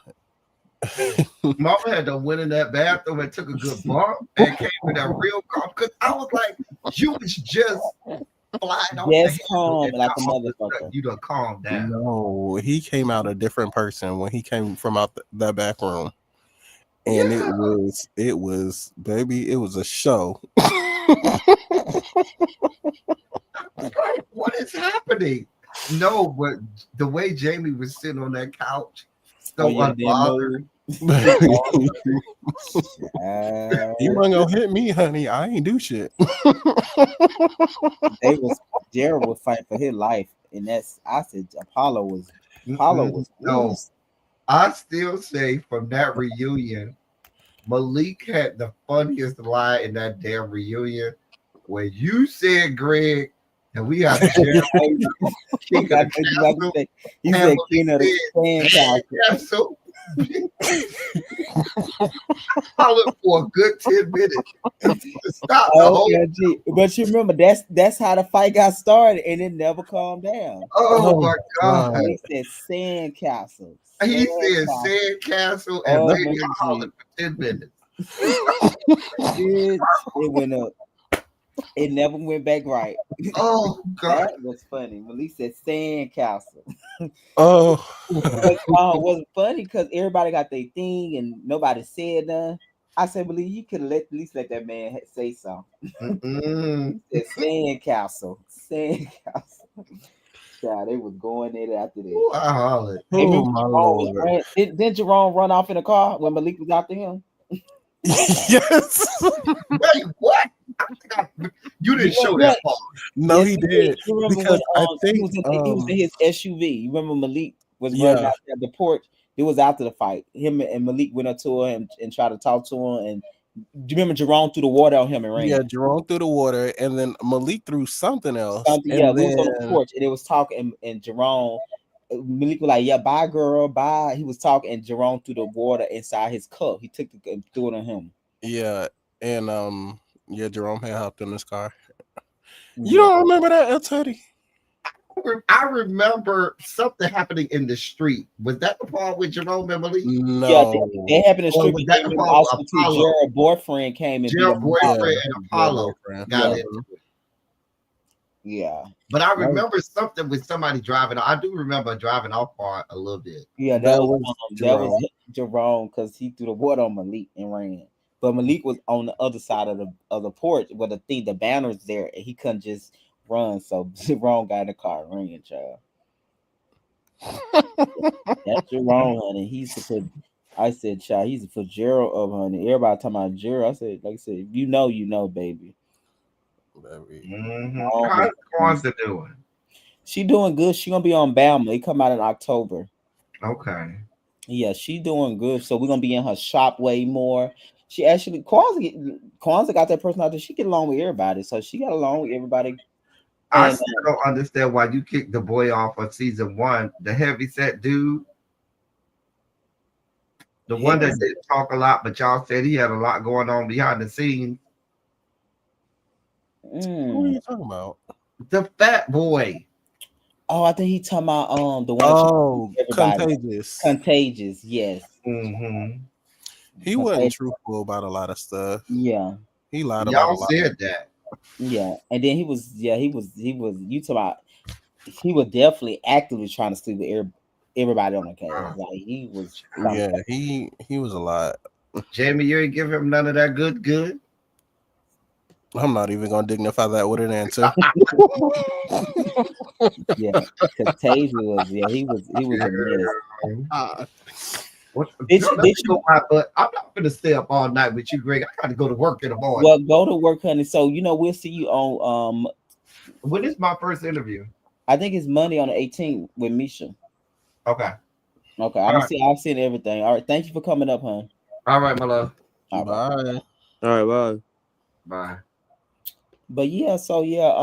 Mama had to went in that bathroom and took a good bump and came in that real calm because I was like, you was just flying off the Yes, handle calm and like a now all of a sudden motherfucker. you done calm down. No, he came out a different person when he came from out that back room, and Yeah, it was baby, it was a show. like what is happening? No, but the way Jamie was sitting on that couch, Oh so yeah, he didn't unbothered. move. You Uh, weren't gonna hit me, honey. I ain't do shit. they was Jared was fighting for his life, and that's I said Apollo Mm-mm, was no, loose. I still say from that reunion, Malik had the funniest line in that damn reunion where you said, Greg, and we have Jeremy, I King of the think you about to Castle, say he and said Malik King of the Sand said, Castle. Castle. Hollered for a good 10 minutes to stop the whole. OMG. But you remember that's how the fight got started, and it never calmed down. Oh Oh my god. God. He said Sand Castle. He Sand said, Castle. Sand Castle, and baby, I OMG. hollered for 10 minutes. Bitch, it went up. It never went back right. Oh God. That was funny. Malik said Sand Castle. Oh. But wasn't funny because everybody got their thing and nobody said nothing. I said, Malik, you could at least let that man say something. Mm-mm. He said Sand Castle. Sand Castle. Child, they was going at it after that. Ooh, I hollered. And Oh remember my Jerome was lord. didn't Jerome run off in the car when Malik was after him? Yes. Wait, what? I think you didn't show Yeah, that part. No, yes, he he did. did. You remember when Because I he think was he was in his SUV. You remember Malik was running yeah, out there at the porch. It was after the fight. Him and Malik went up to him and tried to talk to him. And do you remember Jerome threw the water on him and yeah, ran? Jerome threw the water and then Malik threw something else. Something, yeah, And we was on the then porch and it was talking and Jerome Malik was like, yeah, bye girl, bye. He was talking and Jerome threw the water inside his cup. He took it and threw it on him. yeah, and yeah, Jerome had hopped in his car. You Yeah. don't remember that, El Teddy? I remember something happening in the street. Was that the part with Jerome and Malik? Yeah, No. they happened in the Or street, was but that then the remember part with also too, Apollo? Jared's boyfriend came and beat Gerald him up. Yeah, boyfriend and yeah, Apollo boyfriend. got Yeah, into it. yeah, But I That, remember something with somebody driving. I do remember driving off part a little bit. yeah. that was That was Jerome. Jerome because he threw the water on Malik and ran. But Malik was on the other side of the porch where the banner's there, and he couldn't just run. So Jerome got in the car and ran, child. That's Jerome, honey. He used to put. I said, child, he used to put Gerald up, honey. Everybody talking about Gerald. I said, like I said, if you know, baby. Baby. Jerome How's is beast. Kwanzaa doing? She doing good. She gonna be on Bama. It come out in October. Okay. Yeah, she doing good. So we're gonna be in her shop way more. She actually Kwanzaa got that personality. She get along with everybody, so she got along with everybody. I And still don't understand why you kicked the boy off of season one. The heavy set dude, the one heavy. that didn't talk a lot, but y'all said he had a lot going on behind the scenes. Who are Mm. you talking about? The fat boy. Oh, I think he talking about the one that she Oh, everybody Contagious. contagious. Yes, Mm-hmm. He wasn't contagious. truthful about a lot of stuff. Yeah, He lied about a Y'all lot. said that. yeah. And then he was. You talking about? He was definitely actively trying to sleep with everybody on the cast. Like he was trying to. Yeah, he was a lot. Jamie, you ain't give him none of that good. I'm not even gonna dignify that with an answer. Yeah, Contagious was. Yeah, he was a mess. Ah, What, Did girl, you? let Did me you? go out, but I'm not gonna stay up all night with you, Greg. I gotta go to work in the morning. Well, go to work, honey. So we'll see you on. When is my first interview? I think it's Monday on the 18th with Misha. Okay. Okay, All right. I've seen everything. All right, thank you for coming up, hon. All right, my love. All right, bye. All right, bye. Bye. but yeah, so yeah,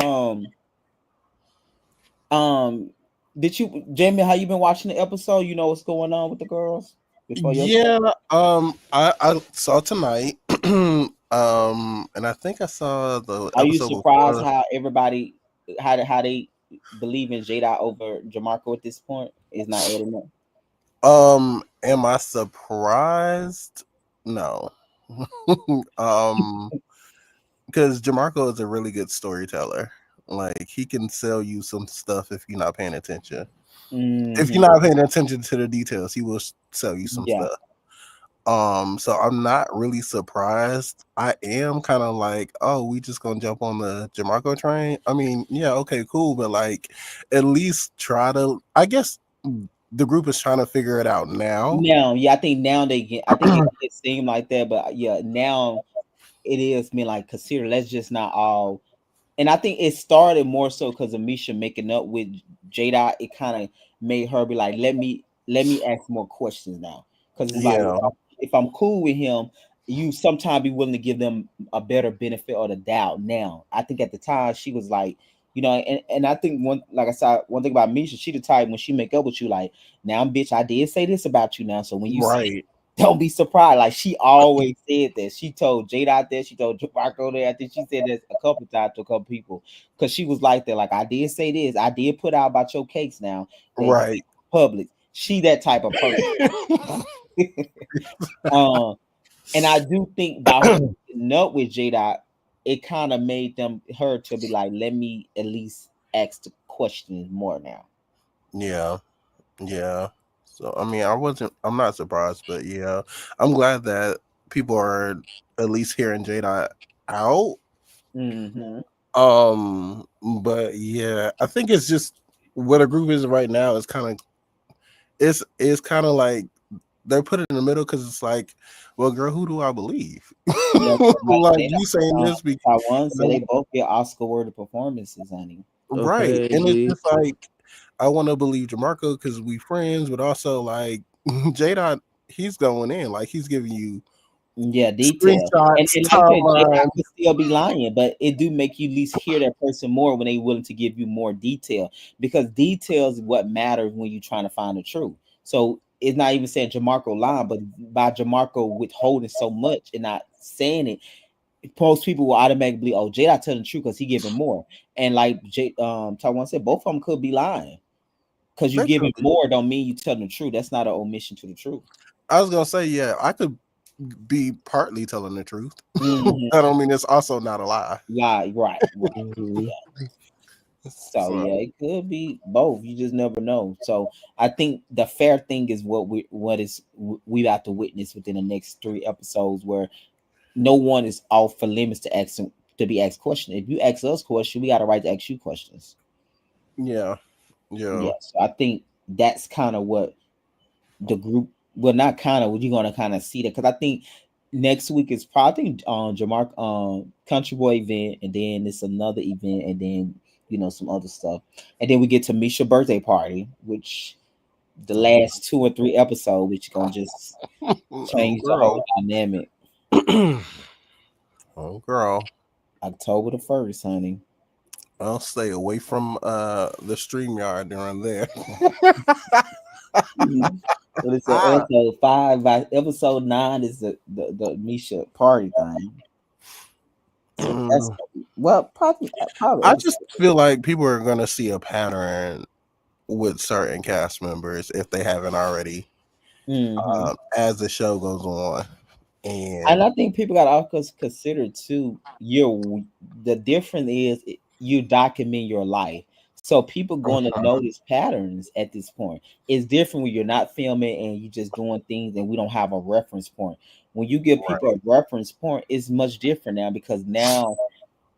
um, did you, Jamie? How you been watching the episode? You know what's going on with the girls before your. Yeah, I saw tonight. And I think I saw the Are you episode surprised before. how everybody how they believe in Jada over Jamarco at this point? Is not adding up. Am I surprised? No. um, because Jamarco is a really good storyteller. Like he can sell you some stuff if you're not paying attention. If you're Mm-hmm. not paying attention to the details, he will sell you some Yeah. stuff. So I'm not really surprised. I am kind of like, oh, we just gonna jump on the Jamarco train. I mean, yeah, okay, cool, but like, at least try to. I guess the group is trying to figure it out now. Now, yeah, I think now they get. I think it seemed like that, but yeah, now it is me like consider. Let's just not all. And I think it started more so because of Misha making up with Jada. It kind of made her be like, let me ask more questions now, because it's like Yeah, if I'm cool with him, you sometimes be willing to give them a better benefit of the doubt. Now, I think at the time she was like, and I think one like I said, one thing about Misha, she the type when she make up with you, like, now bitch, I did say this about you now. So when you say right, don't be surprised. Like she always said that. She told Jada out there. She told Marco there. I think she said this a couple times to a couple people because she was like that. Like I did say this. I did put out about your cakes now that you right. public. She that type of person. um, and I do think by her putting up with Jada, it kind of made her to be like, let me at least ask the questions more now. Yeah, yeah. So I mean, I'm not surprised, but yeah, I'm glad that people are at least hearing Jada out. Mm-hmm. But yeah, I think it's just where the group is right now is kind of it's kind of like they're put in the middle because it's like, well, girl, who do I believe? Yeah, like Like they you saying this Taiwan said they because both get Oscar worthy performances, honey. right, Okay, and it's G. just like I want to believe Jamarco because we friends, but also like Jada, he's going in like he's giving you Yeah, detail. And, screenshots, and like I said, J.I. timeline. could still be lying, but it do make you at least hear that person more when they willing to give you more detail because details is what matters when you're trying to find the truth. So it's not even saying Jamarco lying, but by Jamarco withholding so much and not saying it, most people will automatically believe, oh, J Dot telling the truth because he giving more. And like Taiwan said, both of them could be lying. Because you They giving could be. more don't mean you telling the truth. That's not an omission to the truth. I was gonna say, yeah, I could be partly telling the truth. Mm-hmm. I don't mean it's also not a lie. Lie, right. Mhm. So So yeah, it could be both. You just never know. So I think the fair thing is we have to witness within the next 3 episodes, where no one is off for limits to be asked questions. If you ask us questions, we got a right to ask you questions. yeah, yeah, Yeah. So I think that's kind of what the group. Well, not kind of. You're gonna kind of see that, because I think next week is probably Jamar Country Boy event, and then it's another event, and then some other stuff, and then we get to Misha birthday party, which the last 2 or 3 episodes, which gonna just oh change the whole girl, dynamic. oh girl. October 1st, honey. I'll stay away from the stream yard during there. Mhm. But it's Ah. episode 5. By episode 9 is the Misha party thing. So that's Mm. well, probably I episode. just feel like people are gonna see a pattern with certain cast members if they haven't already, Hmm. as the show goes on. And And I think people got to also consider too. The difference is you document your life, so people going to notice patterns at this point. It's different when you're not filming and you just doing things, and we don't have a reference point. When you give people a reference point, it's much different now, because now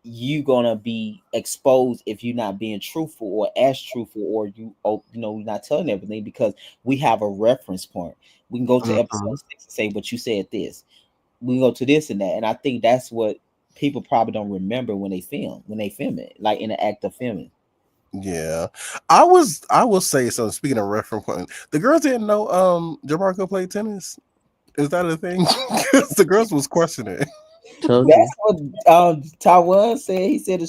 you gonna be exposed if you're not being truthful or as truthful, or you're not telling everything, because we have a reference point. We can go to episode Mhm. 6 and say, but you said this. We can go to this and that, and I think that's what people probably don't remember when they film it, like in the act of filming. Yeah, I will say so. Speaking of reference point, the girls didn't know Jamarco played tennis. Is that a thing? Because the girls was questioning it. Told That's you. what Taiwan said. He said,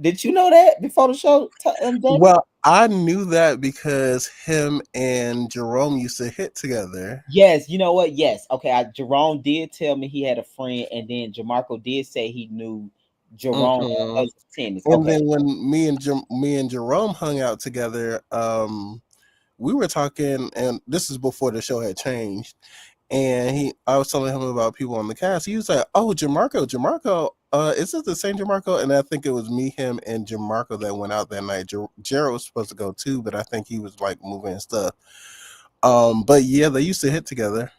did you know that before the show, Jamie? Well, I knew that because him and Jerome used to hit together. Yes, you know what? Yes. Okay, Jerome did tell me he had a friend, and then Jamarco did say he knew Jerome Mhm. because of tennis. And Okay. then when me and Jerome hung out together, we were talking, and this is before the show had changed. And I was telling him about people on the cast. He was like, "Oh, Jamarco, is it the same Jamarco?" And I think it was me, him, and Jamarco that went out that night. Jared was supposed to go too, but I think he was like moving and stuff. But yeah, they used to hit together.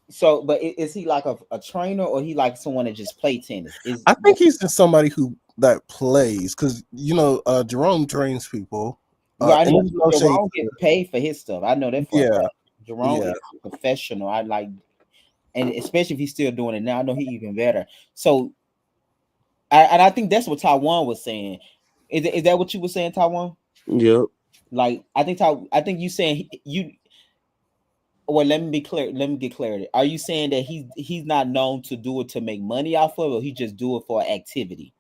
So, but is he like a trainer, or he like someone that just play tennis? Is I think he's just somebody who that plays because Jerome trains people. Well, I And know there's no shade. Jerome get paid for his stuff. I know that for a Yeah, fact. Jerome yeah. is professional. I like, and especially if he's still doing it now, I know he even better. So, and I think that's what Taiwan was saying. Is that what you were saying, Taiwan? Yep. Like, I think you saying you. Well, let me be clear. Let me get clarity. Are you saying that he's not known to do it to make money off of it, or he just do it for activity?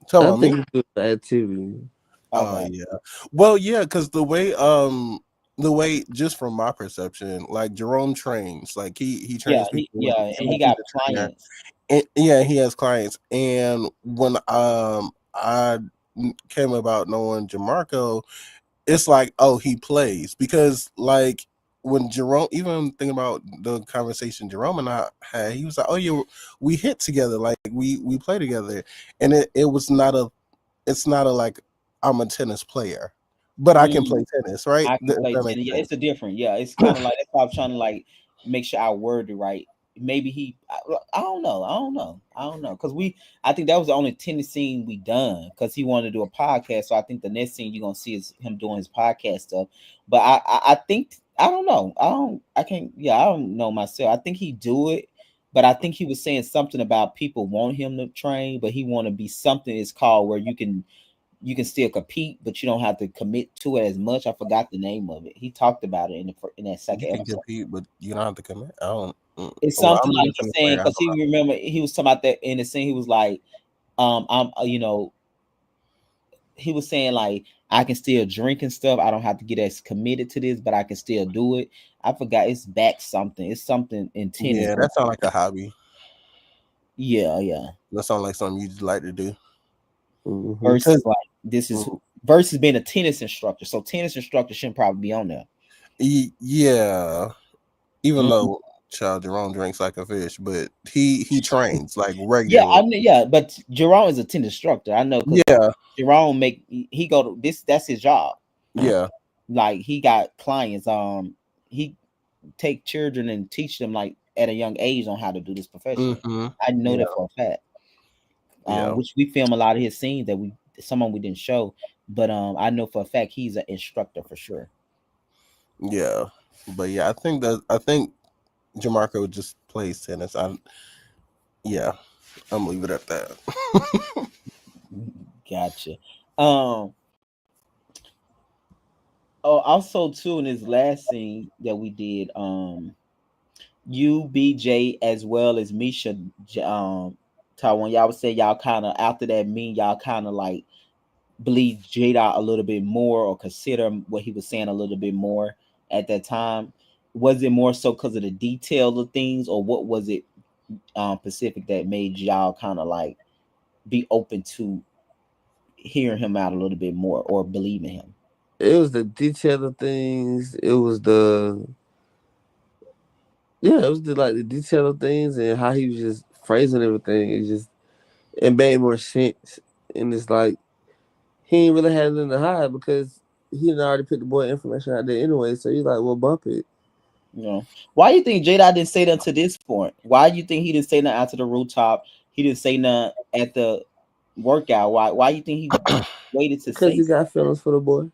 Talking I about me? think it's good activity. Oh Okay. yeah. Well, yeah, because the way just from my perception, like Jerome trains, like he Yeah, trains people. and He he like he's got a trainer. clients. And yeah, he has clients. And when I came about knowing Jamarco, it's like, oh, he plays because like when Jerome, even thinking about the conversation Jerome and I had, he was like, oh yeah, we hit together, like we play together, and it was not a, it's not a like I'm a tennis player, but I can Mm. play tennis, right? I can If play that tennis. makes Yeah, it's sense. a different. Yeah, it's kind of like that's why I'm trying to like make sure I word it right. Maybe I don't know. I don't know. Because I think that was the only tennis scene we done, because he wanted to do a podcast. So I think the next scene you're gonna see is him doing his podcast stuff. But I think I don't know. I can't. Yeah, I don't know myself. I think he do it, but I think he was saying something about people want him to train, but he want to be something. It's called where you can still compete, but you don't have to commit to it as much. I forgot the name of it. He talked about it in that You second can episode. compete, but you don't have to commit. I don't. It's Well, something I'm like not a he's tennis saying, player. I because don't he remember he was talking about that in the scene. He was like, I'm he was saying like I can still drink and stuff. I don't have to get as committed to this, but I can still do it. I forgot it's back something. It's something in know. tennis. Yeah, that sounds like a hobby. Yeah. That sounds like something you just like to do. Mm-hmm. Versus like this is Mhm. versus being a tennis instructor. So tennis instructor shouldn't probably be on there. Yeah, even Mhm. though Child Jerome drinks like a fish, but he trains like Yeah, I regularly. mean, yeah, but Jerome is a tennis instructor. I know because Yeah, Jerome he go to this. That's his job. yeah. Like he got clients. He take children and teach them like at a young age on how to do this professionally. Hmm. I know Yeah, that for a fact. yeah, Which we film a lot of his scenes that some of them we didn't show, but I know for a fact he's an instructor for sure. yeah. But yeah, I think Jamarco just plays tennis. Yeah, I'm gonna leave it at that. Gotcha. Um. Oh, also too in this last scene that we did, you, BJ, as well as Misha, Taiwan, y'all would say y'all kind of after that mean y'all kind of like believe Jada a little bit more or consider what he was saying a little bit more at that time. Was it more so because of the detail of things, or what was it Pacific that made y'all kind of like be open to hearing him out a little bit more or believing him? It was the detail of things. It was the yeah, it was the like the detail of things and how he was just phrasing everything. It made more sense. And it's like he ain't really had nothing to hide because he had already put the boy information out there anyway. So he's like, well, bump it. You know, why you think Jada didn't say that to this point? Why you think he didn't say that after the rooftop? He didn't say that at the workout. Why you think he waited to Because say? he got feelings for the boy.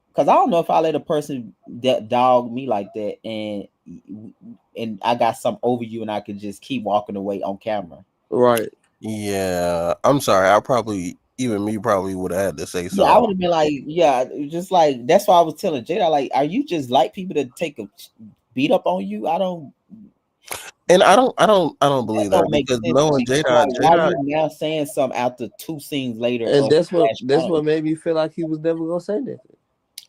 Because I don't know if I let a person that dog me like that, and I got some over you, and I could just keep walking away on camera. Right. Yeah, I'm sorry. I probably even me probably would have had to say Yeah, I something. would have been like, yeah, just like that's why I was telling Jada, like, are you just like people to take a beat up on you? I don't. And I don't That believe that don't make because sense to knowing me. I'm like, why Jada, you now saying something after two scenes later And of Flash that's Mountain? what made me feel like he was never gonna say nothing.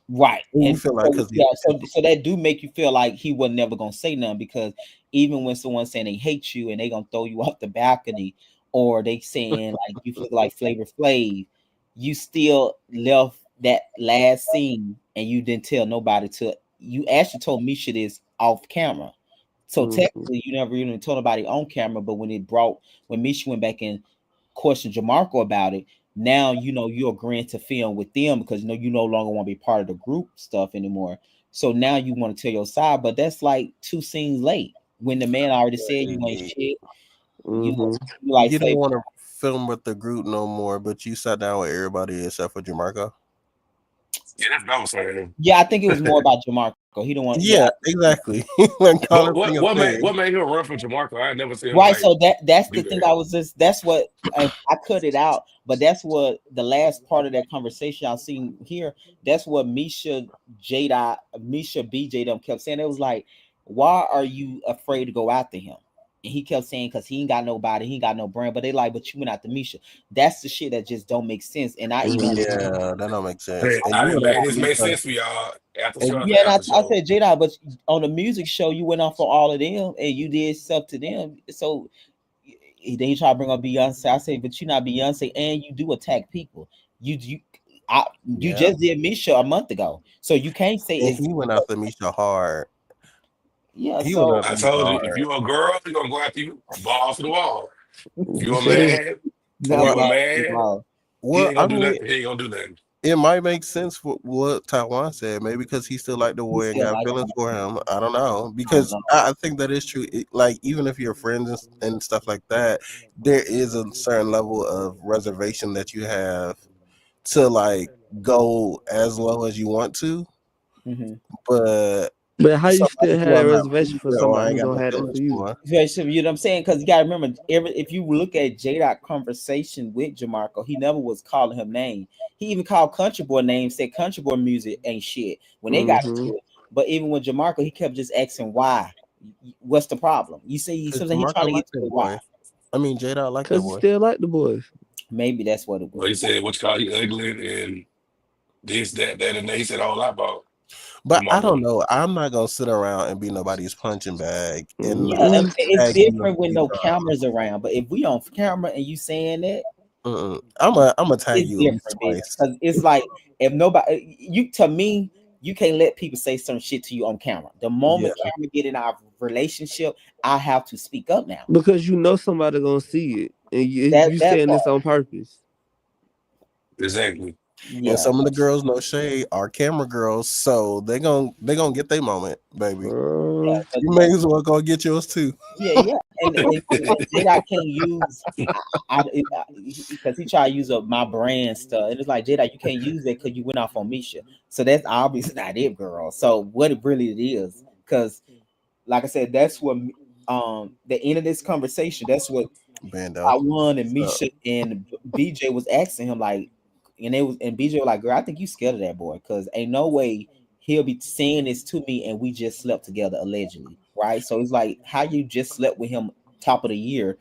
Right. you And feel like so because yeah, so that do make you feel like he was never gonna say nothing because even when someone's saying they hate you and they gonna throw you off the balcony or they saying like you feel like Flavor Flav, you still left that last scene and you didn't tell nobody to you actually told Misha this off camera. So Mm-hmm. technically, you never even told nobody on camera. But when Misha went back and questioned Jamarco about it, now you know you're agreeing to film with them because you no longer want to be part of the group stuff anymore. So now you want to tell your side, but that's like two scenes late when the man already said you ain't shit. You know, Mm-hmm. you like you don't Flavor. want to film with the group no more, but you sat down with everybody except for Jamarco. Yeah, that's what I was saying. Yeah, I think it was more about Jamarco. He don't want. Yeah, Yeah, exactly. Like But Connor thing what thing. made him run from Jamarco? I ain't never seen him right. like So that's do the thing. that. I was just that's what I cut it out, but that's what the last part of that conversation I seen here. That's what Misha BJ them kept saying. It was like, why are you afraid to go after him? And he kept saying because he ain't got nobody, he ain't got no brand. But they like, but you went after Misha. That's the shit that just don't make sense. And I even Mm-hmm. Yeah, that don't make sense. Hey, And I you didn't went make after this make Misha. sense for y'all after show And after yeah, and after I show. said Jada, but on the music show you went off for all of them and you did stuff to them. So then he try to bring up Beyonce. I say, but you're not Beyonce, and you do attack people. You yeah, just did Misha a month ago, so you can't say and it's he went after Misha hard. yeah. He went So after I Misha told you, if hard. you a girl, he gonna go after you, balls to the wall. If you a Yeah. man, if not Well, you a ball, man, ball. he well, ain't I gonna do mean, nothing. He ain't gonna do nothing. it might make sense for what Taiwan said. Maybe because he still like the He boy and still got like feelings him. for him. I don't know I don't because know. I think that is true. Like even if you're friends and stuff like that, there is a certain level of reservation that you have to like go as low as you want to. Mm-hmm. But But how you somebody still who had that I'm not reservation friends for with or somebody I who ain't got don't no have that for feelings you? for, So, you know what I'm saying? Because you gotta remember, if you look at J Dot conversation with Jamarco, he never was calling him name. He even called Country Boy names, said Country Boy music ain't shit when they got Mm-hmm. into it. But even with Jamarco, he kept just asking why. What's the problem? You see, because sometimes he trying Jamarco to get like to that the why. boy. I mean, Jada like that Cause he boy. still like the boys. Maybe that's what it Well, was. he said, what you call he ugly and this, that, and that. He said a whole lot about. But I Jamarco. don't know. I'm not gonna sit around and be nobody's punching bag and Yeah, Mm-mm. it's tag you different with every no time. cameras around. But if we on camera and you saying that, I'm gonna tag it's you at least different, bitch. twice. Because it's like if nobody, you to me, you can't let people say some shit to you on camera. The Yeah, moment camera get in our relationship, I have to speak up now. Because you know somebody gonna see it, and you That saying this part, on purpose. Exactly. and yeah, some of the girls, no shade, are camera girls, so they gonna get their moment, baby. yeah, Girl. but You may as well go get yours too. yeah, and Jada can't use. Because he tried to use up my brand stuff, and it's like Jada, you can't use that because you went off on Misha. So that's obviously not it, girl. So what it really it is, because like I said, that's what the end of this conversation. That's what Bando. I won and So Misha and BJ was asking him like, and BJ was like, "Girl, I think you scared of that boy because ain't no way he'll be saying this to me and we just slept together allegedly, right?" So it's like, how you just slept with him top of the year,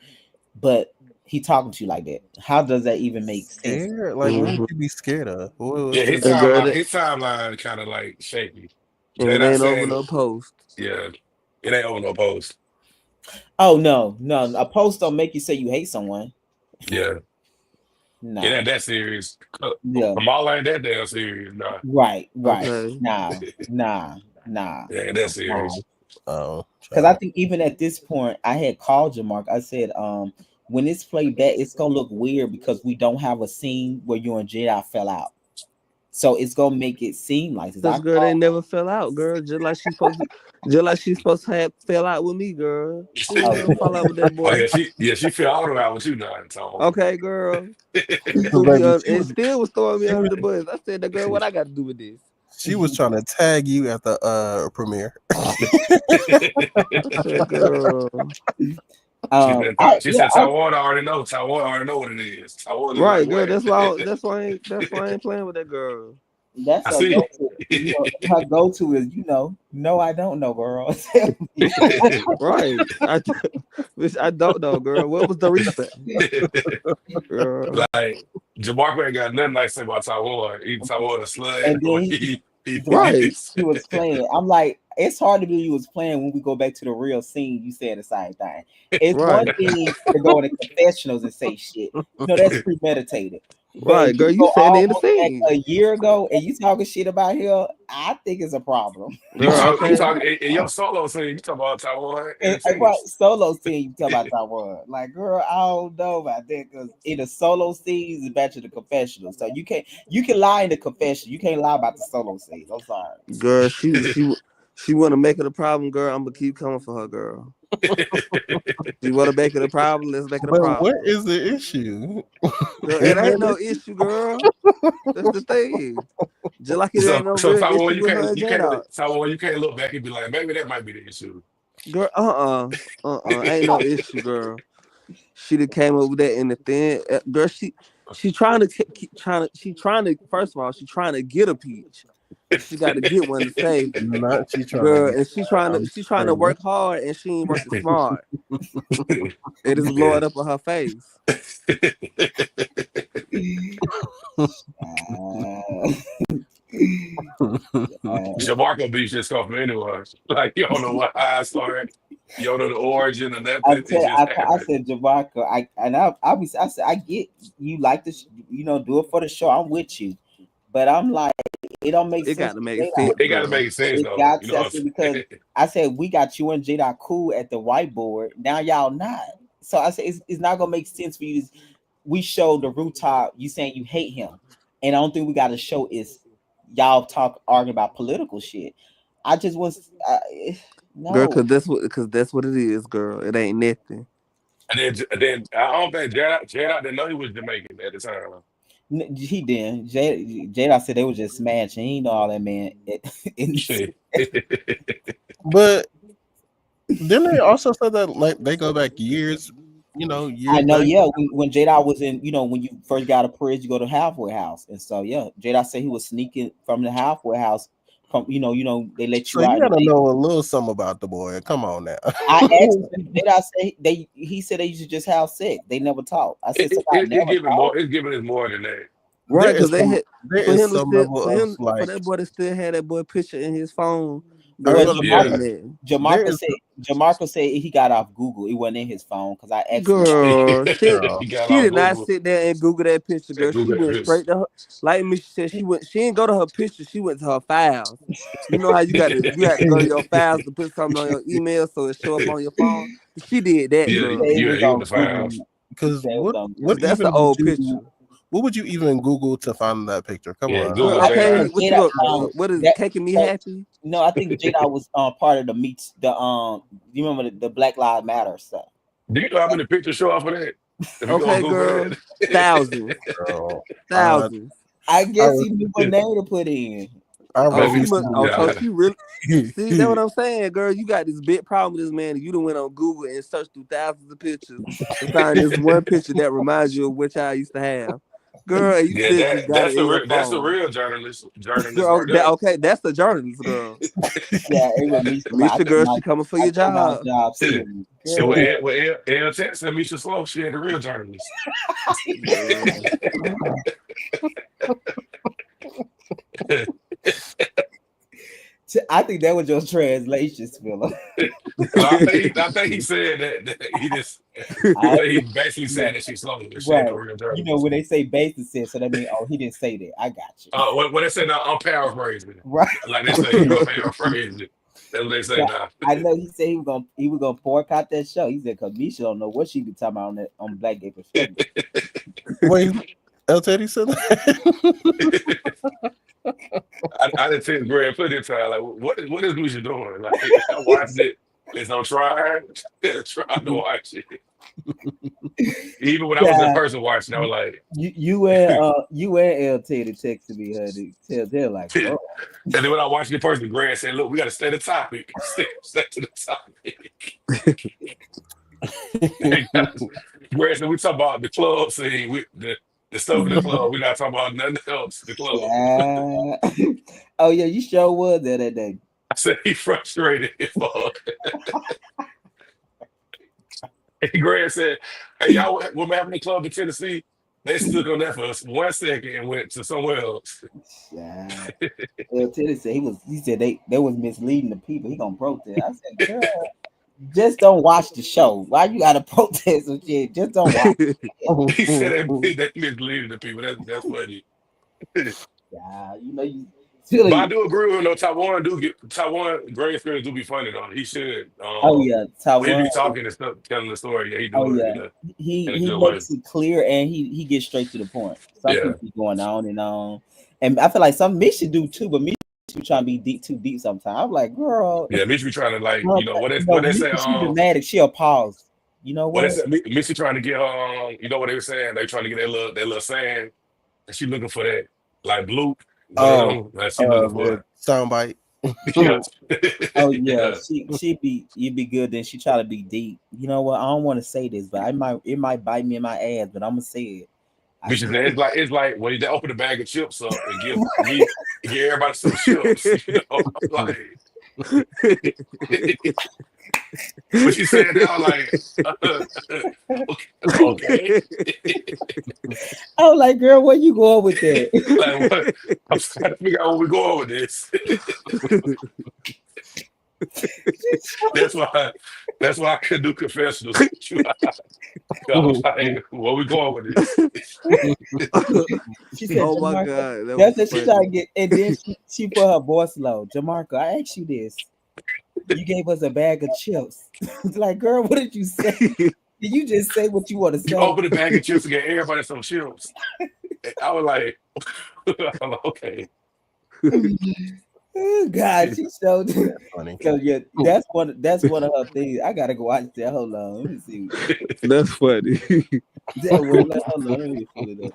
but he talking to you like that? How does that even make sense? scared? Like, what would Hmm. you be scared of? What Yeah, was his the And girl, timeline, that, his timeline kind of like shaky. and They're it not ain't over saying, no post. yeah, it ain't over no post. Oh no, no, a post don't make you say you hate someone. Yeah, it Nah, ain't that serious. yeah, Kamala ain't that damn serious. Nah, right, right. Okay. Nah, nah, nah. it ain't that serious. oh Because I child? think even at this point, I had called you, Mark. I said, when it's played back, it's gonna look weird because we don't have a scene where you and Jedi fell out. So it's gonna make it seem like this. I Cause girl, they called. never fell out, girl. Just like she's supposed to have fell out with me, girl. She ain't never Okay. fall out with that Oh boy. yeah, she feel all around with you now. So Okay, girl. And So threw me baby, on, and still was throwing me she under was the bus. I said, "The girl, what I got to do with this?" she was trying to tag you at the premiere. I said, "Girl, she Yeah, said Taiwan already know. Taiwan already know what it is. Taiwan is like, right, girl. what? That's why I ain't playing with that girl." that's I her see. go-to. Her go-to is, no, I don't know, girl. Tell me. Right, which I don't know, girl. What was the reason, girl? Like Jamarco ain't got nothing nice to say about Taiwan. Either Taiwan a slut And or then he Jamal, Right, is. he was playing. I'm like, it's hard to believe he was playing when we go back to the real scene. You saying the same thing. It's one right, thing to go in the confessionals and say shit. That's premeditated. But if right, you girl. You go saying it in the almost back scene, a year ago and you talking shit about him, I think it's a problem. girl. You Okay, talk in your solo scene. You talk about Taiwan and the And right, scene. solo scene, you talk about Taiwan. Like, girl, I don't know about that because in the solo scenes, it's back to the confessional. So you can lie in the confession. You can't lie about the solo scenes. I'm sorry. girl. She want to make it a problem, girl. I'm gonna keep coming for her, girl. She want to make it a problem. Let's make it a But what problem, is the issue? girl. Is It there ain't an no issue? issue, girl. That's the thing. Just like it ain't no So real Taiwan, issue with her and J-Dog. Taiwan, you can't look back and be like, maybe that might be the issue. Girl, ain't no issue, girl. She done came up with that in the thing, girl. She trying to keep trying to. She trying to first of all, she trying to get a peach, but she got to get one to say, Not she trying to girl. get. And I'm she trying to screaming. work hard, and she ain't working smart. It is Yeah. blowing up on her face. Uh, Jamarco beats just off from anywhere. Like you don't know what how I started. You don't know the origin of I nothing. It tell just I happened. said Jamarco, I said I get you like this, do it for the show. I'm with you, but I'm like it don't make It sense got to with make J. sense, It got to girl. make sense It though. got You to, know I what said, I'm because saying? I said we got you and J Dot cool at the whiteboard. Now y'all not. So I said it's not gonna make sense for you. We showed the rooftop. You saying you hate him, and I don't think we got to show is y'all arguing about political shit. I just was Girl, no. cause that's what it is, girl. It ain't nothing. And then I don't think J didn't know he was Jamaican at the time. He didn't. Jada said they was just smashing. He know all that man. Shit. But then they also said that like they go back years, I years know, back. yeah. When Jada was in, when you first got a prison, you go to halfway house, and so yeah, Jada said he was sneaking from the halfway house. From they let So you you out. And gotta know a little something about the boy. Come on now. I asked him. Jada say he said they used to just have sex. They never talked. I said, so y'all It never giving more. talked. It's giving us more than that. Right, there because is they some had there for is him to some still level for of him for like that boy to still have that boy picture in his phone. I Girl, Well, feel he got Yeah. it, Jamarcus, man. there is Jamarcus said he got off Google. It wasn't in his phone because I asked him about Girl, He girl. got she off did not Google sit there and Google that picture, and girl. She Google went this. straight to her. Like Misha said, she didn't go to her picture. She went to her files. You know how you had to go to your files to put something on your email so it show up on your phone. She did that, it. He Yeah, said girl. he was you with on the files. Google. He Because said it was on Cause what Google. that's the even would old picture. you what would you even Google to find that picture? Come Yeah, on. Girl, Google I J think okay, Dot. that what J you Dot, go? What is that taking me so happy? no, I think J Dot was part of the meets the you remember the Black Lives Matter stuff. Do you know how many pictures show off of that? If you go on Okay, Google girl, thousands, that. Girl. thousands. I I guess re- he knew what name to put in. I Oh, Maybe she refuse must. to Oh, so yeah. she really. See, that's what I'm saying, girl. You got this big problem with this man. And you done went on Google and searched through thousands of pictures and found this one picture that reminds you of which I used to have. Girl, and you Yeah, still just got it in your that's the phone. real journalist Girl, right there. okay, that's the journalist, girl. Yeah, it was me. I Misha, think girl, she coming for I your think my job. job serious. And Girl, with L Tech said Misha Slow, she ain't the real journalist. Girl. I think that was your translation, Spiller. I think he said that he just I he basically said no, that she's slow. That she ain't no right. real You know journalist. when they say basis said, so that means oh he didn't say that. I got you. What they say now, I'm paraphrasing. Right. Like they say, I'm paraphrasing. That's what they say Yeah, now. I know he said he was gonna boycott that show. He said because Misha don't know what she be talking about on Black Gay Perspective. Wait, El Teddy said that? I didn't take Greg put it time. Like, what is Lucia doing? Like, I watched it. It's on try. Try to watch it. Even when I was in Yeah, person watching, I was like, you and L Teddy texted me her to tell they're like, and oh then when I watched it in person, Greg said, "Look, we got to stay the topic. Stay to the topic." Greg said, "We talk about the club scene, the stuff in the club. We're not talking about nothing else. The club." yeah. Oh yeah, you sure was there that day. I said he frustrated. Fuck. And Greg said, "Hey, y'all, what happened in the club in Tennessee? They stuck on that for us 1 second and went to somewhere else." Yeah. L Teddy said he said they was misleading the people. He gonna protest. I said, girl, just don't watch the show. Why you gotta protest and shit? Just don't watch it. He said they misleading the people. That's funny. Yeah, you know you But I silly. do agree with him. Though Taiwan Greg experience do be funny though. He should. Oh yeah, When he Taiwan. be talking and stuff, telling the story, yeah, he Oh do it yeah, in a he good way. makes it clear and he gets straight to the point. Some Yeah, people be going on and on, and I feel like some me should do too, but me be trying to be too deep sometimes. I'm like, girl, yeah. Mitch be trying to like, girl, what they me, say, she dramatic. She'll pause. You know what they what? say. Mitch be trying to get her, what they were saying. They trying to get that little saying, and she looking for that like bloop, one of Oh, them. Like she looking for the soundbite. it. Yeah, Oh yeah, yeah. she be you'd be good. Then she try to be deep. You know what? I don't want to say this, but it might bite me in my ass, but I'm gonna say it. I Mitch is said, it's like when they open a bag of chips up and give everybody some chips. Like. What you saying now? Like, okay. oh, like girl, where you going with that? Like, what? I'm trying to figure out where we're going with this. That's why. That's why I couldn't do confessionals with you. I was like, where we going with this? She said, Oh my Jamarca, God, that that's was what she tried funny. to get, and then she put her voice low. Jamarca, I asked you this. You gave us a bag of chips. It's like, girl, what did you say? Did you just say what you want to You say? open a bag of chips and get everybody some chips. I was like, I'm like, okay. Oh God, she showed. That's funny. So yeah, that's one of her things. I gotta go watch that. Hold on, let me see. That's funny. That one, hold on, let me pull it up.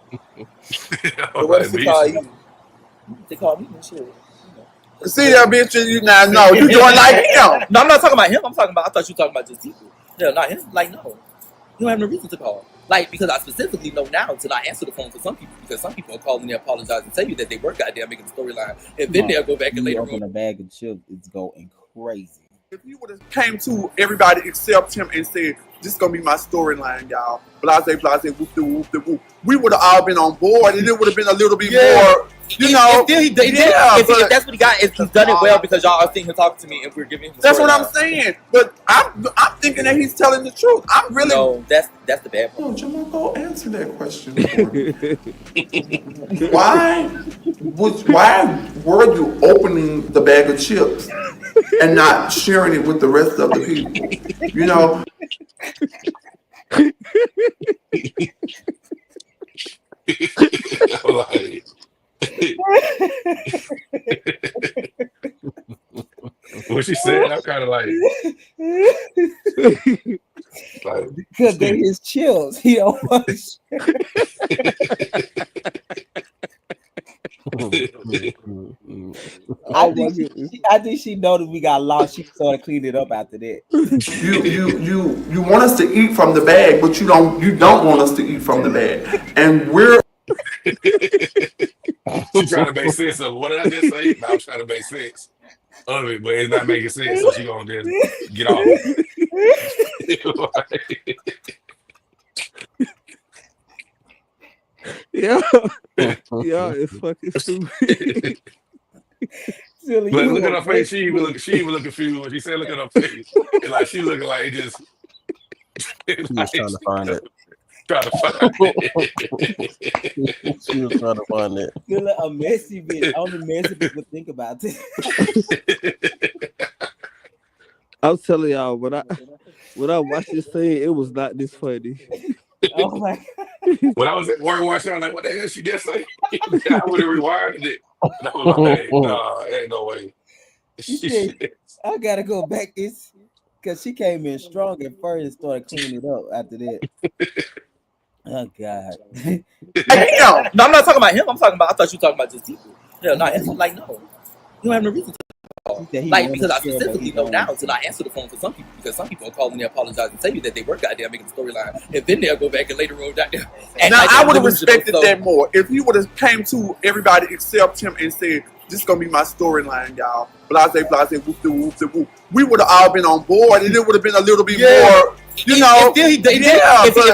I So was what like, does he call Misha. you? They call me and shit. See that bitch you now know you doing like him. No, I'm not talking about him. I'm talking about I thought you were talking about just people. No, not him. Like no. You don't have no reason to call. Like because I specifically know now to not answer the phone for some people because some people will call and they apologize and tell you that they were goddamn making the storyline. And then they'll go back and You later open on. a bag of chips, it's going crazy. If you would have came to everybody except him and said, this is gonna be my storyline, y'all. Blase, whoop de whoop de whoop. We would have all been on board, and it would have been a little bit more, you know. If that's what he got, he's done it well because y'all are seeing him talking to me and we're giving him. That's what I'm saying. But I'm thinking that he's telling the truth. I'm really no. That's the bad part. No, Jamal, go answer that question for me. Why were you opening the bag of chips and not sharing it with the rest of the people? You know. Like, what she said, I'm kind of like because they're his chills. He don't want to share. I think she noticed we got lost. She started cleaning it up after that. You want us to eat from the bag, but you don't want us to eat from the bag, and we're. She's trying to make sense of it. What did I just say? I was trying to make sense of it, but it's not making sense, so she gonna just get off. Yeah, it's fucking stupid. Silly, but look at her face. She even look confused when she said, "Look at her face." And like she looking like it just. Like, trying to find it. Trying to find it. She was trying to find it. Feel like a messy bitch. Only messy people think about this. I'm telling y'all, when I watched this thing, it was not this funny. Oh my God. When I was at work watching, I was like, "What the hell she just say?" I would have rewinded it. And I was like, "Nah, ain't no way." She said, "I gotta go back." It's because she came in strong at first and started cleaning it up after that. Oh God. No, I'm not talking about him. I'm talking about. I thought you were talking about just people. No, not him. Like no, you don't have no reason to. Like because I specifically know now till I answer the phone for some people because some people are calling and apologize and tell you that they were goddamn making the storyline and then they'll go back and later on goddamn. Now I would have respected that more if he would have came to everybody except him and said, "This is gonna be my storyline, y'all." Blase, whoop de whoop de whoop. We would have all been on board, and it would have been a little bit more, you know. If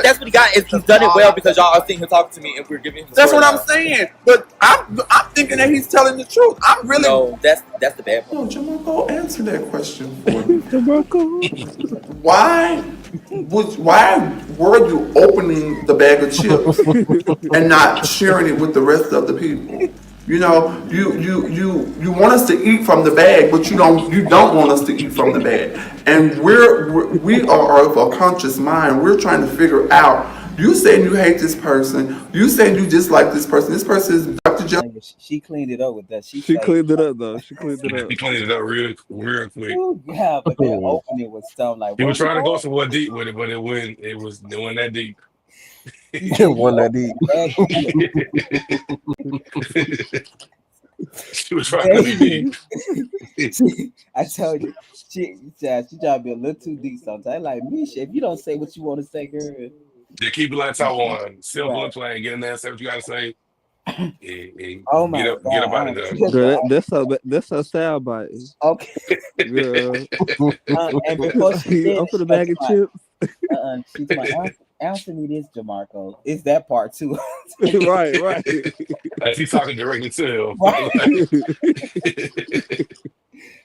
that's what he got, he's done it well because y'all are seeing him talking to me and we're giving him. That's what I'm saying. But I'm thinking that he's telling the truth. I'm really no. That's the bad part. No, Jamal, go answer that question for me. Why were you opening the bag of chips and not sharing it with the rest of the people? You know, you want us to eat from the bag, but you don't want us to eat from the bag. And we are of a conscious mind. We're trying to figure out. You saying you hate this person. You saying you dislike this person. This person is Dr. Jones. She cleaned it up with that. She cleaned it up though. She cleaned it up. He cleaned it up real quick. Oh, yeah, but they opened it with stuff like. He was trying to go somewhere deep with it, but it wasn't that deep. One that deep. She was trying to be deep. I told you, she trying to be a little too deep sometimes. Like Misha, if you don't say what you want to say, girl, Just keep it like Taiwan. Simple and plain. Get in there, say what you gotta say. And oh my God. Get up out of there. Girl, that's her soundbite. Okay. Girl. And before she open the bag of chips. She's like, answer me this, Jamarco. It's that part too. right. As he's talking directly to him. Right.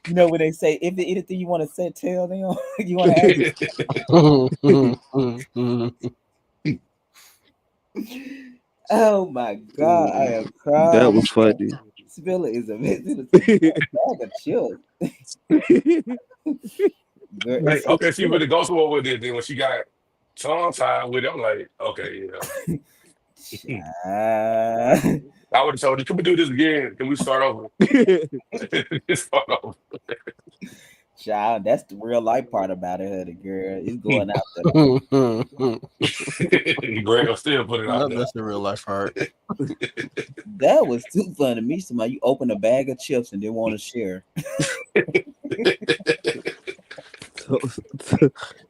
You know when they say, if there's anything you want to say, tell them. You want to Oh my God, I am crying. That was funny. Spiller is a bag of chills. Like, okay, she really goes somewhere with it. Then when she got tongue tied with it, I'm like, okay, yeah. I would have told you, can we do this again? Can we start over? Start over. Child, that's the real life part about it, the girl. It's going out there. Greg still put it out there. That's the real life part. That was too fun to me. Somebody, you open a bag of chips and they want to share.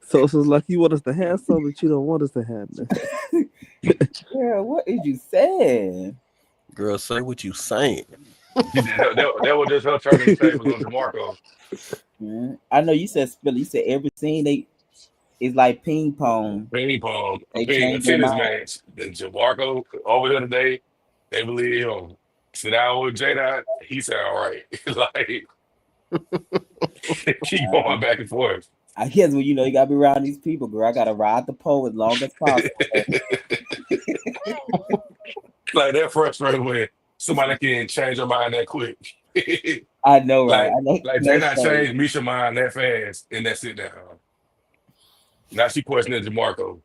So it's like you want us to have something, but you don't want us to have that. Girl, what is you saying? Girl, say what you saying. that was just her turning tables on DeMarco. I know you said Spiller. You said every scene It's like ping pong. Ping pong, They a change their tennis mind. match. Then Jamarco over here today, they believe him. Sit down with J Dot, he said all right. Like keep Uh, going back and forth. I guess when you gotta be around these people, girl. I gotta ride the pole as long as possible. Like that frustrating when somebody can change your mind that quick. I know, right? like I know. like J No Dot shade. changed Misha mind that fast in that sit down. Now she questioning Jamarco.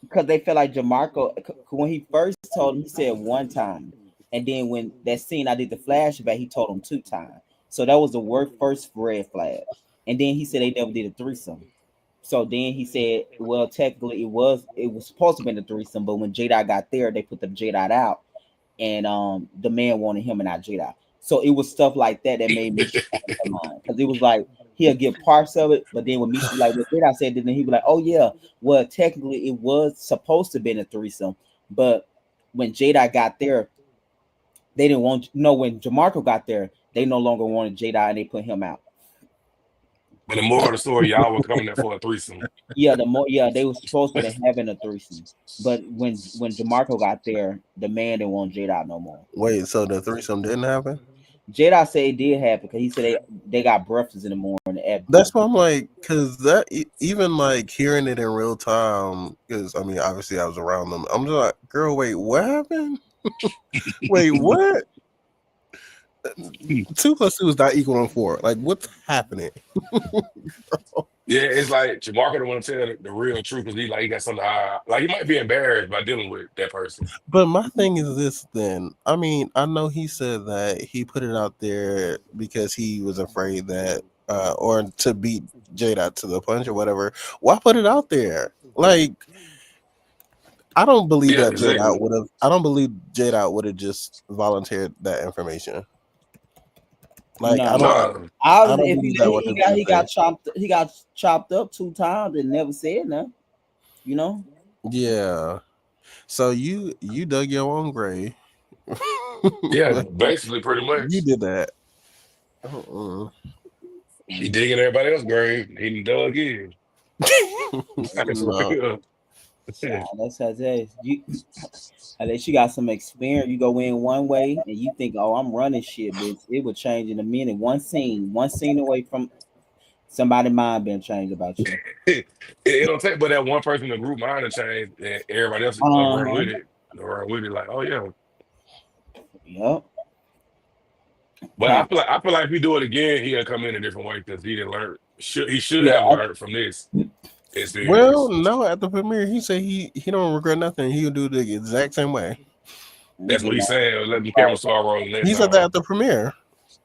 Because they feel like Jamarco, when he first told him, he said one time, and then when that scene I did the flashback, he told him two times. So that was the worst first red flag. And then he said they never did a threesome. So then he said, well, technically it was supposed to be a threesome, but when J Dot got there, they put the J Dot out, and the man wanted him and not J Dot. So it was stuff like that that made me change my mind, because it was like he'll get parts of it, but then when Misha like what J Dot said, then he'd be like, oh yeah, well technically it was supposed to be a threesome, but when J Dot got there, they didn't want when Jamarco got there, they no longer wanted J Dot and they put him out. But the moral of the story, y'all were coming there for a threesome. Yeah, they were supposed to be having a threesome, but when Jamarco got there, the man didn't want J Dot no more. Wait, so the threesome didn't happen? J Dot said it did happen because he said they got breakfast in the morning. That's why I'm like, because that even like hearing it in real time, because I mean, obviously I was around them. I'm just like, girl, wait, what happened? Wait, what? 2 + 2 is not equal to 4. Like, what's happening? Yeah, it's like Jamarco don't want to tell the real truth because he got something to hide. Like he might be embarrassed by dealing with that person. But my thing is this then. I mean, I know he said that he put it out there because he was afraid that or to beat Jada to the punch or whatever. Why put it out there? Like, I don't believe Yeah, that exactly. I don't believe Jada would have just volunteered that information. Like, No, No, I don't if believe that was his he got thing. chopped up 2 times and never said nothing. You know. Yeah. So you dug your own grave. yeah, basically, pretty You much. did that. Uh-uh. He digging everybody else's grave. He done dug in. That's No. real. That's how it is. Unless you got some experience, you go in one way and you think, "Oh, I'm running shit," bitch. It would change in a minute. One scene away from somebody's mind being changed about you. It don't take but that one person in the group mind to change, and everybody else Uh run huh. with it. Run with it, like, oh yeah. Yep. But Huh. I feel like if we do it again, he'll come in a different way because he didn't learn. He should Yeah. have learned from this Well, experience. no, at the premiere, he said he don't regret nothing. He'll do the exact same way. That's what Yeah. he's saying. Let the camera Right. start rolling next He said that time. at the premiere.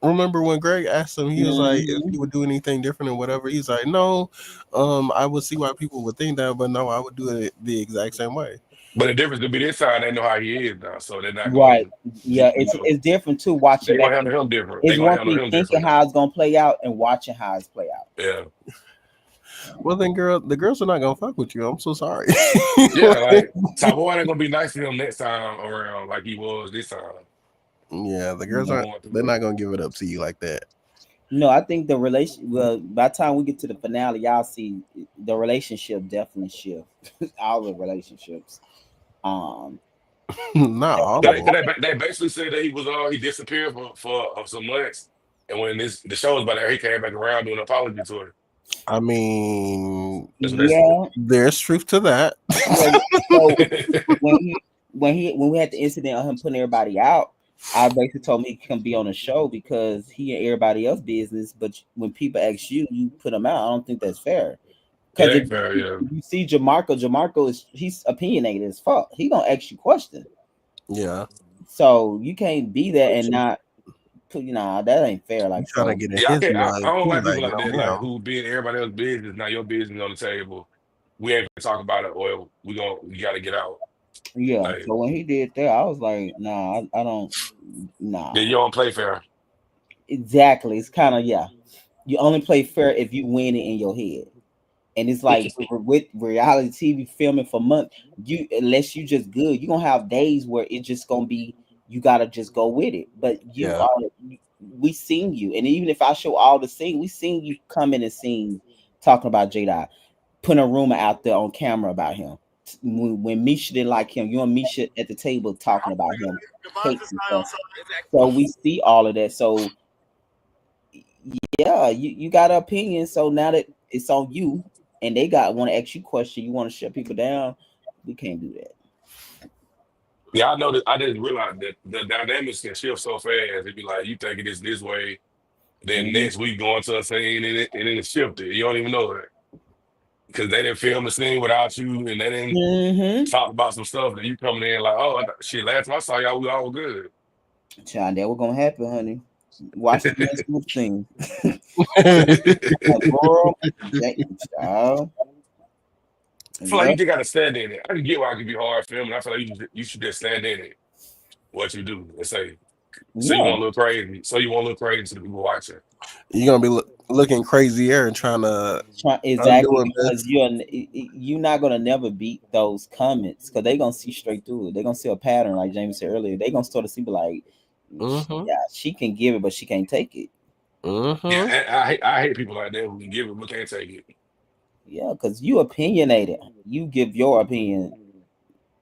Remember when Greg asked him, he was like, if Hmm. he would do anything different or whatever. He's like, no, I would see why people would think that, but no, I would do it the exact same way. But the difference would be this time they know how he is now, so they're not Right. going. Yeah. You know, It's different too. Watching they gonna back. handle him different. They It's gonna one handle thing him thinking different. how it's gonna play out and watching how it's play out. Yeah, Well, then, the girls are not gonna fuck with you. I'm so sorry. yeah. Like Taiwan ain't gonna be nice to him next time around like he was this time. Yeah, the girls He Yeah. aren't. going They're through not gonna give it up to you like that. No, I think the relation. Well, by the time we get to the finale, y'all see the relationship definitely shift. All the relationships. Um. Not all Cause of they, them. cause they basically said that he disappeared for some months, and when the show was about there, he came back around doing an apology to her. I mean, That's what they said. Yeah. there's truth to that. Yeah. So when we had the incident of him putting everybody out, I basically told him he can be on the show because he and everybody else business. But when people ask you, you put them out. I don't think that's fair. It Because if ain't fair, yeah. you see Jamarco he's opinionated as fuck. He gonna ask you questions. Yeah, So you can't be there and not put. That ain't fair. you Like trying to so. get in Yeah, I his can't. I mind don't too, like people like like no, that, like ma'am. who being everybody else's business, not your business on the table. We ain't gonna talk about it, or we gotta get out. Yeah. Like, So when he did that, I was like, nah, I don't. yeah, Nah. you don't play fair. Exactly. It's kind of yeah. You only play fair if you win it in your head. And it's like with reality TV filming for months, you unless you just good, you're gonna have days where it's just gonna be you gotta just go with it. But Yeah, we seen you, and even if I show all the scene, we seen you come in and sing talking about J Dot, putting a rumor out there on camera about him. When Misha didn't like him, you and Misha at the table talking about him, cakes and stuff. So we see all of that. So yeah, you got an opinion. So now that it's on you, and they got want to ask you question, you want to shut people down. We can't do that. Yeah, I know that. I didn't realize that the dynamics can shift so fast. It'd be like you think it is this way, then Mhm. next week going to a scene and then it shifted. You don't even know it because they didn't film the scene without you, and they didn't Mhm. talk about some stuff that you coming in like, oh shit. Last time I saw y'all, we all good. Child, that was gonna happen, honey. Watch the next group scene. I Girl, child. feel like you Yep. just gotta stand in it. I can get why it can be hard filming. I feel like you should just stand in it. What you do and say, so you Yeah. won't look crazy. So you won't look crazy to the people watching. You're gonna be looking crazier and trying to undo Exactly, a because mess. you're not gonna never beat those comments because they gonna see straight through it. They gonna see a pattern, like James said earlier. They gonna start to see, be like, Mm-hmm. yeah, she can give it, but she can't take it. Yeah, Mm-hmm. and I hate people like that who can give it but can't take it. Yeah, because you opinionated. You give your opinion.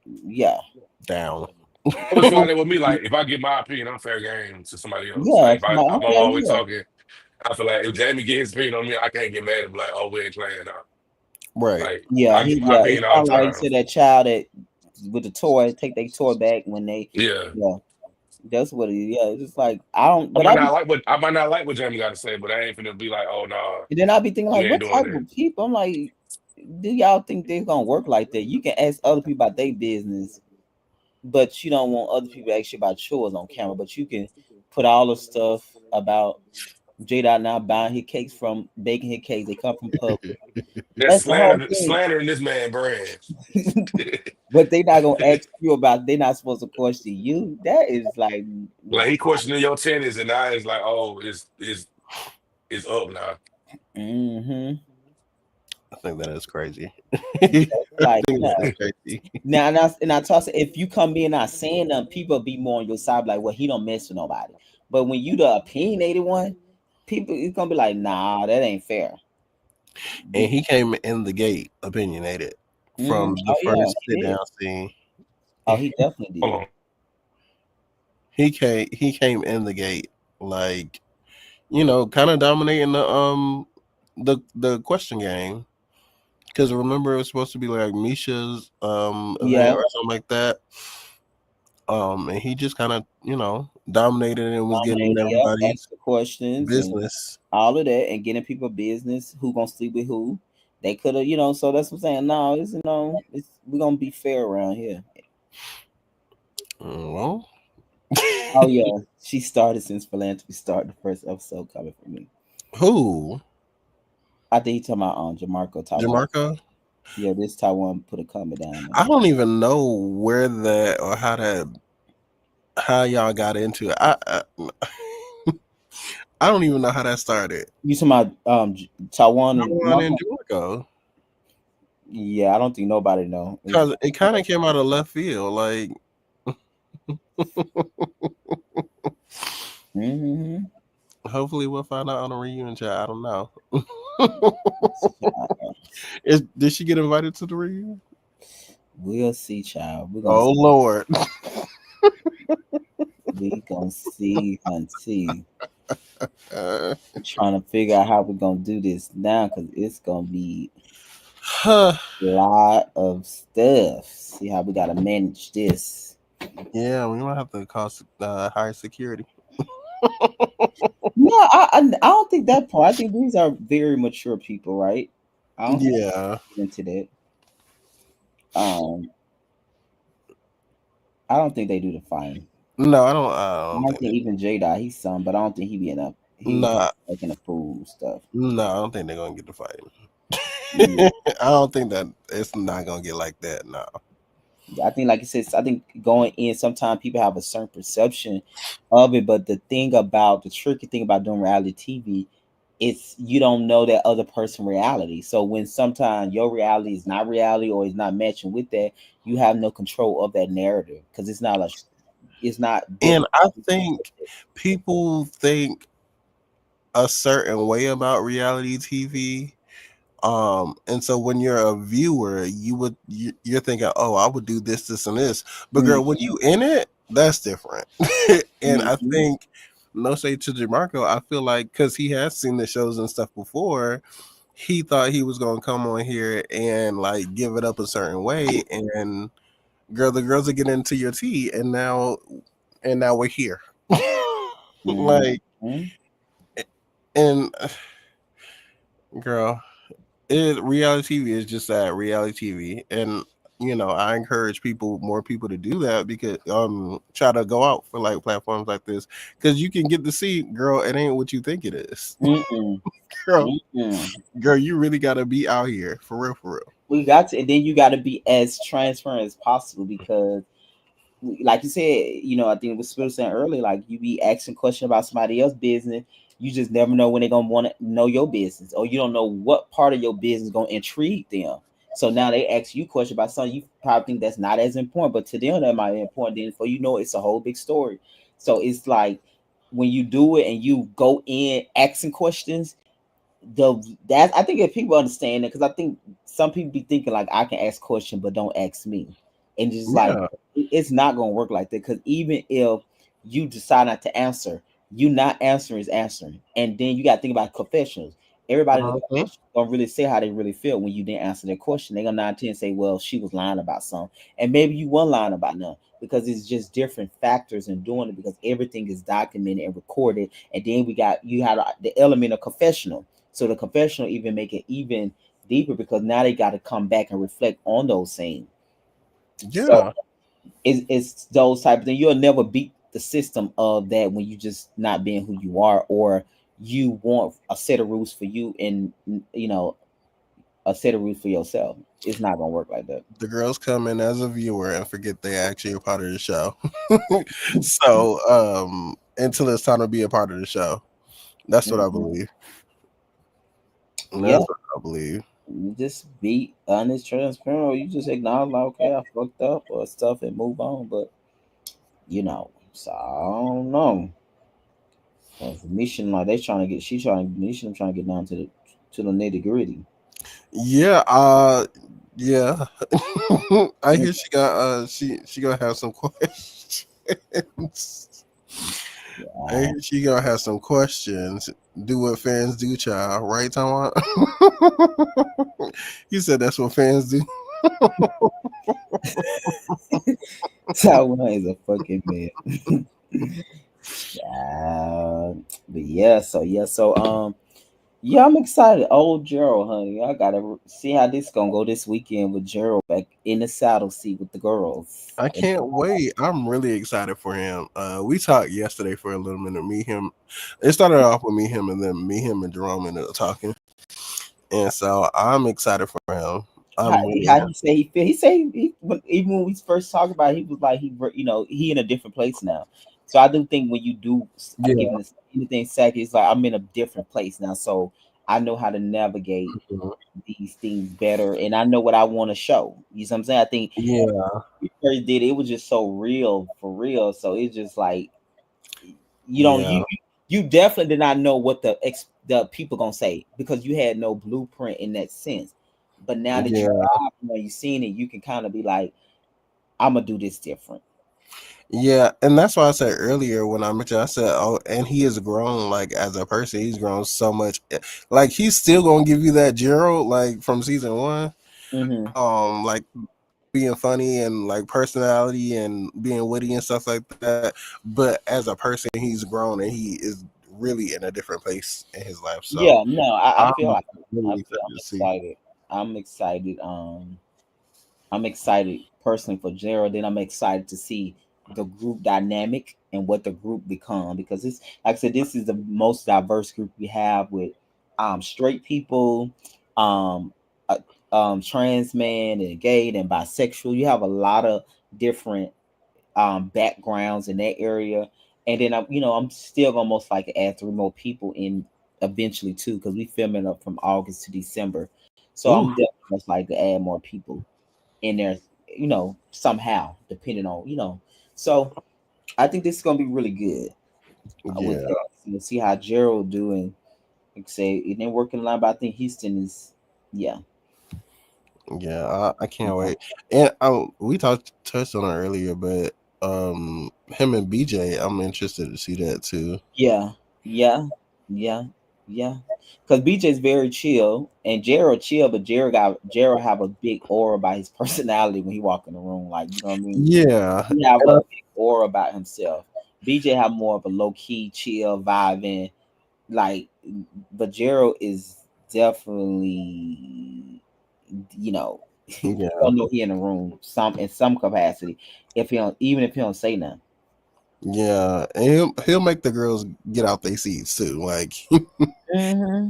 Yeah, Down. I always feel like that with me. Like if I give my opinion, I'm fair game to somebody else. yeah. Like It's like, I'm okay, always yeah, talking. I feel like if Jamie get his opinion on me, I can't get mad and be like, oh, we ain't playing now. Right. Like yeah, I give my yeah. It's opinion all kind the of like time. to that child that with the toy, take their toy back when they, Yeah. yeah. That's what it is. Yeah, it's just like I don't, I but might not like what I might not like what Jamie got to say, but I ain't finna be like, oh no, and then I'll be thinking we like, ain't what doing type that. of people? I'm like, do y'all think they're gonna work like that? You can ask other people about their business, but you don't want other people to ask you about yours on camera. But you can put all the stuff about J Dot now buying his cakes from baking his cakes. They come from Publix. That's That's the whole thing. slandering this man brand. But they not gonna ask you about. They're not supposed to question you. That is like, Like he questioning your tennis, and now it's like, oh, it's up now. mm-hmm. I think that is crazy. I think Like that no. is crazy. Now, and I toss it, if you come in not saying them, people be more on your side, like, well, he don't mess with nobody. But when you the opinionated one, people it's gonna be like, nah, that ain't fair. And he came in the gate opinionated from the Oh yeah, first he sit did. down scene. Oh, he definitely Hold did. on. He came in the gate like, kind of dominating the question game. Because remember, it was supposed to be like Misha's event Yeah, or something like that. And he just kind of, dominated and was getting dominated. Yep, everybody's ask the questions and business. all of that, and getting people business. Who gonna sleep with who? They could have, So that's what I'm saying. No, it's it's we're gonna be fair around here. Well, Oh yeah, she started since philanthropy started. The first episode coming from me. who? I think he talking about Jamarco Taiwan. Jamarco? Yeah, this Taiwan put a comment down there. I don't even know where that or how y'all got into it. I don't even know how that started. You talking about Taiwan and Tijuan and Jamarco? Jamarco. Yeah, I don't think nobody know. Because it kind of came out of left field. Like, Mm-hmm. hopefully we'll find out on the reunion chat. I don't know. Child. Did she get invited to the reunion? We'll see, child. Oh Lord. We gonna see, hunty. Uh, Trying to figure out how we're gonna do this now, because it's gonna be huh. a lot of stuff. See how we gotta manage this. Yeah, we might have to cost higher security. No, I don't think that part. I think these are very mature people, right? I don't think Yeah. we get into that. Um, I don't think they do the fighting. No, I don't. I I don't don't think think even Jada, he's some, but I don't think he be enough. He Nah, making a fool stuff. no, I don't think they're gonna get the fight. Yeah. I don't think that it's not gonna get like that. No. I think, like you said, I think going in, sometimes people have a certain perception of it, but the tricky thing about doing reality TV, it's you don't know that other person reality. So when sometimes your reality is not reality or is not matching with that, you have no control of that narrative because it's not built. And I think people think a certain way about reality TV And so when you're a viewer, you're thinking, oh, I would do this, this, and this. But Mm, girl, when you in it, that's different. And I mhm, think, no shade to DeMarco, I feel like because he has seen the shows and stuff before, he thought he was gonna come on here and like give it up a certain way, and girl, the girls are getting into your tea, and now we're here. Like, mhm. and girl, reality TV is just that, reality TV. And I encourage more people to do that, because try to go out for like platforms like this, because you can get to see, girl, it ain't what you think it is. Mm-mm. girl Mm-mm. girl, you really gotta be out here for real, for real. We got to, and then you got to be as transparent as possible because like you said, I think it was Spill saying earlier, like you be asking questions about somebody else's business, you just never know when they're gonna want to know your business, or you don't know what part of your business gonna intrigue them. So now they ask you questions about something you probably think that's not as important, but to them that might be important. Then for it's a whole big story. So it's like when you do it and you go in asking questions, that I think if people understand it, because I think some people be thinking like I can ask questions but don't ask me, and just like Yeah, it's not gonna work like that. Because even if you decide not to answer, you not answering is answering, and then you got to think about confessionals. Everybody in the uh-huh. confession don't really say how they really feel when you didn't answer their question. They're gonna 9 10 say, "Well, she was lying about something," and maybe you weren't lying about nothing, because it's just different factors in doing it, because everything is documented and recorded, and then you had the element of confessional, so the confessional even make it even deeper, because now they got to come back and reflect on those things. So Yeah, it's those type of things. You'll never beat the system of that when you just not being who you are, or you want a set of rules for you, and a set of rules for yourself. It's not gonna work like that. the girls come in as a viewer and forget they actually a part of the show. So until it's time to be a part of the show, that's what I Mhm. believe. And Yeah, that's what I believe. you just be honest, transparent, or you just acknowledge like, okay, I fucked up or stuff and move on. But so I don't know. Cause mission, like she's trying to get down to the nitty gritty. Yeah, yeah. I hear she gonna have some questions. I Yeah, hear she gonna have some questions. Do what fans do, child. Right, Tom? You said that's what fans do. Taiwan is a fucking man. Child. But yeah, I'm excited. Old Gerald, honey, I gotta see how this gonna go this weekend with Gerald back in the saddle seat with the girls. I And can't wait. I'm really excited for him. We talked yesterday for a little minute. Me, him. It started off with me, him, and then me, him, and Jerome ended up talking. And so I'm excited for him. how, I'm really. how he say he feel? He say even when we first talked about it, he was like he in a different place now. So I do think when you do Yeah. even anything sack, it's like I'm in a different place now. So I know how to navigate Mhm. these things better, and I know what I want to show. You know what I'm saying? I think Yeah. we first did it was just so real for real. So it's just like you don't Yeah. you definitely did not know what the people gonna say, because you had no blueprint in that sense. But now that Yeah. you've seen it, you can kind of be like, I'm gonna do this different. Yeah. And that's why I said earlier when I mentioned, I said, oh, and he has grown like as a person. He's grown so much. Like he's still gonna give you that Gerald like from season one. Hmm. Like being funny and like personality and being witty and stuff like that. But as a person, he's grown and he is really in a different place in his life. So Yeah, no, I I'm feel like really I'm excited to see. excited. I'm excited. I'm excited personally for Gerald. Then I'm excited to see the group dynamic and what the group become, because it's like I said, this is the most diverse group we have with straight people, um uh, trans man and gay and bisexual. You have a lot of different backgrounds in that area. And then I'm still gonna most likely add 3 more people in eventually too, because we filming up from August to December. So Ooh, I'm definitely most likely to add more people in there, somehow, depending on. So I think this is gonna be really good with yeah. that. We'll see how Gerald do, and like I say it ain't working line, but I think Houston is. Yeah. Yeah, I can't wait. And we touched on it earlier, but him and BJ, I'm interested to see that too. Yeah, yeah, yeah, yeah. Because BJ's very chill, and Gerald chill, but Gerald have a big aura about his personality when he walk in the room. Like, you know what I mean? Yeah, He have and a big aura about himself. BJ have more of a low key, chill vibe, and like, but Gerald is definitely, you know, you yeah, don't know he in the room some in some capacity. If he don't, even if he don't say nothing. yeah, and he'll make the girls get out their seats too. Like, Mm-hmm.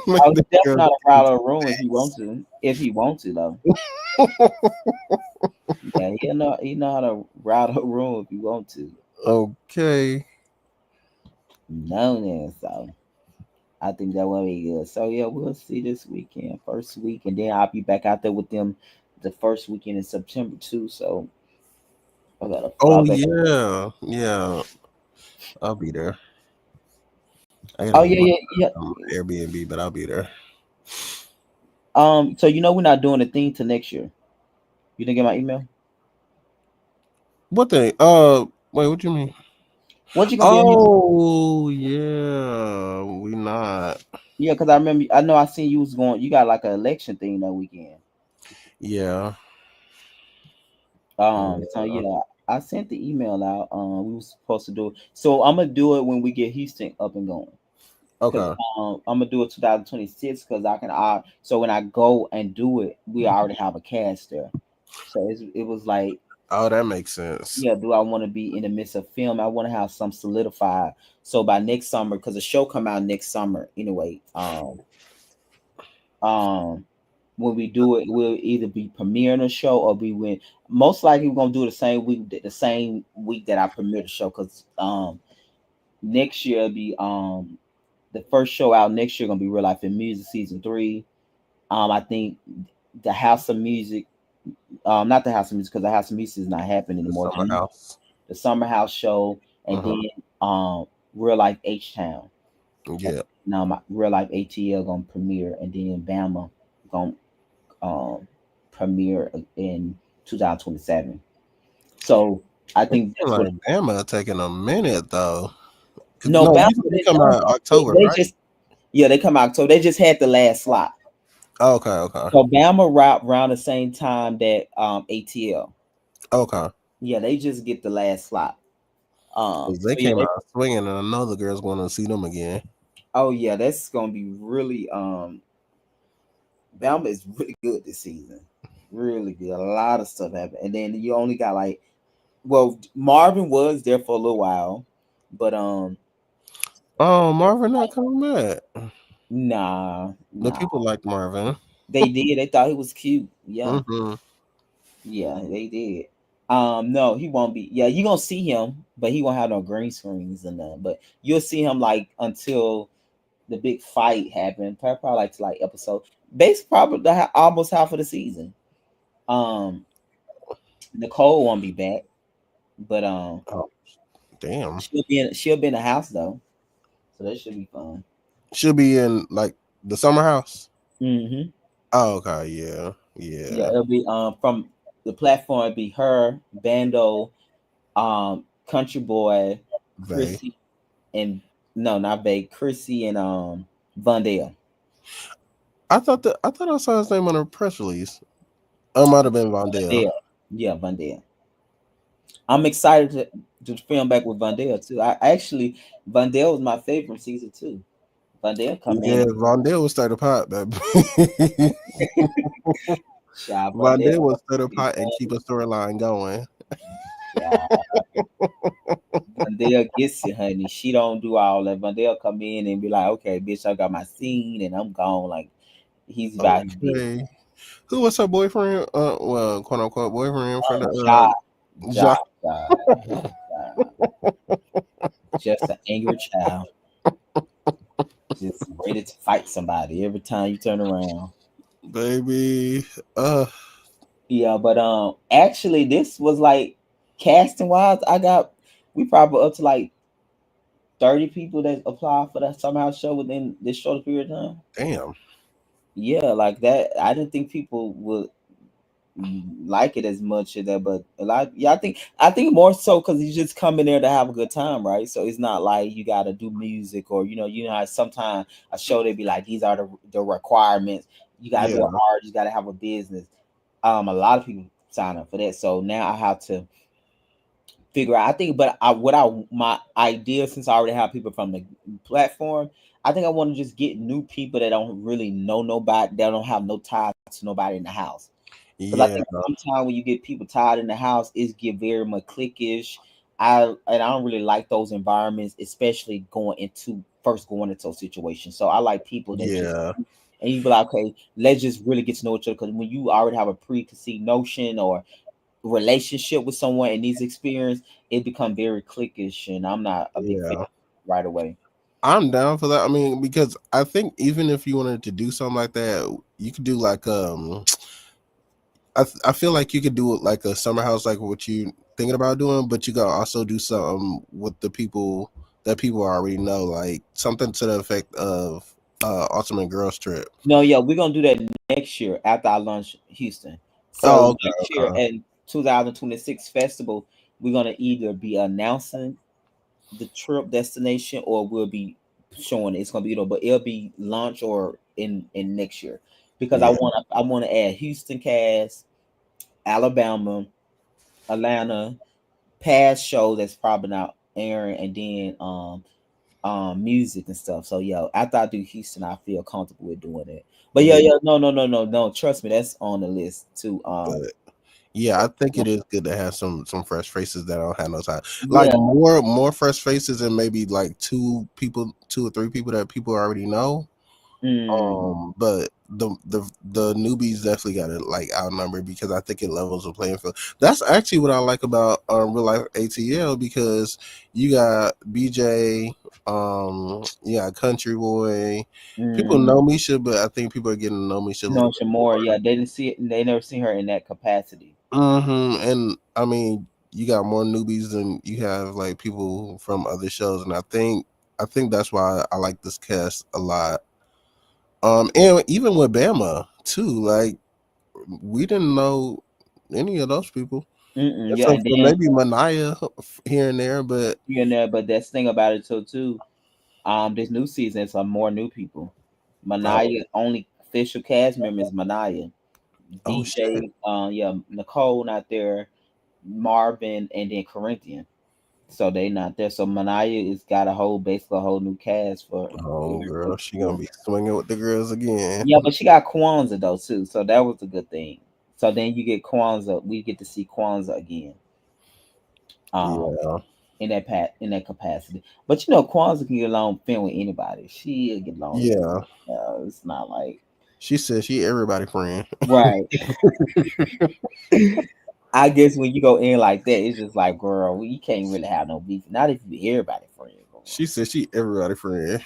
make Oh, the he definitely girls not a get rattle into a room if he want to. If he want to though. Yeah, he know how to rattle a room if he want to. okay. No, then so I think that will be good. So yeah, we'll see this weekend, first week, and then I'll be back out there with them the first weekend in September too. So I gotta fly Oh back. yeah, yeah. I'll be there. I gotta Oh get yeah, my yeah, yeah. Airbnb, but I'll be there. So we're not doing a thing till next year. You didn't get my email? What thing? Wait, what you mean? What you gonna be on here? Oh yeah, we not. Yeah, because I remember I know I seen you was going. You got like an election thing that weekend. Yeah, So yeah. yeah, I sent the email out. We were supposed to do it. So I'm gonna do it when we get Houston up and going. Cause Okay. I'm gonna do it 2026 because I can. So when I go and do it, we already have a cast there. So it was like, Oh, that makes sense. yeah, do I want to be in the midst of film? I want to have some solidified. So by next summer, because the show come out next summer anyway. Um, when we do it, we'll either be premiering a show or we win. Most likely, we're gonna do it the same week that I premiere the show. Cause next year will be the first show out next year gonna be Real Life in Music season 3. I think the House of Music, not the House of Music because the House of Music is not happening The anymore. summer house. The Summer House show, and Uh-huh. then Real Life H Town. Yeah. Now my Real Life ATL gonna premiere, and then Bama gonna um premiere in 2027. So I It think seems that's what. like Bama taking a minute though. No, No, Bama they been come done out though. October, They right? just, yeah, they come out. So they just had the last slot. Okay, okay, So Bama around the same time that ATL. okay. Yeah, they just get the last slot. Because So they yeah, came out swinging, and another girl's going to see them again. oh yeah, that's gonna be really Bama is really good this season. Really good. A lot of stuff happened. And then you only got like, well, Marvin was there for a little while, but Oh, Marvin not coming back. nah, The nah. people like Marvin. They did. They thought he was cute. Yeah. Mm-hmm. Yeah, they did. No, he won't be. Yeah, you gonna see him, but he won't have no green screens and none. But you'll see him like until the big fight happened. Probably like to like episode. Basically, probably almost half of the season. Um, Nicole won't be back, but Oh, damn. she'll be in the house though, so that should be fun. She'll be in like the summer house. Mm-hmm. Oh, okay, yeah, Yeah, yeah. it'll be from the platform. It'll be her, Bando, Country Boy, They. Chrissy, and no, not Bay, Chrissy and Vondale. I thought I saw his name on a press release. It might have been Vondale. Vondale. Yeah, Vondale. I'm excited to film back with Vondale too. I actually Vondale was my favorite from season 2. Vondale come Yeah, in. Vondale will start a pot, baby. Child Vondale Vondale will start a be pot and keep funny. a storyline going. Yeah, Vondale gets it, honey. She don't do all that. Vondale come in and be like, "Okay, bitch, I got my scene and I'm gone." Like he's about his business. Okay. Who was her boyfriend? Well, quote unquote boyfriend for the Job, job, job. job, job. Just an angry child, just ready to fight somebody every time you turn around. Baby. Yeah, but actually, this was like casting wise. We probably up to like 30 people that applied for that somehow show within this short period of time. Damn. yeah, like that. I didn't think people would like it as much of that, but a lot. Yeah, I think more so because you just come in there to have a good time, right? So it's not like you got to do music or how sometimes a show they be like these are the requirements. You got to be an Yeah, artist. You got to have a business. A lot of people sign up for that. So now I have to figure out. I think, but my idea since I already have people from the platform, I think I want to just get new people that don't really know nobody, that don't have no ties to nobody in the house. Because I think yeah, sometimes when you get people tied in the house, it's get very much cliquish. I don't really like those environments, especially going into a situation. So I like people that just yeah, and you be like, okay, let's just really get to know each other. Because when you already have a preconceived notion or relationship with someone and these experience, it become very cliquish, and I'm not a big fan yeah. right away. I'm down for that. I mean, because I think even if you wanted to do something like that, you could do like I feel like you could do it like a summer house, like what you thinking about doing, but you gotta also do something with the people that people already know, like something to the effect of Ultimate Girls Trip. No, yeah, we're gonna do that next year after I launch Houston. Oh, So okay, next year okay. at 2026 festival, we're gonna either be announcing the trip destination or we'll be showing it. It's gonna be but it'll be launch or in next year because I Yeah, want I want to add Houston cast, Alabama, Atlanta, past show that's probably not airing, and then music and stuff. So yeah, after I do Houston, I feel comfortable with doing it. But yeah, yeah. yeah, no. Trust me, that's on the list too. But yeah, I think it is good to have some fresh faces that don't have no time. Like Yeah. more fresh faces and maybe like two or three people that people already know. Mm, But the newbies definitely got it like outnumbered because I think it levels the playing field. That's actually what I like about real life ATL because you got BJ, you got Country Boy. People mm. know Misha, but I think people are getting to know Misha a No, little bit Shamora. more. Yeah, they didn't see it. They never seen her in that capacity. And I mean, you got more newbies than you have like people from other shows, and I think that's why I like this cast a lot. And even with Bama too, like we didn't know any of those people, Yeah, except and for then maybe Manaya here and there. But you know, but that's the thing about it too. This new season is some more new people. oh, Manaya only official cast member is Manaya. oh shit, DJ, yeah, Nicole not there, Marvin, and then Corinthian. So they not there. So Manaya is got basically a whole new cast for oh everybody girl, to she gonna do. be swinging with the girls again. Yeah, but she got Kwanzaa though too, so that was a good thing. So then you get Kwanzaa, we get to see Kwanzaa again, um, Yeah, in that capacity. But you know, Kwanzaa can get along film with anybody. She'll get along with yeah. it's not like She said she everybody friend. right. I guess when you go in like that, it's just like, girl, you can't really have no beef. Not if you everybody friend, girl. She said she everybody friend.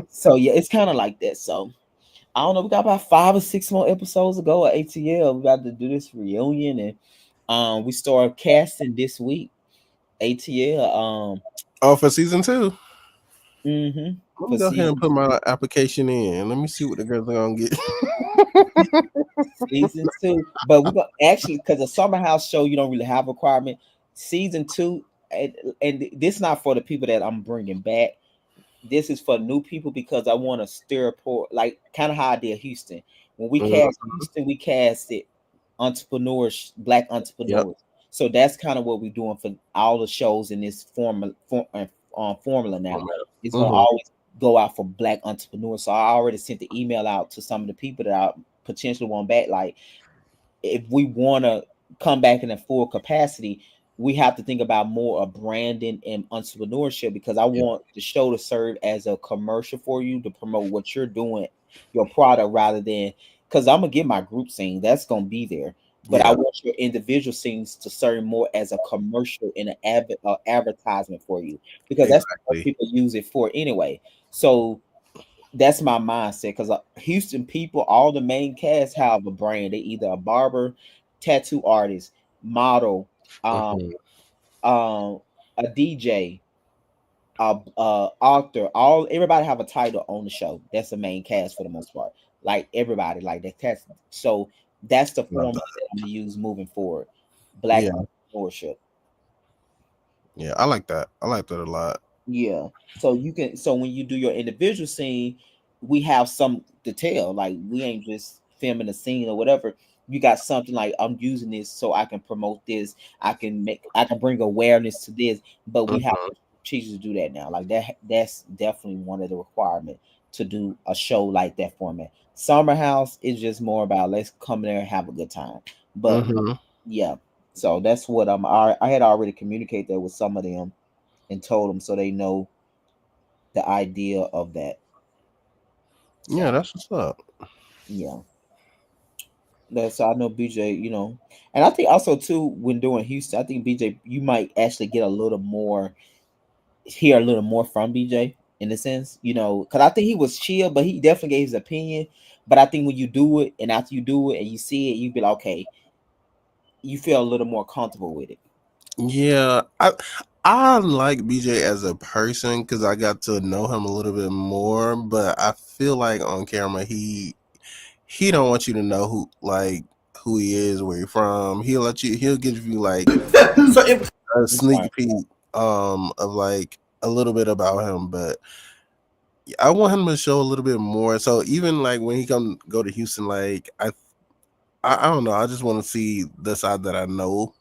So yeah, it's kind of like that. So I don't know. We got about 5 or 6 more episodes to go at ATL. We got to do this reunion, and we start casting this week. ATL, Oh, for season 2. Let for me go ahead and season put two. my application in. Let me see what the girls are gonna get. Season two, but we're gonna actually because the summer house show you don't really have requirement. Season two, and this not for the people that I'm bringing back. This is for new people because I want to stir pour like kind of how I did Houston. When we Mhm. cast Houston, we cast it entrepreneurs, black Yep. entrepreneurs. So that's kind of what we're doing for all the shows in this formula now. It's gonna Mm-hmm. always go out for black entrepreneurs. So I already sent the email out to some of the people that I potentially want back. Like if we want to come back in a full capacity, we have to think about more of branding and entrepreneurship because I Yeah. want the show to serve as a commercial for you to promote what you're doing, your product, rather than because I'm gonna get my group scene that's gonna be there, but I Yeah. want your individual scenes to serve more as a commercial and an advertisement for you because that's what Exactly. people use it for anyway. So that's my mindset because Houston people, all the main cast have a brand. They either a barber, tattoo artist, model, um, Mm-hmm. um, a DJ, author. All everybody have a title on the show. That's the main cast for the most part. Like everybody, like that cast. So that's the Love format that. that I'm gonna use moving forward. Black Yeah, entrepreneurship. yeah, I like that. I like that a lot. Yeah. So you can so when you do your individual scene, we have some detail. Like we ain't just filming a scene or whatever. You got something like I'm using this so I can promote this. I can bring awareness to this, but we have Mhm. to teach you to do that now. Like that's definitely one of the requirements to do a show like that format. Summer House is just more about let's come there and have a good time. But Mhm. yeah, so that's what I had already communicated that with some of them and told them so they know the idea of that. Yeah, So that's what's up. yeah, that's I know BJ. And I think also too when doing Houston, I think BJ you might actually get a little more hear a little more from BJ in a sense, because I think he was chill, but he definitely gave his opinion. But I think when you do it, and after you do it and you see it, you be like, okay, you feel a little more comfortable with it. Yeah, I like BJ as a person because I got to know him a little bit more. But I feel like on camera he don't want you to know who he is, where he from. He'll give you like So it, a I'm sorry. sneak peek of like a little bit about him, but I want him to show a little bit more. So even like when he go to Houston, like I don't know. I just want to see the side that I know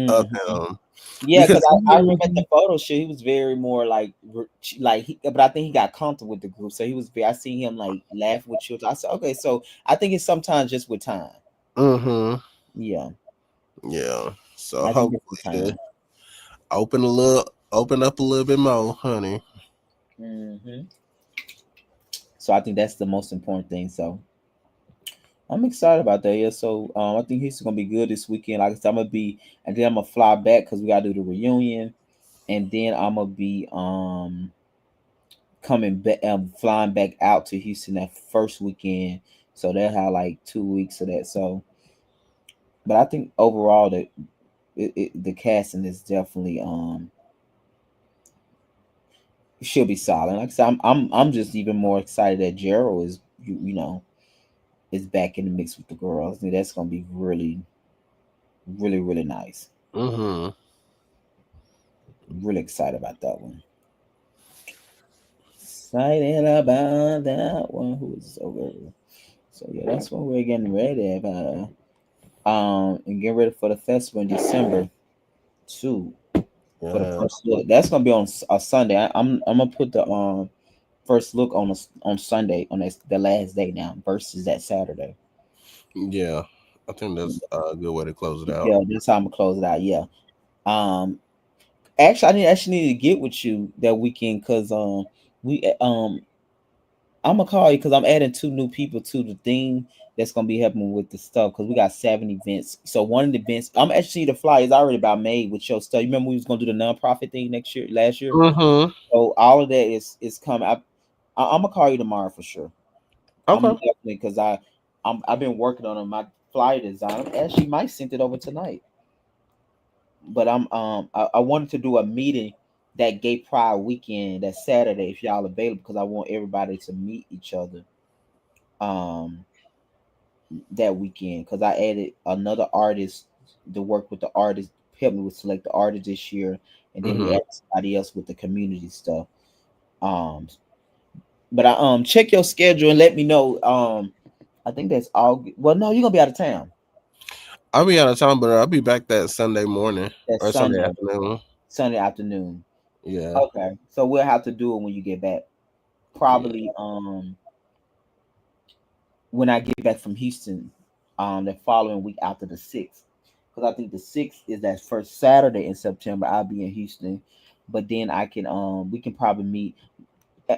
of Hmm. him Yeah, because because I remember even at the photo shoot, he was very more but I think he got comfortable with the group, so he was. I see him like laugh with children. I said, okay, so I think it's sometimes just with time. mm-hmm, Yeah, yeah. So I think it's with hopefully time. open up a little bit more, honey. Hmm. So I think that's the most important thing. So I'm excited about that. Yeah. So I think he's gonna be good this weekend. Like I said, I'm gonna be, and then I'm gonna fly back because we gotta do the reunion, and then I'm gonna be coming back, flying back out to Houston that first weekend. So they'll have like 2 weeks of that. So, but I think overall the casting is definitely should be solid. Like I said, I'm just even more excited that Gerald is is back in the mix with the girls. I think that's gonna be really, really, really nice. Mm-hmm. Really excited about that one. Excited about that one. Who is over? So yeah, that's what we're getting ready about. And get ready for the festival in December too for the Yeah. first look. That's gonna be on a Sunday. I'm gonna put the first look on Sunday on the last day now versus that Saturday. Yeah. I think that's a good way to close it out. Yeah, that's how I'm gonna close it out. Yeah. Um, actually, I didn't actually need to get with you that weekend because we I'm gonna call you because I'm adding two new people to the thing that's gonna be helping with the stuff because we got 7 events. So one of the events I'm actually the flyer is already about made with your stuff. You remember we was gonna do the nonprofit thing last year. Mm-hmm. So all of that is coming. I'm gonna call you tomorrow for sure. I'm Okay. definitely because I've been working on my flyer design. I actually might send it over tonight. But I wanted to do a meeting that gay pride weekend that Saturday if y'all available because I want everybody to meet each other um that weekend because I added another artist to work with the artist, help me with select the artist this year, and then we Mm-hmm. added somebody else with the community stuff. Um, but I check your schedule and let me know. I think that's all. Well, no, you're gonna be out of town I'll be out of town, but I'll be back that Sunday morning that or Sunday Sunday, afternoon. Sunday afternoon. Yeah. Okay, so we'll have to do it when you get back. Yeah. Probably when I get back from Houston, the following week after the 6th. Because I think the 6th is that first Saturday in September. I'll be in Houston. But then I can we can probably meet.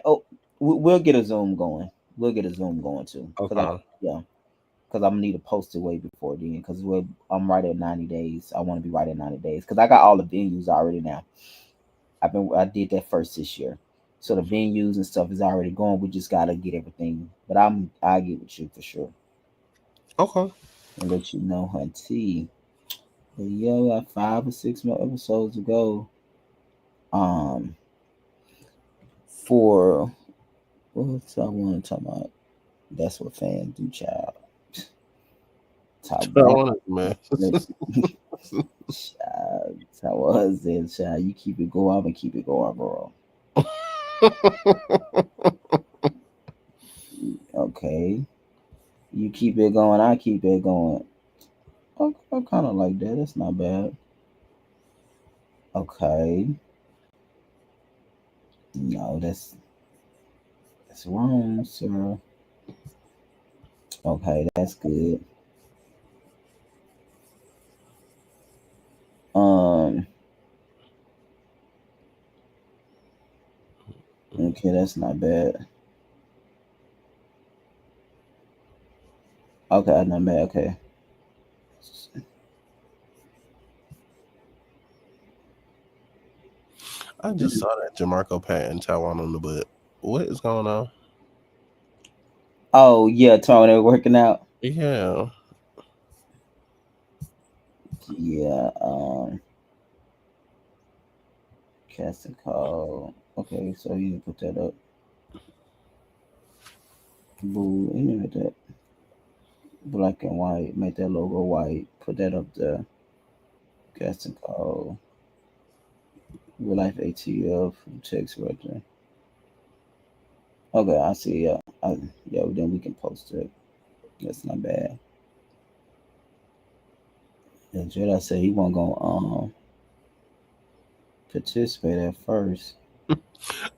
Oh, we'll get a Zoom going. We'll get a Zoom going too. Because Okay. yeah, because I'm gonna need to post it way before then. Because I'm right at 90 days. I want to be right at 90 days. Because I got all the venues already now. I did that first this year. So the venues and stuff is already going. We just gotta get everything. But I'll get with you for sure Okay. and let you know, hunty. But yeah, we got 5 or 6 more episodes to go. Um, For what's I want to talk about? That's what fans do, child. Taiwan, Taiwan is a mess. child. Taiwan said, child, you keep it going, I'm gonna keep it going, bro. Okay, you keep it going, I keep it going. Okay, I kind of like that. That's not bad. Okay, no, that's wrong, sir. Okay, that's good. Um, okay, that's not bad. Okay, not bad. Okay. I just saw that Jamarco patting Taiwan on the butt. What is going on? Oh yeah, Tony, working out. Yeah. Yeah. Casting call. Okay, so you need to put that up. Boo, you need to make that black and white. Make that logo white. Put that up there. Casting call. Real life ATL text right there. Okay, I see. Yeah, yeah. Then we can post it. That's not bad. And Jedi said he wasn't gonna participate at first.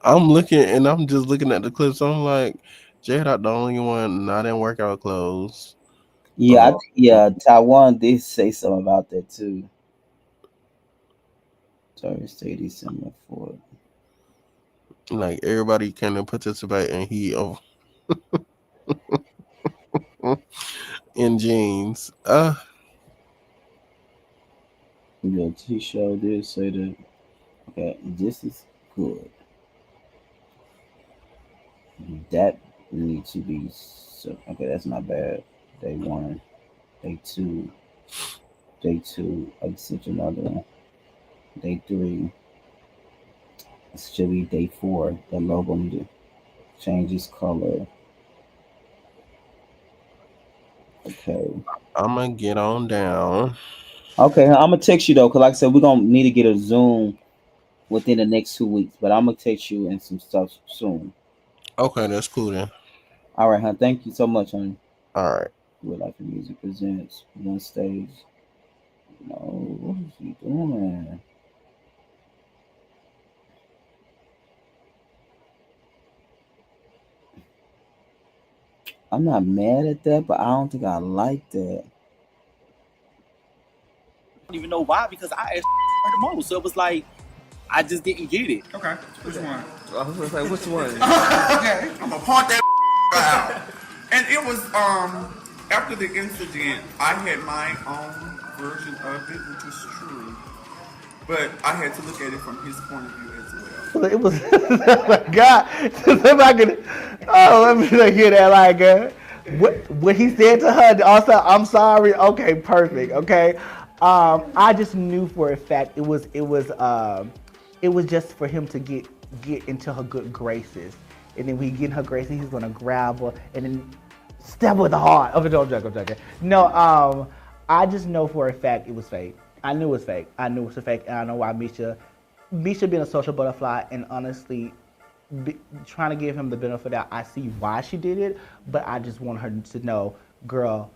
I'm looking and I'm just looking at the clips. I'm like, J-Dot the only one not in workout clothes. Yeah, yeah. Taiwan did say something about that too. Thursday, December 4th. Like everybody can participate and he in jeans. Yeah, T-show did say that. Okay, this is good. That needs to be so. Okay, that's not bad. Day 1, day 2, day 2. I sent you another one. Day 3. It should be day 4. The logo need to change its color. Okay. I'm gonna get on down. Okay, I'm gonna text you though, cause like I said, we're gonna need to get a Zoom within the next 2 weeks. But I'm gonna text you and some stuff soon. Okay, that's cool then. All right, hon. Thank you so much, honey. All right. Real Life and Music presents one stage. No, what is he doing? I'm not mad at that, but I don't think I like that. I don't even know why, because I asked the most. So it was like, I just didn't get it. Okay, which one? I was gonna say, which one? Okay, I'm gonna point that out. And it was after the incident, I had my own version of it, which is true, but I had to look at it from his point of view as well. So it was God. If I could, let me hear that like what he said to her. Also, I'm sorry. Okay, perfect. Okay, I just knew for a fact it was just for him to get into her good graces, and then when he get in her graces, he's gonna grab her and then stab her with the heart. Oh, no, I'm joking. No, I just know for a fact it was fake. I knew it was fake. I knew it was a fake, and I know why Misha being a social butterfly, and honestly, trying to give him the benefit of that, I see why she did it, but I just want her to know, girl,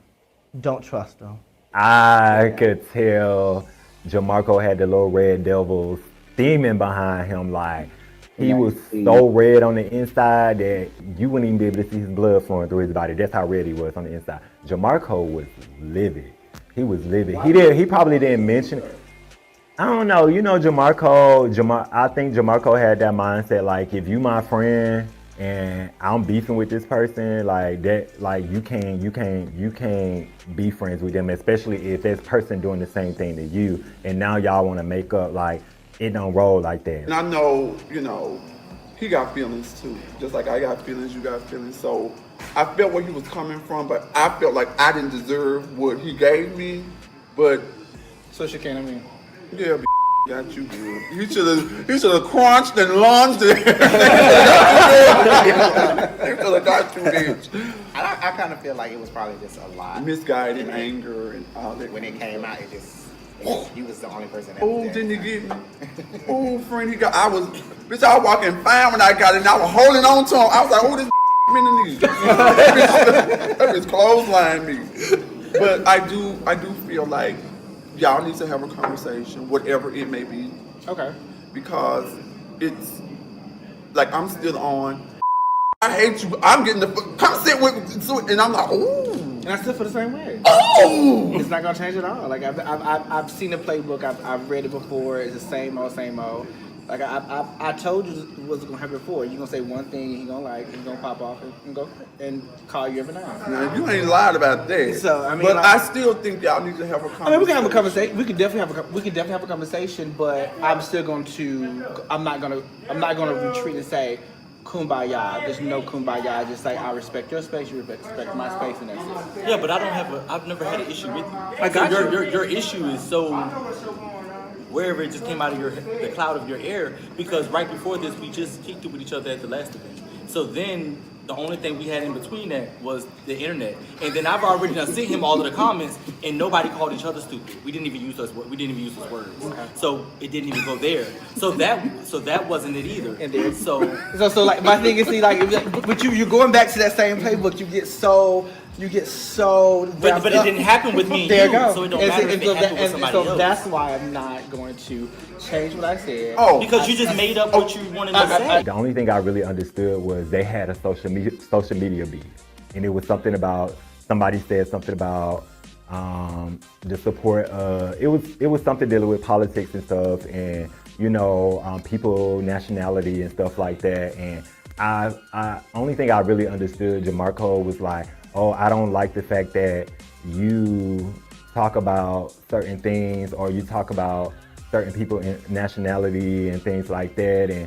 don't trust him. I could tell Jamarco had the little red devils steaming behind him. Like, he was so red on the inside that you wouldn't even be able to see his blood flowing through his body. That's how red he was on the inside. Jamarco was livid. He was livid. He probably didn't mention it. I don't know. You know, I think Jamarco had that mindset. Like, if you my friend and I'm beefing with this person, like that, like you can't be friends with them, especially if this person doing the same thing to you, and now y'all want to make up. Like, it don't roll like that. And I know, he got feelings too. Just like I got feelings, you got feelings. So I felt where he was coming from, but I felt like I didn't deserve what he gave me. But so she came to me. yeah, Got you good. He should have crunched and lunged it. He should have got you, bitch. I kind of feel like it was probably just a lot. Misguided anger and all that. When it came out, he was the only person that Oh, was didn't you get me? Oh, friend, I was walking fine when I got it, and I was holding on to him. I was like, oh, this in the knee. That bitch clothesline me. But I do feel like y'all need to have a conversation, whatever it may be. Okay. Because it's like I'm still on. I hate you. I'm getting come sit with me, and I'm like, ooh. And I still feel the same way. Oh! It's not gonna change at all. Like I've seen the playbook. I've read it before. It's the same old, same old. Like I told you what's gonna happen before. You gonna say one thing, he gonna like, he gonna pop off and go and call you every now. Now you ain't lied about that. So I mean, but like, I still think y'all need to have a conversation. I mean, we can have a conversation. We could definitely have a conversation. But I'm still going to. I'm not gonna retreat and say, kumbaya. There's no kumbaya. Just like, I respect your space, you respect my space, and that's it. Yeah, but I've never had an issue with you. I got you. Your issue is so wherever it just came out of the cloud of your air, because right before this we just kicked it with each other at the last event. So then the only thing we had in between that was the internet, and then I've already done sent him all of the comments, and nobody called each other stupid. We didn't even use those words. Okay. So it didn't even go there. So that wasn't it either. And then, so like my thing is, see, like, but you're going back to that same playbook. You get so. But it didn't happen with me. There you go. So it don't matter if it happened with somebody else. That's why I'm not going to change what I said. Oh, because you just made up what you wanted to say. The only thing I really understood was they had a social media beef, and it was something about somebody said something about the support. It was something dealing with politics and stuff, and people, nationality and stuff like that. And I only thing I really understood, Jamarco, was like, oh, I don't like the fact that you talk about certain things, or you talk about certain people in nationality and things like that. And,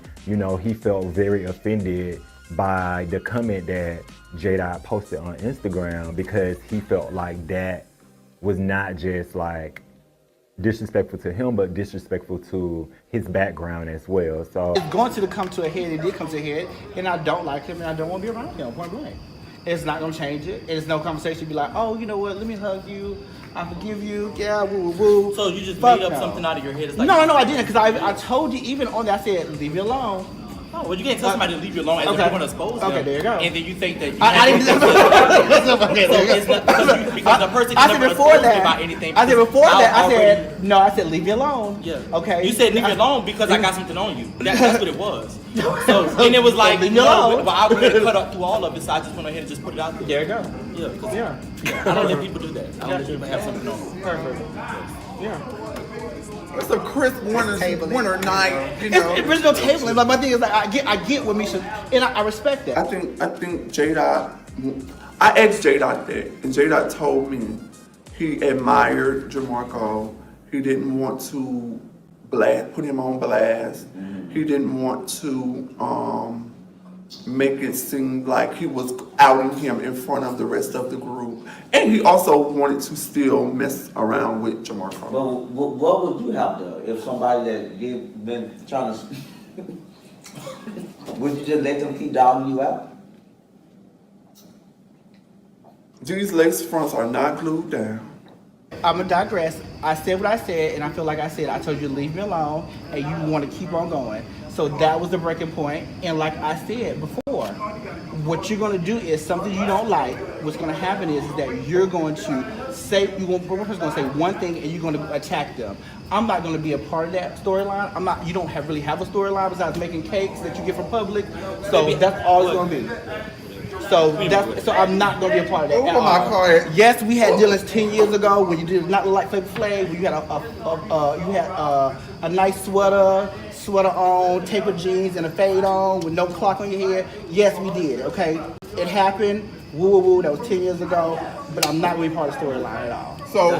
he felt very offended by the comment that J-Dot posted on Instagram, because he felt like that was not just like disrespectful to him, but disrespectful to his background as well. So it's going to come to a head. It did come to a head, and I don't like him, and I don't want to be around him, point blank. It's not gonna change it. It's no conversation. Be like, oh, you know what? Let me hug you. I forgive you. Yeah, woo, woo, woo. So you just made up something out of your head? It's like, no, I didn't. Because I told you even on that. I said, leave me alone. Oh, well, you can't tell somebody to leave you alone as if you want to expose them. Okay, there you go. And then you think that I didn't. Because the person can never expose you about anything. I said before that. I said leave me alone. Yeah. Okay. You said leave me alone because I got something on you. That's what it was. So and it was like, no, but I would have cut up through all of it, so I just went ahead and just put it out there. There you go. Yeah. I don't let people do that. I don't let people have something on them. Perfect. Yeah. It's a crisp winter night, It's original tabling. Like, my thing is, like, I get what Misha, and I respect that. I think J-Dot, I asked J-Dot that, and J-Dot told me he admired Jamarco. He didn't want to put him on blast. He didn't want to make it seem like he was outing him in front of the rest of the group. And he also wanted to still mess around with Jamarco. But what would you have done if somebody that you've been trying to... Would you just let them keep dogging you out? These lace fronts are not glued down. I'm gonna digress. I said what I said, and I feel like I said, I told you to leave me alone, and you want to keep on going. So that was the breaking point. And like I said before, what you're gonna do is something you don't like. What's gonna happen is that you're going to say, one person's gonna say one thing, and you're gonna attack them. I'm not gonna be a part of that storyline. You don't really have a storyline besides making cakes that you get from Publix. So that's all it's gonna be. So I'm not gonna be a part of that. Oh my God! Yes, we had dealings 10 years ago when you did not like Flavor Flav, when you had a nice sweater on, tapered jeans, and a fade on with no clock on your head. Yes, we did. Okay, it happened. Woo woo woo. That was 10 years ago. But I'm not really part of the storyline at all. So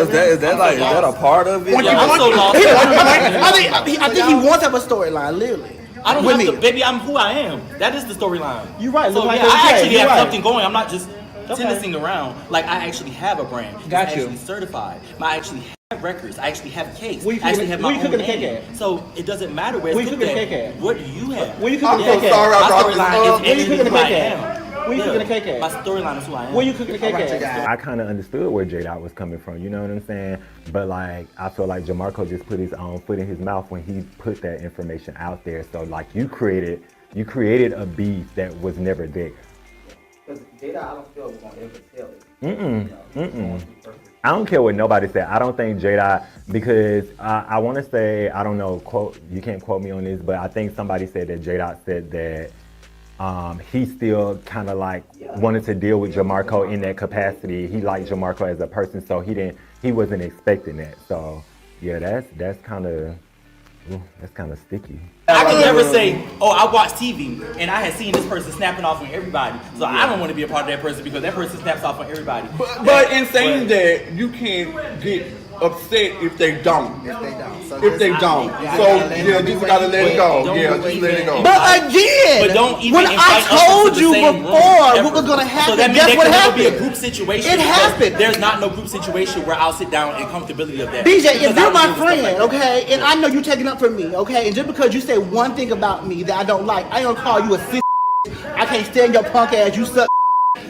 is that a part of it? Yeah, I'm so lost. I think he wants to have a storyline, literally. I don't have to, baby, I'm who I am. That is the storyline. You're right. So like I actually have something going. I'm not just tendencing around. Like I actually have a brand. Got it's you. actually certified. I actually have records. I actually have cakes. Where you I actually cooking- have where my you own cooking the cake name. at? So it doesn't matter where Where it's you cooked cooking the at. cake at? What do you have? Where you cooking the I'm cake so sorry at? I My brought this storyline up. is Where you cooking the who I cake am. at? Where you cooking the cake at? My storyline is who I am. Where you cooking the cake at? I kind of understood where J-Dot was coming from, you know what I'm saying? But like, I feel like Jamarco just put his own foot in his mouth when he put that information out there. So like, you created a beef that was never there. Because Jada, I don't feel we're gonna ever tell it. I don't care what nobody said. I don't think J-Dot, because I want to say, I don't know, you can't quote me on this, but I think somebody said that J-Dot said that he still kind of like wanted to deal with Jamarco in that capacity. He liked Jamarco as a person, so he wasn't expecting that. So yeah, that's kind of sticky. I can never say, oh, I watched TV and I had seen this person snapping off on everybody. So I don't want to be a part of that person because that person snaps off on everybody. But in saying that, you can't get upset if they don't. If they don't. So, yeah, just gotta let it go. Yeah, just let it go. But again, But don't even when I invite us told into you the same before room, what was ever. gonna happen, So that means guess there what can never be a happened? group situation. It because happened. There's not no group situation where I'll sit down in comfortability of that. BJ, Because if I you're don't my deal with stuff friend, like that. okay, and I know you're taking up for me, okay, and just because you say one thing about me that I don't like, I ain't gonna call you a sis. I can't stand your punk ass. You suck.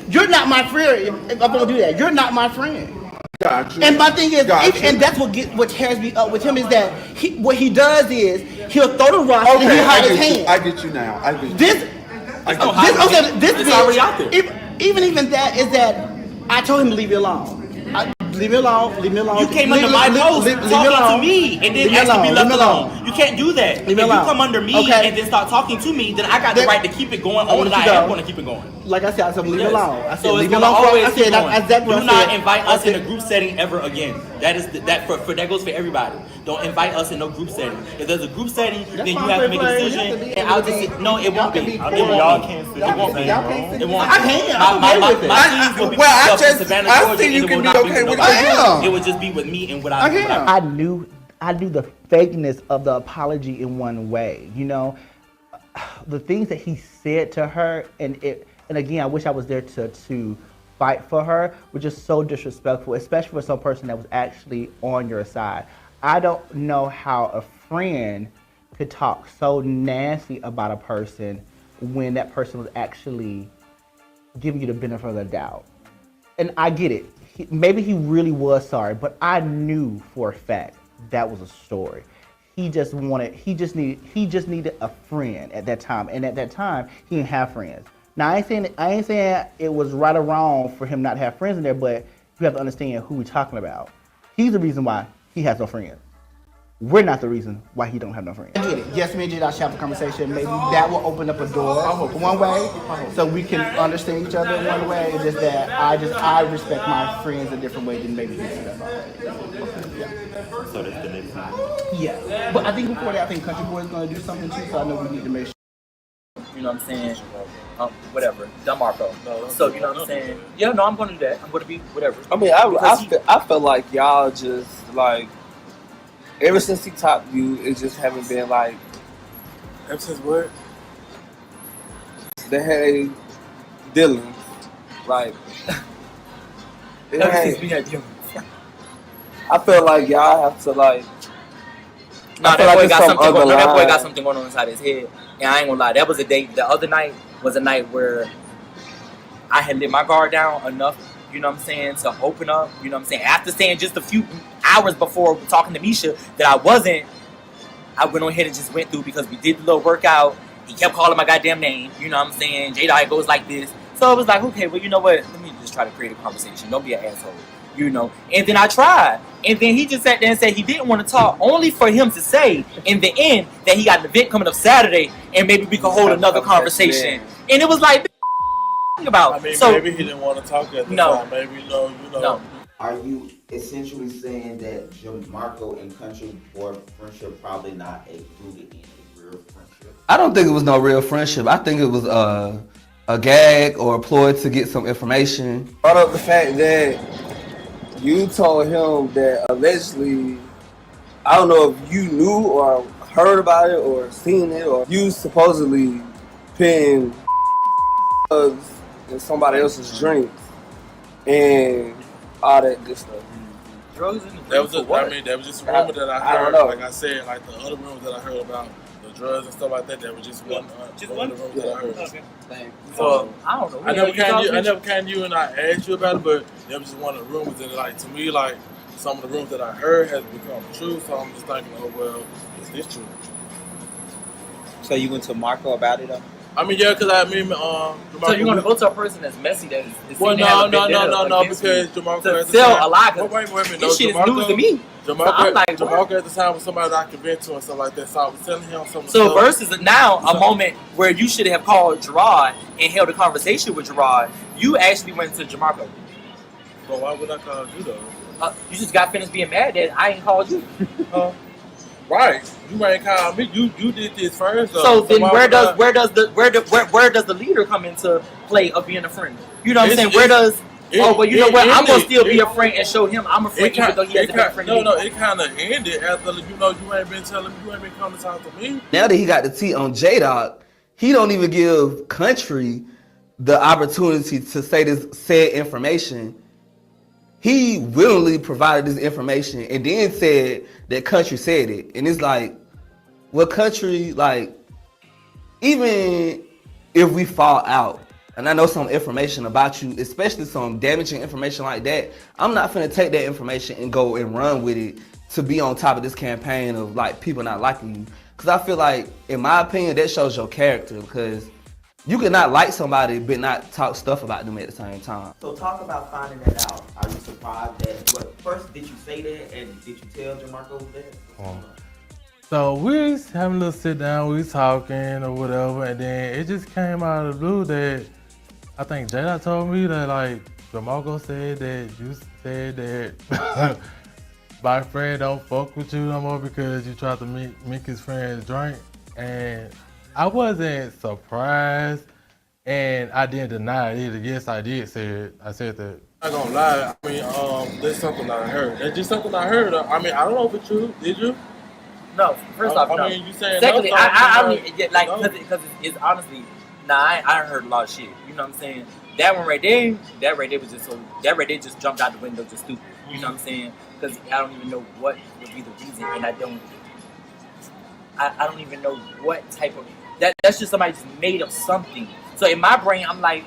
You're not my friend. If I'm gonna do that, you're not my friend. Gotcha. And my thing is, Gotcha. and that's what tears me up with him is that what he does is he'll throw the rock and he Okay, hide his hand. I get you now. I get you. This It's already out there. Even that is that I told him to leave me alone. Leave me alone. Leave me alone. You came under my post talking to me and then asked to be left alone. You can't do that. If you come under me and then start talking to me, then I got the right to keep it going on, and I am going to keep it going. Like I said, I said leave me Yes. alone. I said So leave it's me gonna alone. always I keep said going. exactly what Do I not said. invite I us in said- a group setting ever again. That goes for everybody. Don't invite us in no group setting. If there's a group setting, then you have to make a decision. And I'll just say, no, it won't be. It y'all won't can't be. sit It won't be. in the same room. It won't. I can. I'm My okay with it. teams will be Well, I up in just- Savannah, I Georgia, think you and it can will be not be okay with with nobody. it. It would just be with me and what I I. can. I knew the fakeness of the apology in one way. You know, the things that he said to her, and again, I wish I was there to fight for her, were just so disrespectful, especially for some person that was actually on your side. I don't know how a friend could talk so nasty about a person when that person was actually giving you the benefit of the doubt. And I get it. Maybe he really was sorry, but I knew for a fact that was a story. He just needed a friend at that time, and at that time he didn't have friends. Now I ain't saying it was right or wrong for him not to have friends in there, but you have to understand who we're talking about. He's the reason why he has no friends. We're not the reason why he don't have no friends. I get it. Yes, me and Jada should have a conversation. Maybe that will open up a door one way, so we can understand each other in one way. It's just that I respect my friends a different way than maybe you do. So that's the next time. Yeah, but I think before that, I think Country Boy is going to do something too. So I know we need to make sure. You know what I'm saying? Whatever. Demarco. So you know what I'm saying? Yeah, no, I'm going to do that. I'm going to be whatever. I mean, I feel like y'all just like ever since he topped you, it just haven't been like Ever since what? the hey Dylan, like it Ever since ain't- we had you. I feel like y'all have to like. Nah, I feel that boy it's got some something. other That boy line. got something going on inside his head, and I ain't gonna lie. That was a day. The other night was a night where I had let my guard down enough. You know what I'm saying, to open up. You know what I'm saying. After saying just a few hours before talking to Misha that I wasn't, I went on ahead and just went through because we did the little workout. He kept calling my goddamn name. You know what I'm saying. Jada goes like this. So it was like, okay, well, you know what? Let me just try to create a conversation. Don't be an asshole. You know, and then I tried, and then he just sat there and said he didn't want to talk, only for him to say in the end that he got an event coming up Saturday, and maybe we could hold another conversation. And it was like, about. I mean, So maybe he didn't want to talk at the No. time. Maybe you know. no, Are you essentially saying that Jamarco and Country Boy friendship probably not rooted in a real friendship? I don't think it was no real friendship. I think it was a gag or a ploy to get some information. Brought up the fact that you told him that allegedly, I don't know if you knew or heard about it or seen it, or you supposedly pinned drugs in somebody else's drinks. and all that good stuff. Drugs in the That was for just, what? I mean, that was just a rumor that I I don't heard. know. Like I said, like the other rumors that I heard about the drugs and stuff like that. That was just one of the rumors that I heard. Okay. So I don't know. I never came to you and I asked you about it, but that was just one of the rumors that, like, to me, like some of the rumors that I heard has become true. So I'm just thinking, oh well, is this true? So you went to Marco about it though? I mean, yeah, because I mean, So you want to go to a person that's messy that is well, no, because Jamarco to at the sell time, a lie. wait a minute, This shit is news to me. Jamarco at the time was somebody that I could vent to and stuff like that. So I was telling him some. So versus now a moment where you should have called Gerard and held a conversation with Gerard, you actually went to Jamarco. But why would I call you though? You just got finished being mad that I ain't called you. Right, you ain't call me. You did this first. Though. So then where does the leader come into play of being a friend? You know what I'm saying? Where does but you know what? I'm gonna still be a friend and show him I'm a friend even though he hasn't been a friend. No, it kind of ended after you ain't been telling me, you ain't been coming to talk to me. Now that he got the T on J-Dog, he don't even give Country the opportunity to say this said information. He willingly provided this information and then said that Country said it. And it's like, well, Country, like, even if we fall out, and I know some information about you, especially some damaging information like that, I'm not finna take that information and go and run with it to be on top of this campaign of, like, people not liking you. Because I feel like, in my opinion, that shows your character, because you can not like somebody but not talk stuff about them at the same time. So talk about finding that out. Are you surprised that first did you say that and did you tell Jamarco that? So we was having a little sit down, we was talking or whatever, and then it just came out of the blue that I think Jada told me that like Jamarco said that you said that my friend don't fuck with you no more because you tried to make his friends drink, and I wasn't surprised, and I didn't deny it either. Yes, I did say it. I said that. I'm not gonna lie. I mean, that's something I heard. That's just something I heard. I mean, I don't know if it's true. Did you? No. First off, no. I mean, you saying secondly, no, I mean, yeah, like because it's honestly, I heard a lot of shit. You know what I'm saying? That one right there, was just so. That right there just jumped out the window, just stupid. You know what I'm saying? Because I don't even know what would be the reason, and I don't even know what type of. That's just somebody just made up something. So in my brain, I'm like,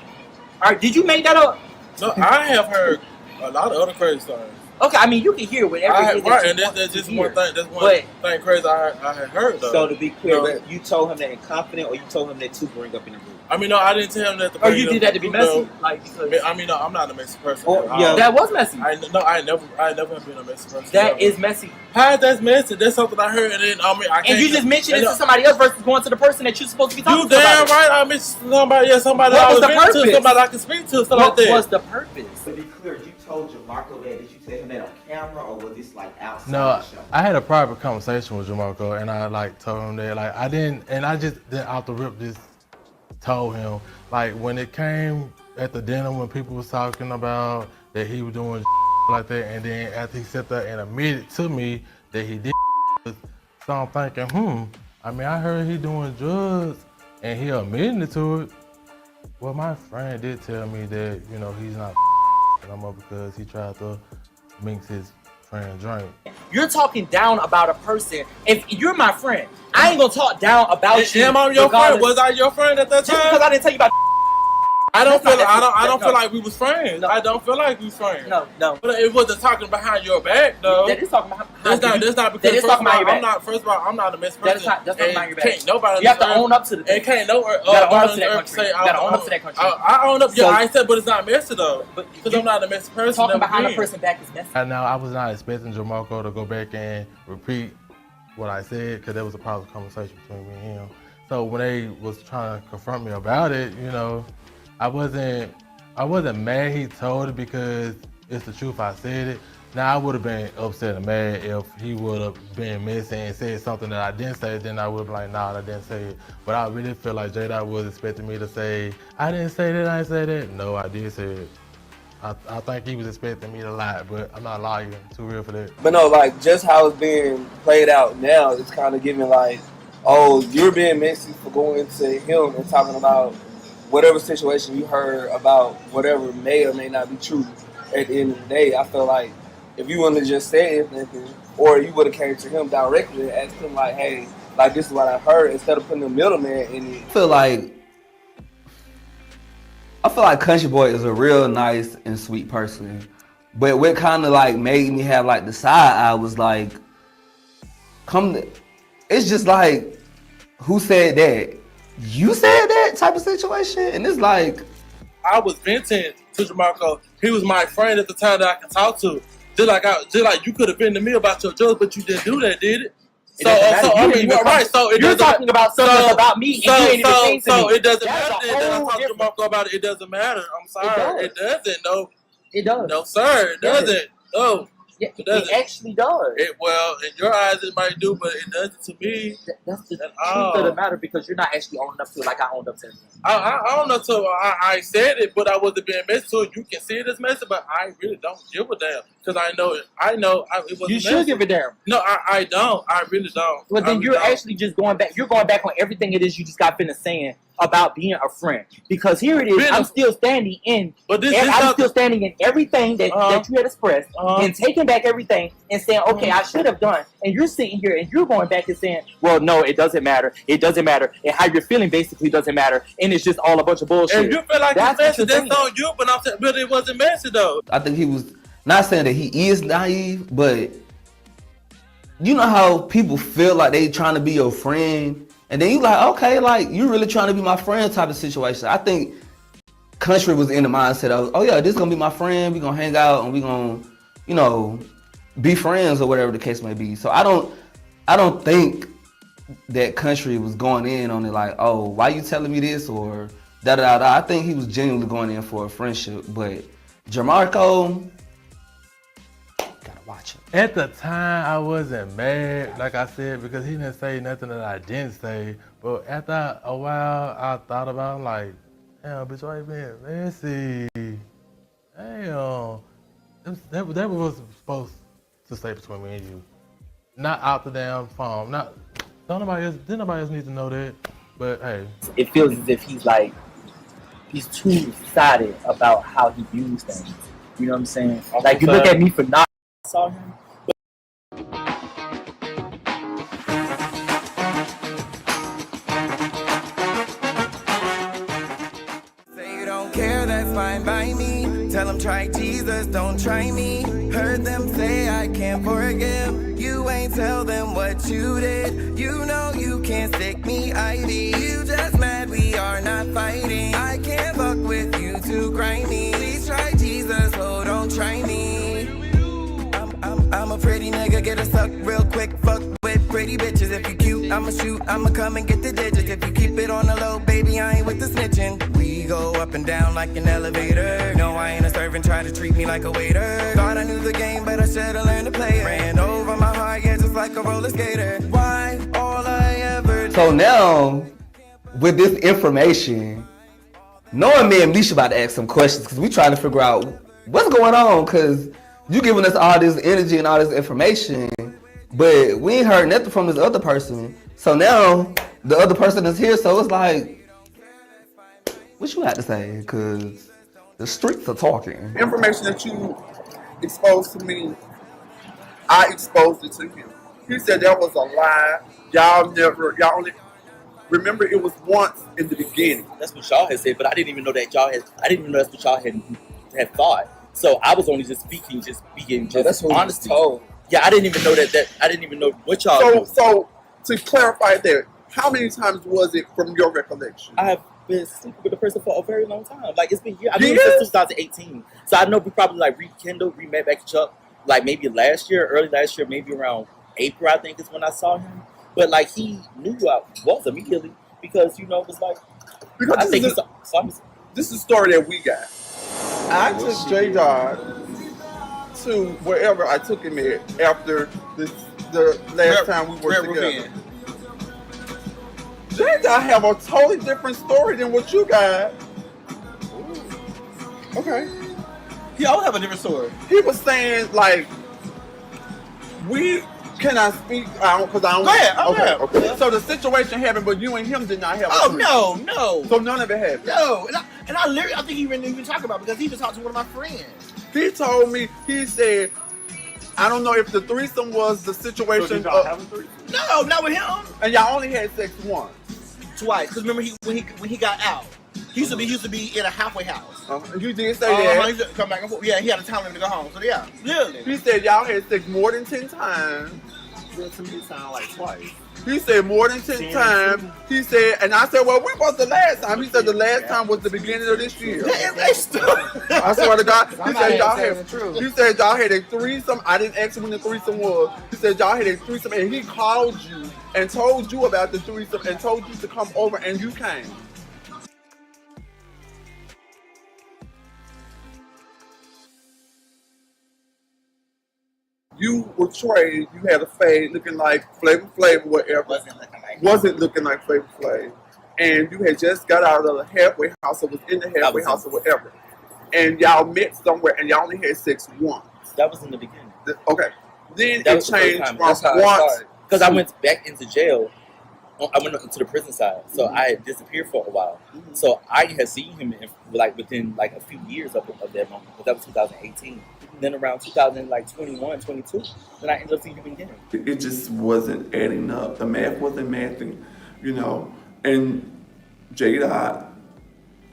all right, did you make that up? No, I have heard a lot of other crazy stories. Okay, I mean, you can hear whatever it is. Right, and that's just one thing. That's one thing crazy I had heard, though. So to be clear, you told him that in confidence, or you told him that to bring up in the group? I mean, no, I didn't tell him that. Or you did that to be messy? Like, I mean, no, I'm not a messy person. Yeah, that was messy. I never have been a messy person. That is messy. How is that messy? That's something I heard, and then I mean, I can't. And you just mentioned it to somebody else versus going to the person that you're supposed to be talking to. You damn right, I mentioned somebody. Yeah, somebody what I was the purpose? To, somebody I can speak to, something like that. What was the purpose? To be clear, you told Jamarco that. Did you tell him that on camera, or was this like outside No, the show? I had a private conversation with Jamarco, and I like told him that like I didn't, and I just then out the rip just told him like when it came at the dinner when people was talking about that he was doing like that, and then after he sat there and admitted to me that he did, so I'm thinking, I mean I heard he doing drugs and he admitting it to it. Well, my friend did tell me that he's not no more because he tried to mix his friend drink. You're talking down about a person. If you're my friend, I ain't gonna talk down about you. Am I your friend? Was I your friend at that time? Just because I didn't tell you about. I don't feel like we was friends. No. I don't feel like we was friends. No. But it wasn't talking behind your back, though. That is talking behind. That's not because first of all, I'm not a mess person. That's not behind your back. Can't nobody. You have to own up to the thing. And can't no. You gotta own up to that country. You gotta own up to that country. I own up. Yeah, I said, but it's not messy though. Because I'm not a messy person. Talking behind a person back is messy. Now I was not expecting Jamarco to go back and repeat what I said because there was a positive conversation between me and him. So when they was trying to confront me about it, I wasn't mad he told it because it's the truth. I said it. Now I would have been upset and mad if he would have been messy and said something that I didn't say. Then I would have been like, nah, I didn't say it. But I really feel like J-Dot was expecting me to say, I didn't say that, I didn't say that. No, I did say it. I think he was expecting me to lie, but I'm not lying. Too real for that. But no, like just how it's being played out now, it's kind of giving like, oh, you're being messy for going to him and talking about whatever situation you heard about whatever may or may not be true. at the end of the day, I feel like if you wouldn't have just said nothing, or you would have came to him directly and asked him like, "Hey, like this is what I heard," instead of putting a middleman in it. I feel like Country Boy is a real nice and sweet person. But what kind of like made me have like the side eye was like, it's just like, who said that? You said that type of situation? And it's like, I was venting to Jamarco. He was my friend at the time that I could talk to. Just like you could have been to me about your jokes, but you didn't do that, did it? So I mean, right. So you're talking about something about me, and you ain't even saying to me. It doesn't matter. Then I talk to Jamarco about it. It doesn't matter. I'm sorry. It doesn't. No. It does. No, sir. It doesn't. No. Yeah, it actually does. Well, in your eyes it might do, but it doesn't to me. That's the truth of the matter, because you're not actually owning up to it like I owned up to it. I don't know. So I said it, but I wasn't being messy. So you can see it as messy, but I really don't give a damn, because I know it wasn't. You should give a damn. No, I don't. I really don't. Well, then you're actually just going back. You're going back on everything it is you just got finished saying about being a friend. Because here it is. I'm still standing in. I'm still standing in everything that you had expressed, and taking back everything and saying, okay, I should have done. And you're sitting here and you're going back and saying, well, no, it doesn't matter. It doesn't matter. And how you're feeling basically doesn't matter. And it's just all a bunch of bullshit. If you feel like it's messy, that's on you. But I'm saying, but it wasn't messy though. I think he was not saying that he is naive, but you know how people feel like they trying to be your friend, and then you like, okay, like you really trying to be my friend type of situation. I think Country was in the mindset of, oh yeah, this is gonna be my friend. We gonna hang out and we gonna, you know, be friends or whatever the case may be. So I don't think that Country was going in on it like, oh, why you telling me this or da da da. I think he was genuinely going in for a friendship. But Jamarco, gotta watch him. At the time, I wasn't mad, like I said, because he didn't say nothing that I didn't say. But after a while, I thought about it, like, damn, bitch, why you being messy? Damn. That was supposed to stay between me and you. Not out the damn phone. Didn't nobody else need to know that. But hey. It feels as if he's too excited about how he views things. You know what I'm saying? Like, you look at me for not saw him. Say you don't care, that's fine by me. Tell them try Jesus, don't try me. Heard them say I can't forgive. You ain't tell them what you did. You know you can't stick me ID. You just mad we are not fighting. I can't fuck with you too grimy. Please try Jesus, oh don't try me. I'm a pretty nigga, get a suck real quick. Fuck with pretty bitches. If you cute, I'ma shoot, I'ma come and get the digits. If you keep it on the low, baby, I ain't with the snitching. We go up and down like an elevator. No, I ain't a servant, try to treat me like a waiter. Thought I knew the game, but I should've learned to play it. Ran over my heart, yeah, just like a roller skater. Why all I ever do? So now, with this information, knowing me and Misha about to ask some questions, because we trying to figure out what's going on, because you giving us all this energy and all this information, but we ain't heard nothing from this other person. So now the other person is here, so it's like, what you have to say? Because the streets are talking. Information that you exposed to me, I exposed it to him. He said that was a lie. Y'all only remember it was once in the beginning. That's what y'all had said, but I didn't even know that's what y'all had thought. So I was only just speaking, that's what honesty. Yeah, I didn't even know that. I didn't even know what y'all. So to clarify that, how many times was it from your recollection? I have been sleeping with the person for a very long time. Like, it's been years. I've been since 2018. So I know we probably like met back up like maybe early last year, maybe around April, I think is when I saw him. But like, he knew who I was immediately, because it was like, because this is the story that we got. I took J Dog to wherever I took him at after the last time we were together. J Dog have a totally different story than what you got. Okay. He all have a different story. He was saying like, can I speak? Because I don't. Go ahead. Okay. So the situation happened, but you and him did not have. No. So none of it happened. No, and I think he didn't even talk about it, because he even talked to one of my friends. He told me, he said, I don't know if the threesome was the situation. So did y'all have a threesome? No, not with him. And y'all only had sex once. Twice. Because remember when he got out, he used to be in a halfway house. You did say that. He used to come back and forth. Yeah, he had a time limit to go home. So yeah, really. He said y'all had sex more than 10 times. Well, to me, it sounded like twice. He said more than 10 times. He said, and I said, well, when was the last time? He said the last time was the beginning of this year. They still. I swear to God. He said y'all had a threesome. I didn't ask him when the threesome was. He said y'all had a threesome, and he called you and told you about the threesome and told you to come over, and you came. You were Trey, you had a fade looking like Flavor Flav, whatever. Wasn't looking like Flavor Flav. And you had just got out of the halfway house or was in the halfway house or whatever. And y'all met somewhere and y'all only had sex once. That was in the beginning. Okay. Then That it was the first changed time. from That's how it once. started. Because I went back into jail. I went into the prison side, so I had disappeared for a while. So I had seen him within a few years of that moment. But that was 2018. Then around 2021, 22, then I ended up seeing him again. It just wasn't adding up. The math wasn't mathing, you know. And J-Dot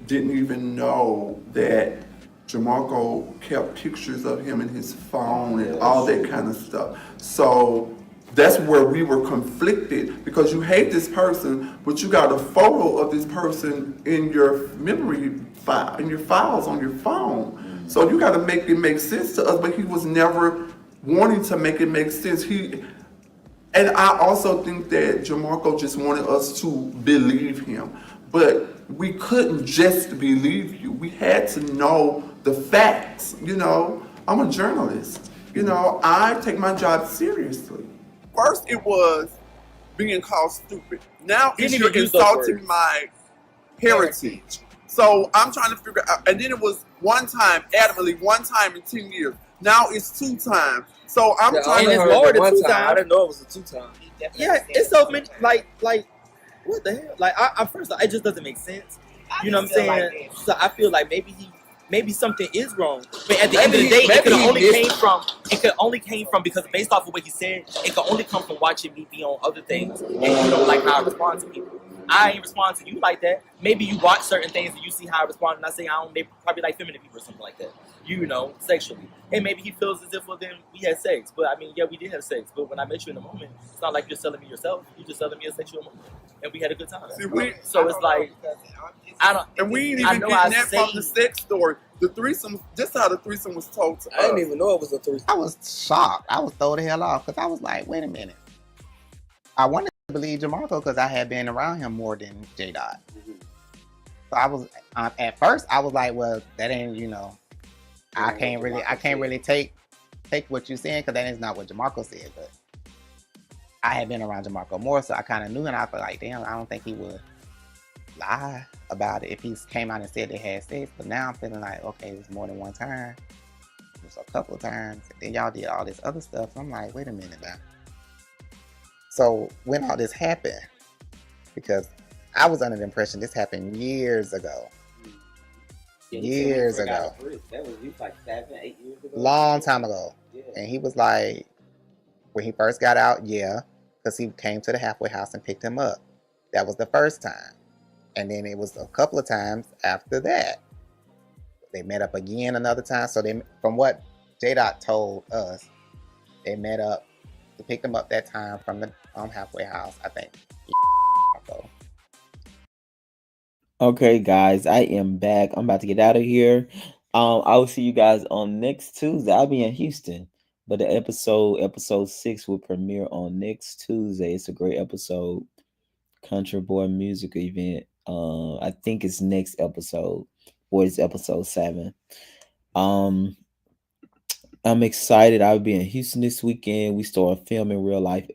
didn't even know that Jamarco kept pictures of him in his phone and all that kind of stuff. So that's where we were conflicted, because you hate this person, but you got a photo of this person in your memory file, in your files on your phone. So you got to make it make sense to us, but he was never wanting to make it make sense. And I also think that Jamarco just wanted us to believe him, but we couldn't just believe you. We had to know the facts. You know, I'm a journalist. You know, I take my job seriously. First it was being called stupid. Now it's you're insulting my heritage. So I'm trying to figure out, and then it was one time, adamantly, one time in 10 years. Now it's 2 times. So I'm trying to... And it's more than 2 times. I didn't know it was a 2 times. Yeah, it's so many, like, what the hell? Like, I first, it just doesn't make sense. You know what I'm saying? So I feel like maybe something is wrong. But at the end of the day, it could only came from because based off of what he said, it could only come from watching me be on other things and you don't like how I respond to people. I ain't respond to you like that. Maybe you watch certain things and you see how I respond, and I say I don't. Maybe probably like feminine people or something like that. You know, sexually. And maybe he feels as if then we had sex. But I mean, yeah, we did have sex. But when I met you in the moment, it's not like you're selling me yourself. You're just selling me a sexual moment, and we had a good time. So it's like I don't. And we ain't even getting that from the sex story. The threesome, just how the threesome was told to us. I didn't even know it was a threesome. I was shocked. I was thrown the hell off because I was like, wait a minute. I wanted to believe Jamarco because I had been around him more than J-Dot. So I was at first I was like, well, that ain't, you know, I can't really take what you're saying because that is not what Jamarco said. But I had been around Jamarco more, so I kind of knew, and I felt like, damn, I don't think he would lie about it if he came out and said they had sex. But now I'm feeling like, okay, it was more than one time. It was a couple of times. And then y'all did all this other stuff. I'm like, wait a minute now. So when all this happened, because I was under the impression this happened years ago. Years ago. That was like 7, 8 years ago. Long time ago. Yeah. And he was like, when he first got out, yeah, because he came to the halfway house and picked him up. That was the first time. And then it was a couple of times after that. They met up again another time. So they, from what J-Dot told us, they met up to pick him up that time from the halfway house, I think. Okay, guys, I am back. I'm about to get out of here. I will see you guys on next Tuesday. I'll be in Houston, but the episode 6 will premiere on next Tuesday. It's a great episode, Country Boy Music Event. I think it's next episode, or it's episode 7. I'm excited. I'll be in Houston this weekend. We start filming real life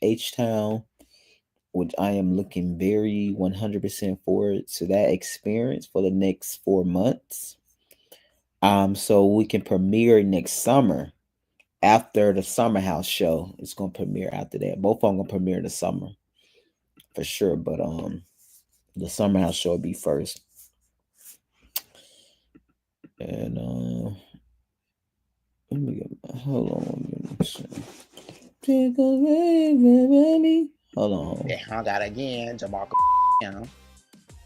H-Town, which I am looking very 100% forward to that experience for the next 4 months. So we can premiere next summer after the Summer House show. It's gonna premiere after that. Both of them gonna premiere in the summer for sure, but the Summer House show will be first. And Let me get hold on 1 minute. Hold on. They hung out again. Jamarco,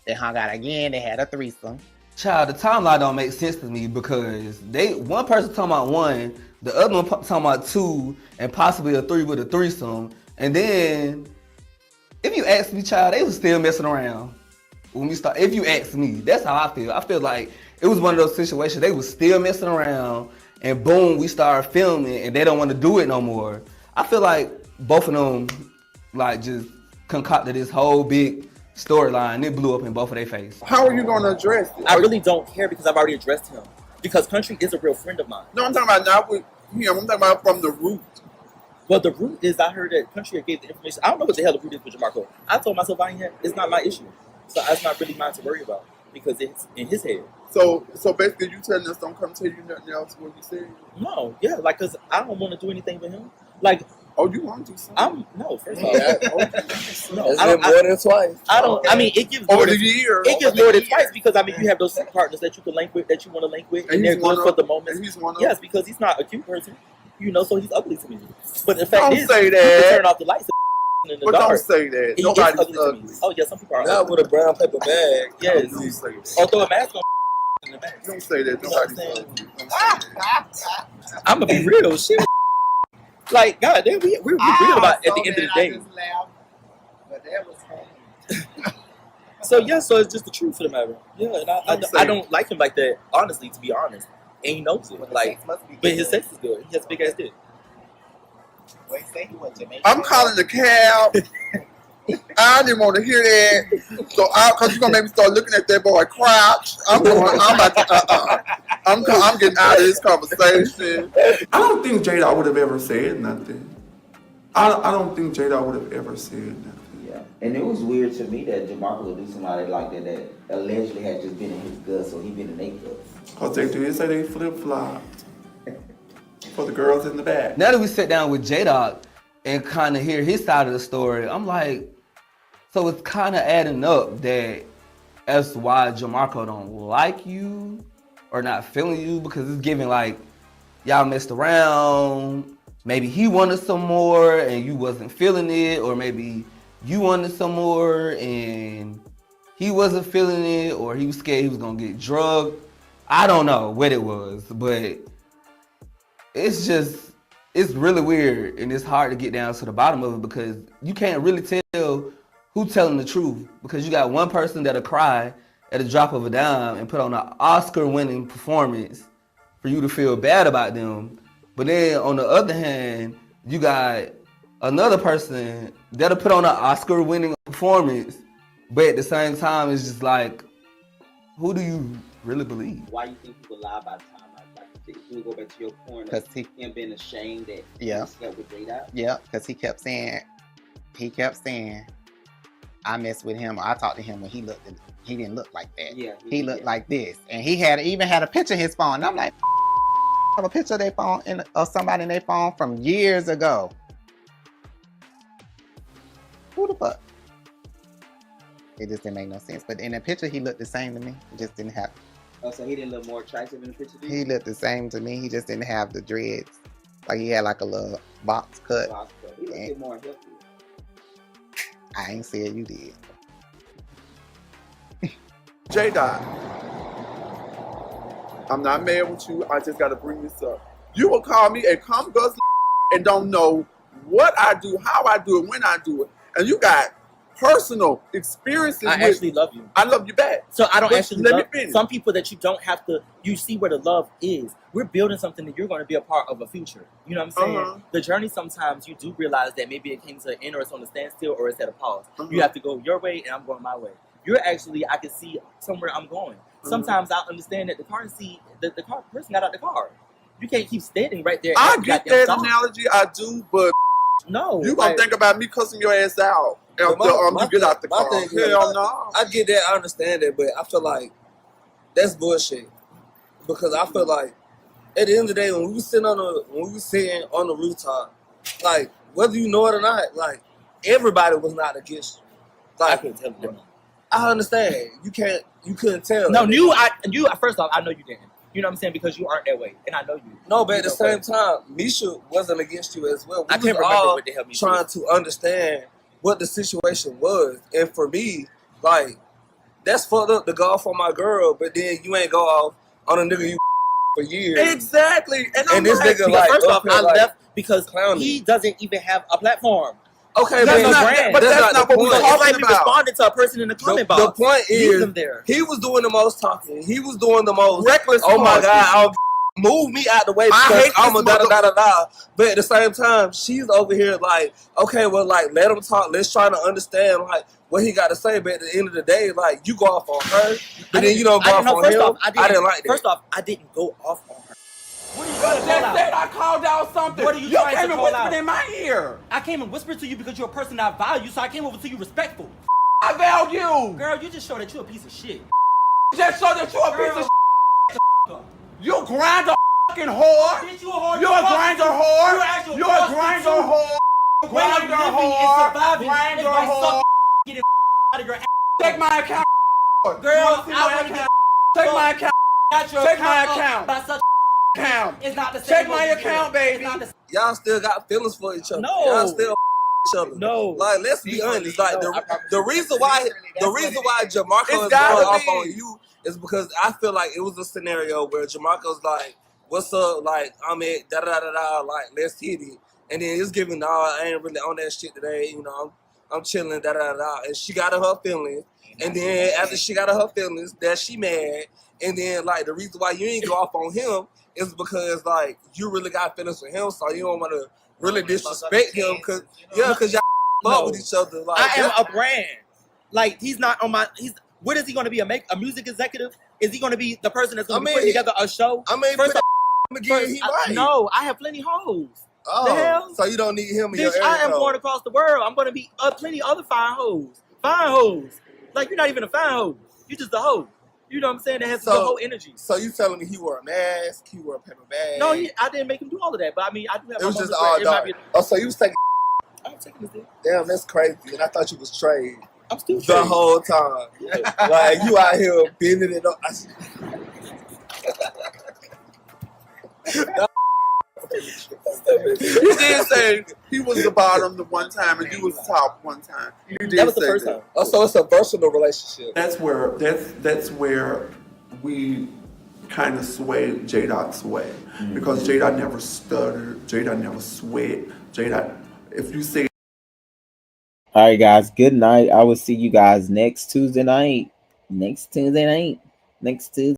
they hung out again. They had a threesome. Child, the timeline don't make sense to me because one person talking about one, the other one talking about two, and possibly a three with a threesome. And then, if you ask me, child, they was still messing around when we start. If you ask me, that's how I feel. I feel like it was one of those situations. They was still messing around, and boom, we started filming, and they don't want to do it no more. I feel like both of them, like, just concocted this whole big storyline. It blew up in both of their face. How are you going to address it? I really don't care because I've already addressed him. Because Country is a real friend of mine. No, I'm talking about not with him. I'm talking about from the root. Well, the root is I heard that Country gave the information. I don't know what the hell the root is with Jamarco. I told myself I ain't had, it's not my issue. So it's not really mine to worry about because it's in his head. So basically you telling us don't come tell you nothing else what you said? No, yeah, like, because I don't want to do anything with him. Like, oh, you want to do something? First of all, no, I don't more than twice. I don't. I mean, it gives over more the than, year. It gives more than twice because I mean, you have those partners that you can link with, that you want to link with, and they're good for the moment. And he's one of yes, because he's not a cute person, so he's ugly to me. But the fact don't is, say you that. can turn off the lights in the But dark. don't say that. He Nobody's is ugly ugly. to me. Oh yeah, some people are. Not ugly. with a brown paper bag. Yes. Don't say that. Or throw a mask on in the back. Don't say that. Nobody's ugly. I'm gonna be real. Shit. Like, God, we're real about at the end of the day. But that was funny. So it's just the truth of the matter. Yeah, and I don't like him like that, honestly, to be honest. And he knows it. Like, but his sex is good. He has a big ass dick. I'm calling the cab. I didn't want to hear that. So, because you're gonna make me start looking at that boy crouch. I'm getting out of this conversation. I don't think J-Dot would have ever said nothing. I don't think J-Dot would have ever said nothing. Yeah, and it was weird to me that Jamarco would do somebody like that allegedly had just been in his guts, or he been in their guts. Because they did say they flip-flopped for the girls in the back. Now that we sit down with J-Dot and kind of hear his side of the story, I'm like, so it's kind of adding up that as to why Jamarco don't like you or not feeling you, because it's giving like y'all messed around. Maybe he wanted some more and you wasn't feeling it, or maybe you wanted some more and he wasn't feeling it, or he was scared he was gonna get drugged. I don't know what it was, but it's really weird and it's hard to get down to the bottom of it because you can't really tell who's telling the truth, because you got one person that'll cry at a drop of a dime and put on an Oscar-winning performance for you to feel bad about them. But then on the other hand, you got another person that'll put on an Oscar-winning performance, but at the same time, it's just like, who do you really believe? Why you think people lie about time? Like if we go back to your point of him being ashamed that he slept with J-Dot? Yeah, because he kept saying, I messed with him, or I talked to him when he didn't look like that. Yeah, he looked like this, and he even had a picture in his phone. And I'm like, have a picture of their phone or somebody in their phone from years ago. Who the fuck? It just didn't make no sense. But in the picture, he looked the same to me. It just didn't have. Oh, so he didn't look more attractive in the picture? He looked the same to me. He just didn't have the dreads. Like he had like a little box cut. He looked more healthy. I ain't said you did. J-Dot, I'm not mad with you. I just got to bring this up. You will call me a cum guzzler and don't know what I do, how I do it, when I do it. And you got personal experiences. I actually love you. I love you back. So I don't actually love finish. Some people that you don't have to, you see where the love is. We're building something that you're going to be a part of a future. You know what I'm saying? The journey, sometimes you do realize that maybe it came to an end, or it's on a standstill, or it's at a pause. You have to go your way and I'm going my way. You're actually, I can see somewhere I'm going. Sometimes I understand that the car person got out the car. You can't keep standing right there. I get that analogy, I do, but no, you gonna think about me cussing your ass out after you get out the car. Hell no. I get that, I understand that, but I feel like that's bullshit. Because I feel like at the end of the day, when we were sitting on the rooftop, like whether you know it or not, like everybody was not against you. Like, I couldn't tell them. I understand. You couldn't tell. No, first off, I know you didn't. You know what I'm saying? Because you aren't that way, and I know you. No, but at the same time, Misha wasn't against you as well. I can't remember what the hell Misha trying was. to understand what the situation was, and for me, like, that's fucked up to go off on my girl, but then you ain't go off on a nigga you for years. Exactly, and this like, nigga like first off, I like, left because he doesn't even have a platform. Okay, that's but that's not what we're talking It's like me about. responding to a person in the comment box. The point Leave is, them there. he was doing the most talking. He was doing the most reckless. Oh my talking. God! I'll move me out the way because I'm a da. But at the same time, she's over here like, okay, well, like, let him talk. Let's try to understand like what he got to say. But at the end of the day, like, you go off on her, but then you don't go off on him. I didn't like that. First off, I didn't go off on her. What are you You trying to just call out? said I called out something. What are you You trying came to and call whispered out? in my ear. I came and whispered to you because you're a person I value, so I came over to you respectful. I value. Girl, you just showed that you're a piece of shit. Just so that you're a piece of shit. You grind a fucking whore. Bitch, you a whore. You're a grinder whore. You're a grinder whore. Grinder whore. Grinder whore. Get it out of your ass. Take my account. Girl, Take my account. Take my account. By such account. It's not the same. Check my account, baby. Y'all still got feelings for each other. No. Y'all still each other. No. Like, let's be honest. Like, the reason why Jamarco is going off on you is because I feel like it was a scenario where Jamarco's like, what's up? Like, I'm at da-da-da-da-da, like, let's hit it. And then it's giving, I ain't really on that shit today. You know, I'm chilling, da-da-da-da. And she got her feelings. And then after she got her feelings, that she mad. And then, like, the reason why you ain't go off on him is because, like, you really got feelings for him, so you don't want to really disrespect him. Cause y'all fuck with each other. Like, I am a brand. Like, he's not on my. What is he going to be? A music executive? Is he going to be the person that's going to be putting together a show? I mean, first right. No, I have plenty hoes. Oh, the hell? So you don't need him in your Bitch, area. I am going across the world. I'm going to be plenty other fine hoes. Fine hoes. Like, you're not even a fine hoe. You're just a hoe. You know what I'm saying? That has the whole energy. So you telling me he wore a mask, he wore a paper bag? No, I didn't make him do all of that. But I mean, I do have. It was just all dark. Oh, so you was taking. I'm taking this. Damn, that's crazy. And I thought you was trade. I'm still the whole time. Like, you out here bending it up. You did say he was the bottom the one time and you was the top one time. You did That was the say first that. time. Oh, so it's a versatile relationship. That's where we kind of swayed J-Dot's way. Because J-Dot never stuttered, J-Dot never sweat, J-Dot, if you say all right, guys, good night. I will see you guys next Tuesday night. Next Tuesday.